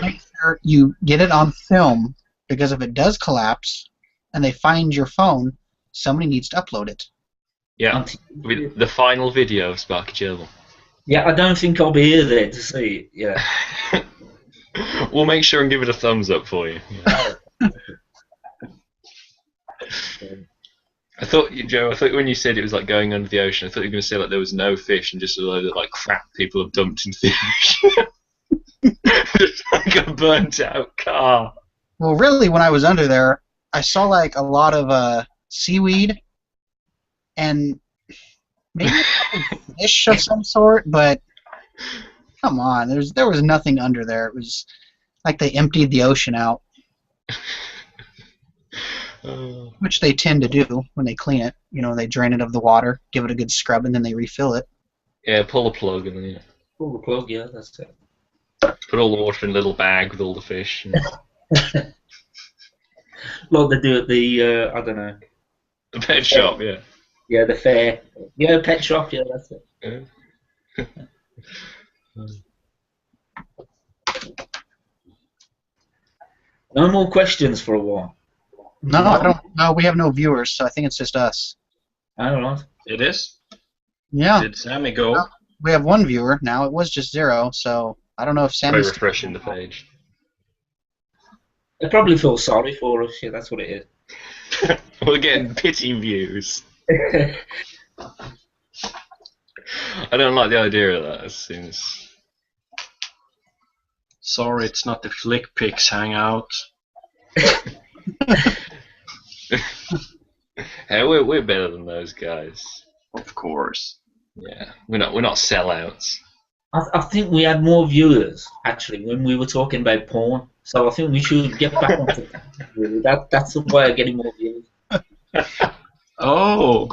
make sure you get it on film, because if it does collapse and they find your phone, somebody needs to upload it. Yeah, with the final video of Sparky Gerbil. Yeah, I don't think I'll be here there to see it. Yeah. We'll make sure and give it a thumbs up for you. Yeah. I thought when you said it was like going under the ocean, I thought you were going to say like there was no fish and just a load of like crap people have dumped into the ocean. Just like a burnt out car. Well, really, when I was under there, I saw like a lot of seaweed and maybe a fish of some sort, but come on, there was nothing under there. It was like they emptied the ocean out, which they tend to do when they clean it. They drain it of the water, give it a good scrub, and then they refill it. Yeah, pull the plug and then pull the plug. Yeah, that's it. Put all the water in a little bag with all the fish. Like they do at the I don't know. The pet shop, yeah. Yeah, the fair. Yeah, pet shop. Yeah, that's it. Yeah. No more questions for a while. No, I don't. No, we have no viewers, so I think it's just us. All right. It is? Yeah. Did Sammy go? We have one viewer now. It was just 0, so I don't know if Try Sammy's refreshing the page. They probably feel sorry for us. Yeah, that's what it We're getting pity views. is. I don't like the idea of that. As soon as Sorry, it's not the Flick Pics hangout. hey, we're better than those guys. Of course. Yeah, we're not sellouts. I think we had more viewers actually when we were talking about porn. So I think we should get back onto that. Really. That's the way of getting more viewers. Oh,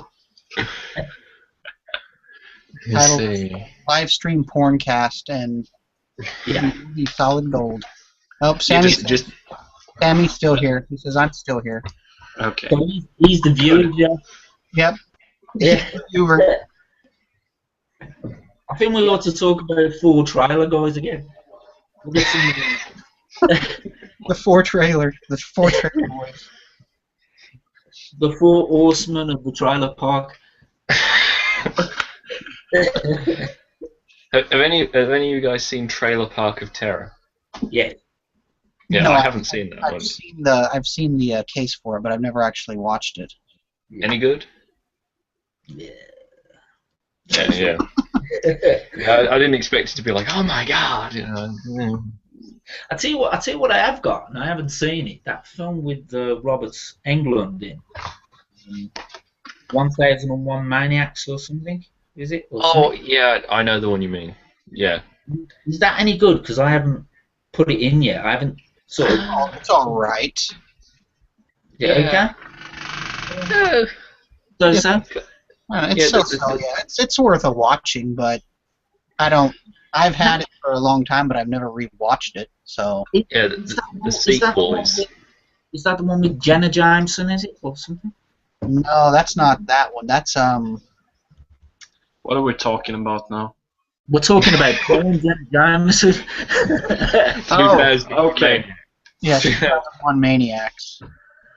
Let's Title- see. live stream porncast and Yeah. be solid gold. Oh, Yeah, Sammy's still here. He says I'm still here. okay. So he's the viewer, yeah. Yep. Yeah. Viewer. I think we ought to talk about full trailer guys again. We'll get some, The four trailer boys. the four horsemen of the trailer park. Have any of you guys seen Trailer Park of Terror? Yeah. Yeah, No, I haven't seen that one. I've seen the case for it, but I've never actually watched it. Any good? Yeah. Yeah. Yeah, I didn't expect it to be like, oh my god, you know. I tell you what I have got, and I haven't seen it. That film with Robert Englund in 1001 Maniacs or something, is it? Or Oh something? yeah, I know the one you mean. Yeah. Is that any good? Because I haven't put it in yet. I haven't sort of. Oh, it's all right. Yeah. No. Okay. So. It's Yeah, so-so, yeah. It's worth a watching, but I've had it for a long time, but I've never rewatched it. So Yeah, the sequel is. Is that the one with Jenna Jameson? Is it or something? no, that's not that one. That's What are we talking about now? We're talking about porn, Jenna Jameson. 2000. okay. yeah, 2001 Maniacs.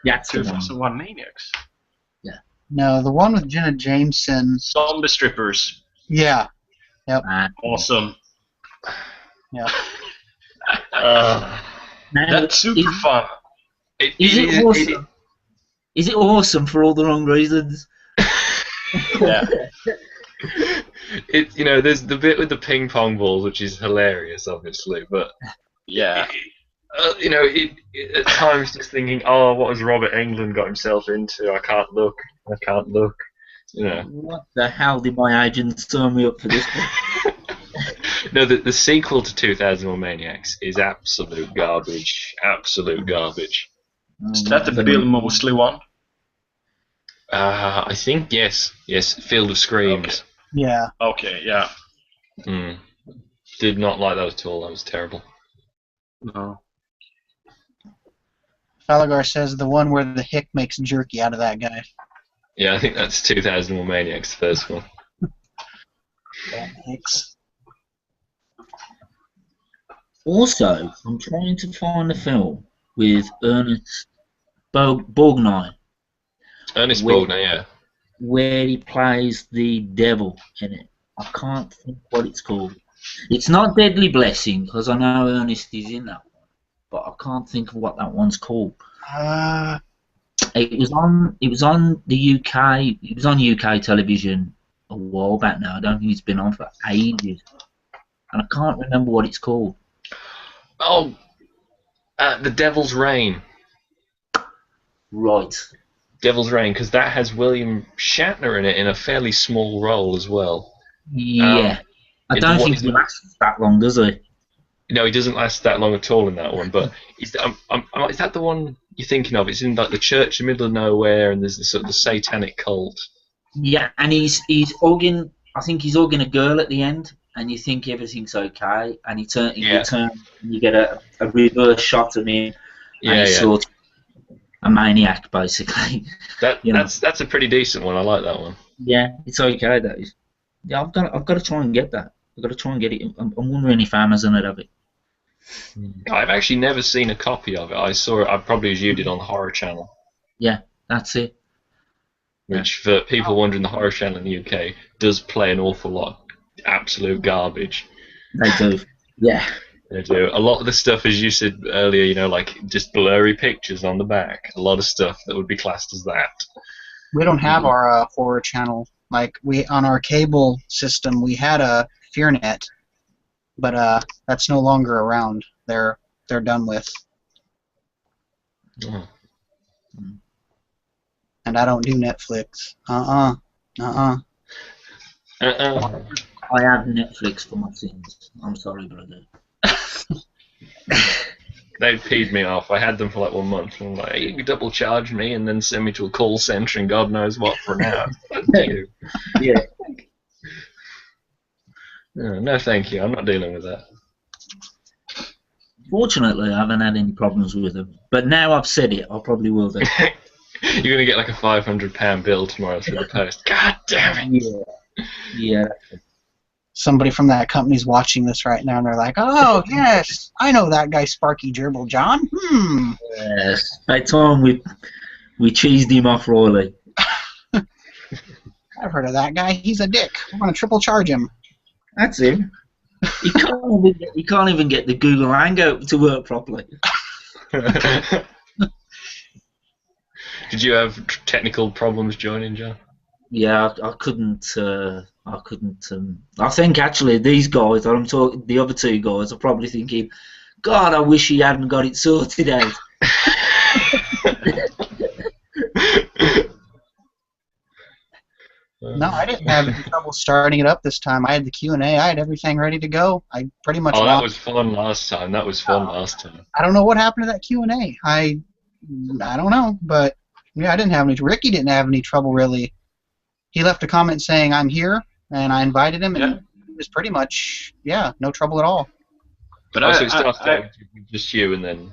That's the one. 2001 Maniacs. No, the one with Jenna Jameson. Zombie strippers. Yeah, Awesome. yeah. Uh, Now, That's super fun. Is it awesome? Is it awesome for all the wrong reasons? Yeah. It, you know, there's the bit with the ping pong balls, which is hilarious, obviously, but Yeah. you know, at times just thinking, oh, what has Robert Englund got himself into? I can't look. You know. What the hell did my agent sign me up for this one? No, the sequel to 2001 Maniacs is absolute garbage. Absolute garbage. Is that the Bill Moseley one? I think yes, Field of Screams. Yeah. Okay, yeah. Did not like that at all. That was terrible. No. Falagar says the one where the hick makes jerky out of that guy. Yeah, I think that's 2001 Maniacs, the first one. That hicks. Also, I'm trying to find a film with Ernest Borgnine Ernest Wait. Borgnine, yeah. where he plays the devil in it. I can't think what it's called. It's not Deadly Blessing because I know Ernest is in that one, but I can't think of what that one's called. It was on the UK. It was on UK television a while back now. I don't think it's been on for ages, and I can't remember what it's called. Oh, The Devil's Reign. Right. Devil's Reign, because that has William Shatner in it in a fairly small role as well. Yeah. I don't think he lasts that long, does he? No, he doesn't last that long at all in that one. But is that the one you're thinking of? It's in like the church in the middle of nowhere, and there's this sort of the satanic cult. Yeah, and he's hugging. I think he's hugging a girl at the end, and you think everything's okay, and you turn, and you get a reverse shot of him, and he's sort of a maniac, basically. That's a pretty decent one. I like that one. Yeah, it's okay. That is. Yeah, I've got to try and get that. I've got to try and get it. I'm wondering if Amazon would have it. I've actually never seen a copy of it. I saw it, probably as you did, on the Horror Channel. Yeah, that's it. Which, for people wondering, the Horror Channel in the UK does play an awful lot of absolute garbage. They do. Yeah. They do. A lot of the stuff, as you said earlier, you know, like just blurry pictures on the back. A lot of stuff that would be classed as that. We don't have our horror channel. Like on our cable system, we had a FearNet, but that's no longer around. They're done with. Oh. And I don't do Netflix. Uh-uh. I have Netflix for my sins. I'm sorry, brother. They peed me off. I had them for like 1 month. And I'm like, you double charge me and then send me to a call centre and God knows what for now. Thank you. Yeah. No, thank you. I'm not dealing with that. Fortunately, I haven't had any problems with them. But now I've said it, I probably will do. You're going to get like a £500 bill tomorrow through the post. God damn it. Yeah. Somebody from that company's watching this right now, and they're like, "Oh yes, I know that guy, Sparky Gerbil John. Yes. That time we cheesed him off royally. I've heard of that guy. He's a dick. We're gonna triple charge him." That's him. He can't even get the Google Hangout to work properly. Did you have technical problems joining, John? Yeah, I couldn't. I think actually these guys that I'm talking, the other two guys, are probably thinking, "God, I wish he hadn't got it sorted out." No, I didn't have any trouble starting it up this time. I had the Q&A. I had everything ready to go. I pretty much. Oh, that was fun last time. I don't know what happened to that Q&A. I don't know, but yeah, I didn't have any. Ricky didn't have any trouble really. He left a comment saying I'm here, and I invited him, and it was pretty much no trouble at all. But so it starts out with just you, and then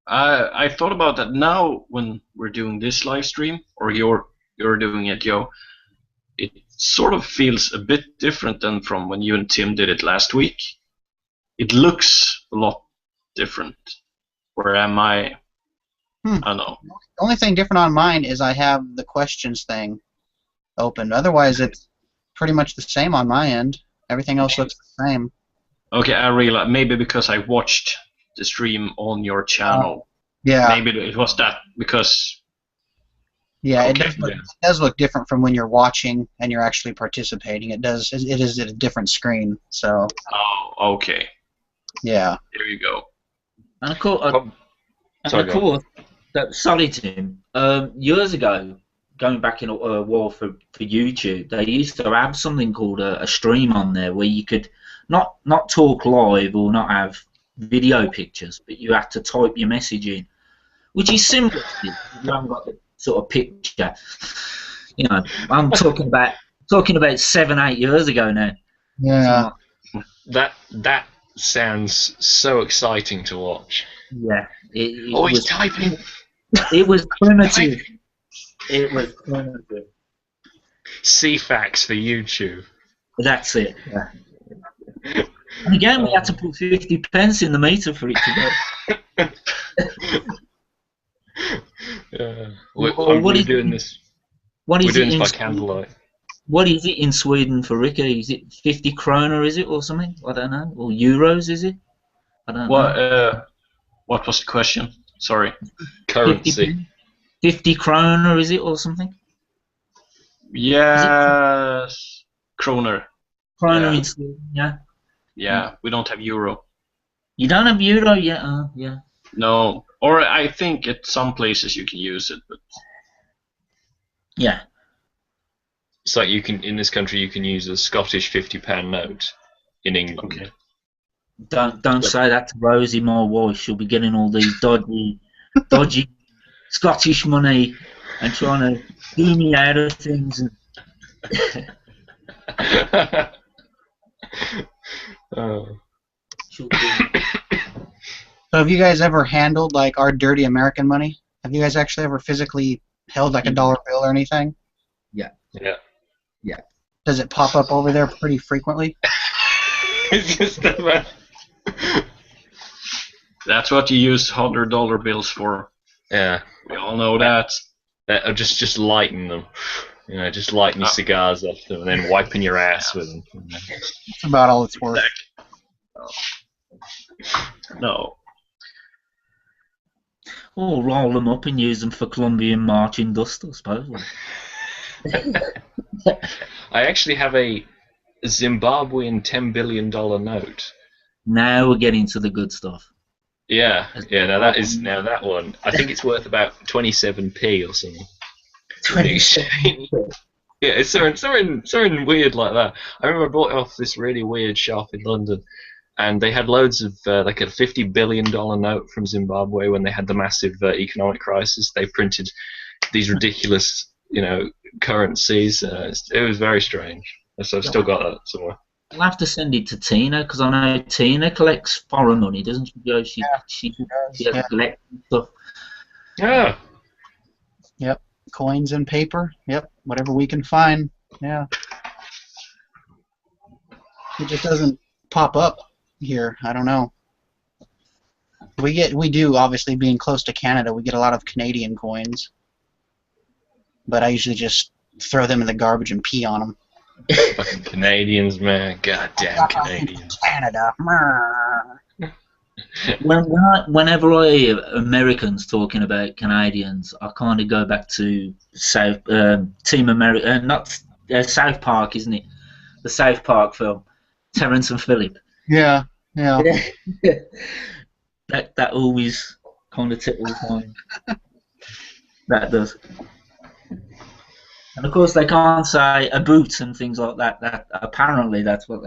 I thought about that now when we're doing this live stream, or you're doing it, Joe. It sort of feels a bit different than from when you and Tim did it last week. It looks a lot different. Where am I? I don't know. The only thing different on mine is I have the questions thing open. Otherwise, it's pretty much the same on my end. Everything else looks the same. Okay, I realize maybe because I watched the stream on your channel. Yeah. Maybe it was that because. Yeah, Okay, it does look different from when you're watching and you're actually participating. It does. It is at a different screen. So. Oh, okay. Yeah. There you go. And of course, sorry, Tim. Years ago, going back in a while for YouTube, they used to have something called a stream on there where you could not talk live or not have video pictures, but you had to type your message in, which is similar to this. You haven't got the sort of picture. You know, I'm talking about 7-8 years ago now. Yeah. that sounds so exciting to watch. Yeah. He's typing. It was primitive. It was primitive. CFAX for YouTube. That's it. Yeah. And again, we had to put 50 pence in the meter for it to go. We're doing this by candlelight. What is it in Sweden for Ricky? Is it 50 kroner, is it, or something? I don't know. Or euros, is it? I don't know. What was the question? Sorry. Currency. 50 kroner, is it, or something? Yes. Kroner. Kroner in Sweden, yeah. Yeah, we don't have euro. You don't have euro yet? Yeah. No. Or I think at some places you can use it, but. Yeah. It's like in this country you can use a Scottish £50 note in England. Okay. Don't say that to Rosie, my wife. She'll be getting all these dodgy Scottish money and trying to do me out of things. So have you guys ever handled like our dirty American money? Have you guys actually ever physically held like a dollar bill or anything? Yeah. Does it pop up over there pretty frequently? It's just about. That's what you use $100 bills for. Yeah. We all know that. Just lighten them. You know, just lighting your cigars off them and then wiping your ass with them. That's about all it's worth. No. Or roll them up and use them for Colombian marching dust, I suppose. I actually have a Zimbabwean $10 billion note. Now we're getting to the good stuff. Yeah. Now that one. I think it's worth about 27p or something. 27. Yeah, it's something weird like that. I remember I bought it off this really weird shop in London, and they had loads of like a $50 billion note from Zimbabwe when they had the massive economic crisis. They printed these ridiculous, currencies. It was very strange. So I've still got that somewhere. I'll have to send it to Tina, because I know Tina collects foreign money, doesn't she? She collects stuff. Yeah. Yep. Coins and paper. Yep. Whatever we can find. Yeah. It just doesn't pop up here. I don't know. We do, obviously, being close to Canada, we get a lot of Canadian coins. But I usually just throw them in the garbage and pee on them. Fucking Canadians, man. Goddamn Canadians. Canada. Whenever I hear Americans talking about Canadians, I kind of go back to South South Park, isn't it? The South Park film, Terrence and Phillip. Yeah. That always kind of tickles me. That does. And of course, they can't say a boot and things like that. That apparently that's what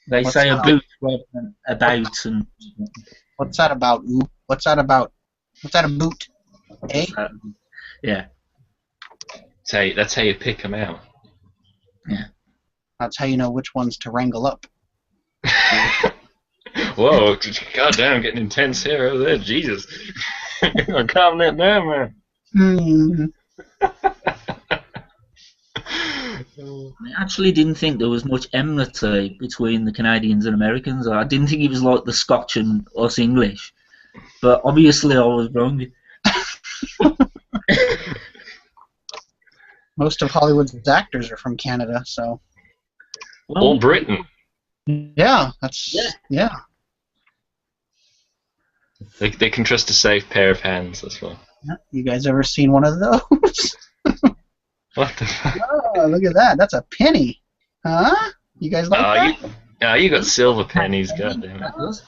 they say a boot rather than about. And what's that about? What's that about? What's that a boot? Eh? Yeah. That's how you pick them out. Yeah. That's how you know which ones to wrangle up. Whoa, goddamn, getting intense here over there. Jesus. I'm calming it down, man. Mm-hmm. I actually didn't think there was much enmity between the Canadians and Americans. I didn't think it was like the Scotch and us English. But obviously I was wrong. Most of Hollywood's actors are from Canada, so... All Britain. Yeah, yeah. They can trust a safe pair of hands, that's why. You guys ever seen one of those? What the fuck? Oh, look at that. That's a penny. Huh? You guys like that? You got silver pennies, goddammit.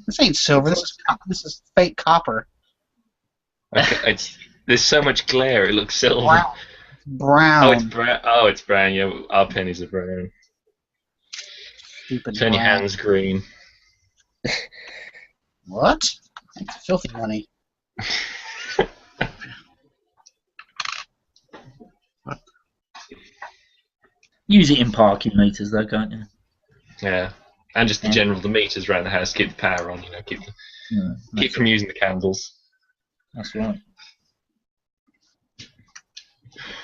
This ain't silver. This is fake copper. Okay, there's so much glare, it looks silver. Brown. Oh, it's brown. Oh, it's brown. Yeah, our pennies are brown. Stupid penny brown. hands green. What? That's filthy money. Use it in parking meters, though, can't you? Yeah, and just the meters around the house, keep the power on. Keep from using the candles. That's right.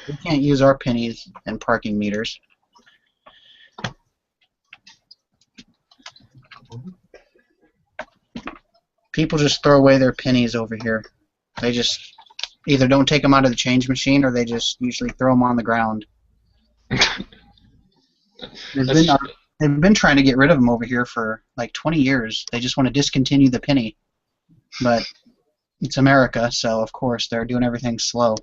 We can't use our pennies and parking meters. People just throw away their pennies over here. They just either don't take them out of the change machine, or they just usually throw them on the ground. They've been trying to get rid of them over here for like 20 years. They just want to discontinue the penny. But it's America, so of course they're doing everything slow.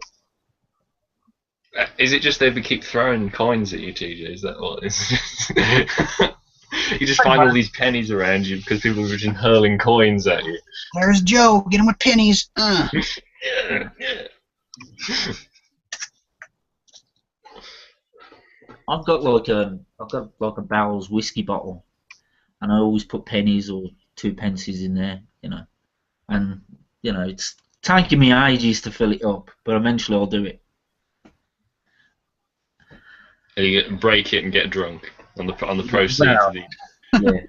Is it just they keep throwing coins at you, TJ? Is that what it is? You just find all these pennies around you because people are just hurling coins at you. There's Joe. Get him with pennies. Yeah. I've got like a Barrel's whiskey bottle, and I always put pennies or 2 pences in there, and it's taking me ages to fill it up, but eventually I'll do it. And you break it and get drunk on the proceeds of the. Yeah.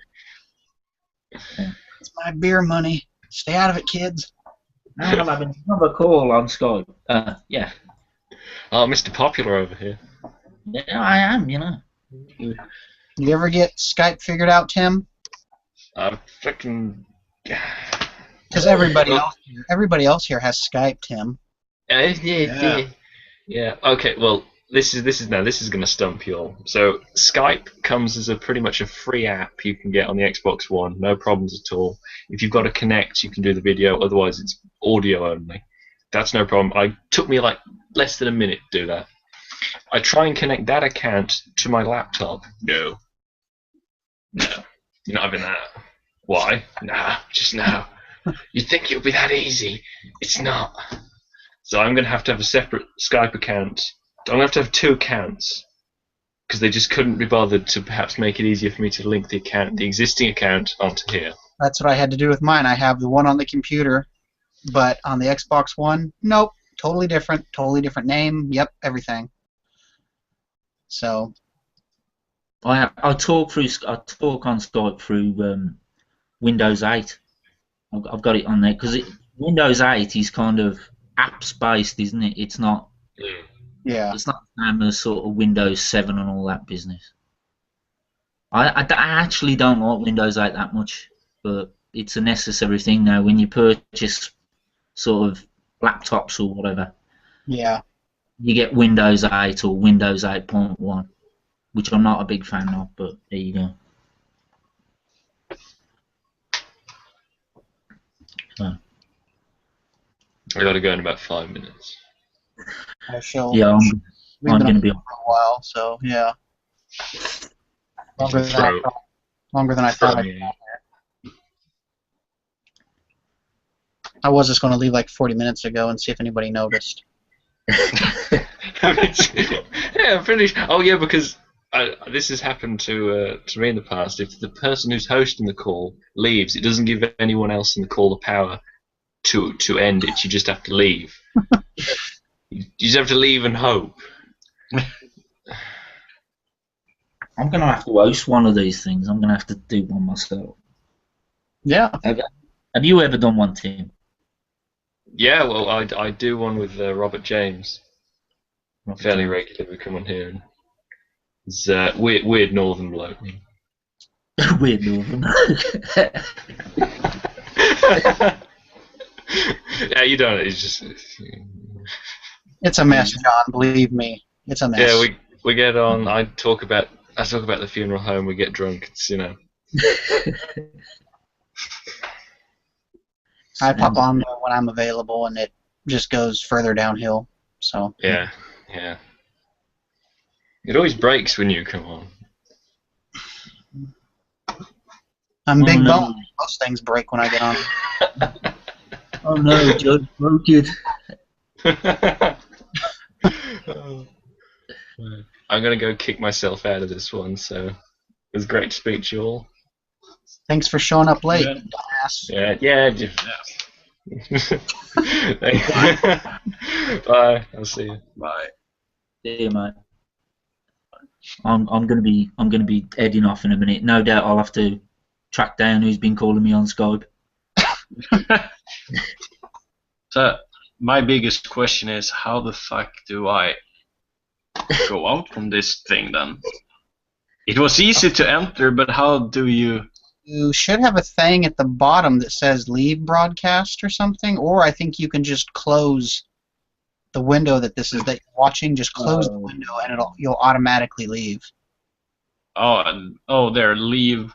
It's my beer money. Stay out of it, kids. I'm having another call on Skype. Yeah. Oh, Mr. Popular over here. Yeah, I am. You ever get Skype figured out, Tim? Fucking. Because everybody else here has Skype, Tim. Yeah. Yeah. Okay. Well, this is going to stump you all. So Skype comes as a pretty much a free app you can get on the Xbox One, no problems at all. If you've got to connect, you can do the video. Otherwise, it's audio only. That's no problem. It took me like less than a minute to do that. I try and connect that account to my laptop. No, you're not having that. Why? Nah, just no. You'd think it would be that easy. It's not. So I'm going to have a separate Skype account. I'm going to have 2 accounts because they just couldn't be bothered to perhaps make it easier for me to link the existing account onto here. That's what I had to do with mine. I have the one on the computer, but on the Xbox One, nope, totally different name. Yep, everything. So I talk on Skype through Windows 8. I've got it on there because Windows 8 is kind of apps based, isn't it? It's not. yeah, It's not the same as sort of Windows 7 and all that business. I actually don't like Windows 8 that much, but it's a necessary thing now when you purchase sort of laptops or whatever. yeah. You get Windows 8 or Windows 8.1, which I'm not a big fan of, but there you go. So. I got to go in about 5 minutes. I shall. Yeah, We've I'm been going to on be for a while, so yeah. Longer than I thought. I was just going to leave like 40 minutes ago and see if anybody noticed. Yeah, finished. Oh yeah, because this has happened to me in the past. If the person who's hosting the call leaves, it doesn't give anyone else in the call the power to end it. You just have to leave. You just have to leave and hope. I'm going to have to host one of these things. I'm going to have to do one myself. Yeah. Have you ever done one, Tim? Yeah, well, I do one with Robert James. Fairly regularly. We come on here. And it's weird northern bloke. Weird northern. Yeah, you don't. It's just. It's a mess, John. Believe me, it's a mess. Yeah, we get on. I talk about the funeral home. We get drunk. It's I pop on when I'm available, and it just goes further downhill. So. Yeah. It always breaks when you come on. I'm big bone. Most things break when I get on. Oh no, Judge broke it. I'm gonna go kick myself out of this one. So it was great to speak to you all. Thanks for showing up late, dumbass. Yeah. Bye. I'll see you. Bye. See you, mate. I'm gonna be heading off in a minute. No doubt I'll have to track down who's been calling me on Skype. So my biggest question is, how the fuck do I go out from this thing then? It was easy to enter, but how do you? You should have a thing at the bottom that says leave broadcast or something, or I think you can just close the window that you're watching. Just close the window and you'll automatically leave. There, leave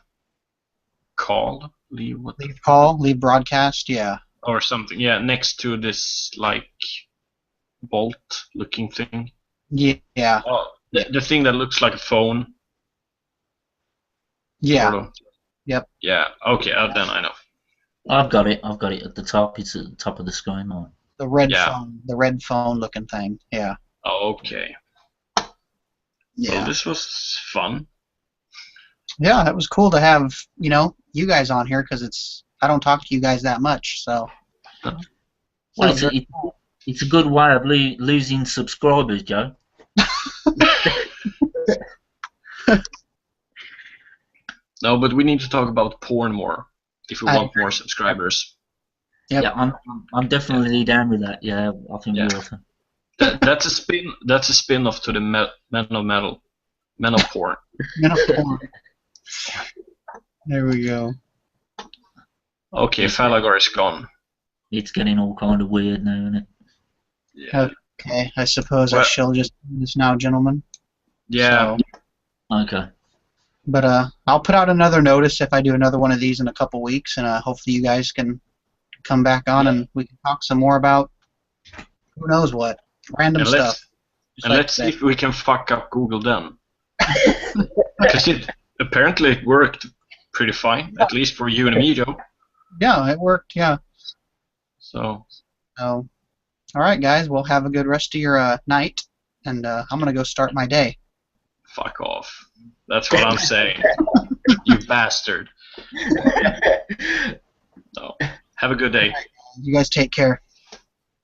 call, leave what? Leave call, leave broadcast, yeah. Or something, yeah, next to this like bolt-looking thing. Yeah. Oh, the thing that looks like a phone. Yeah. Sort of. Yep. Yeah. Okay. Then I know. I've got it at the top. It's at the top of the screen, mate. The red phone looking thing. Yeah. Okay. Yeah. Well, this was fun. Yeah, that was cool to have you guys on here because I don't talk to you guys that much, so. Well, it's a good way of losing subscribers, Joe. No, but we need to talk about porn more if we want more subscribers. Yep. Yeah, I'm definitely down with that. Yeah, I think we ought to. That's a spin. That's a spin-off to the Men of Porn. Men of Porn. There we go. Okay, Falagor is gone. It's getting all kind of weird now, isn't it? Yeah. Okay, I suppose I Well- shall just do this now, gentlemen. Yeah. So, Okay. but I'll put out another notice if I do another one of these in a couple weeks, and hopefully you guys can come back on and we can talk some more about who knows what random And stuff. Just like let's see that. if we can fuck up Google then. Because it apparently it worked pretty fine, at least for you and me, Joe. Yeah, it worked. Yeah. So So, all right, guys. Well, have a good rest of your night, and I'm gonna go start my day. fuck off. That's what I'm saying. You bastard. So have a good day. You guys take care.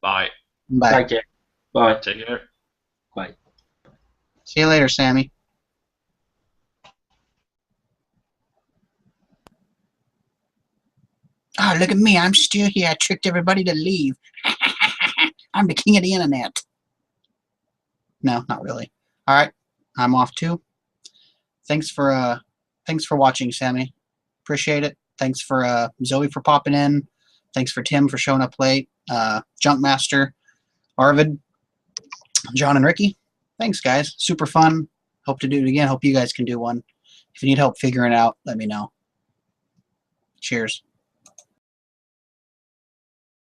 Bye. Bye. Take care. Bye. Take care. Bye. See you later, Sammy. Oh, look at me. I'm still here. I tricked everybody to leave. I'm the king of the internet. No, not really. All right. I'm off too. Thanks for watching, Sammy. Appreciate it. Thanks for Zoe for popping in. Thanks for Tim for showing up late. Junkmaster, Arvid, John and Ricky. Thanks, guys. Super fun. Hope to do it again. Hope you guys can do one. If you need help figuring it out, let me know. Cheers.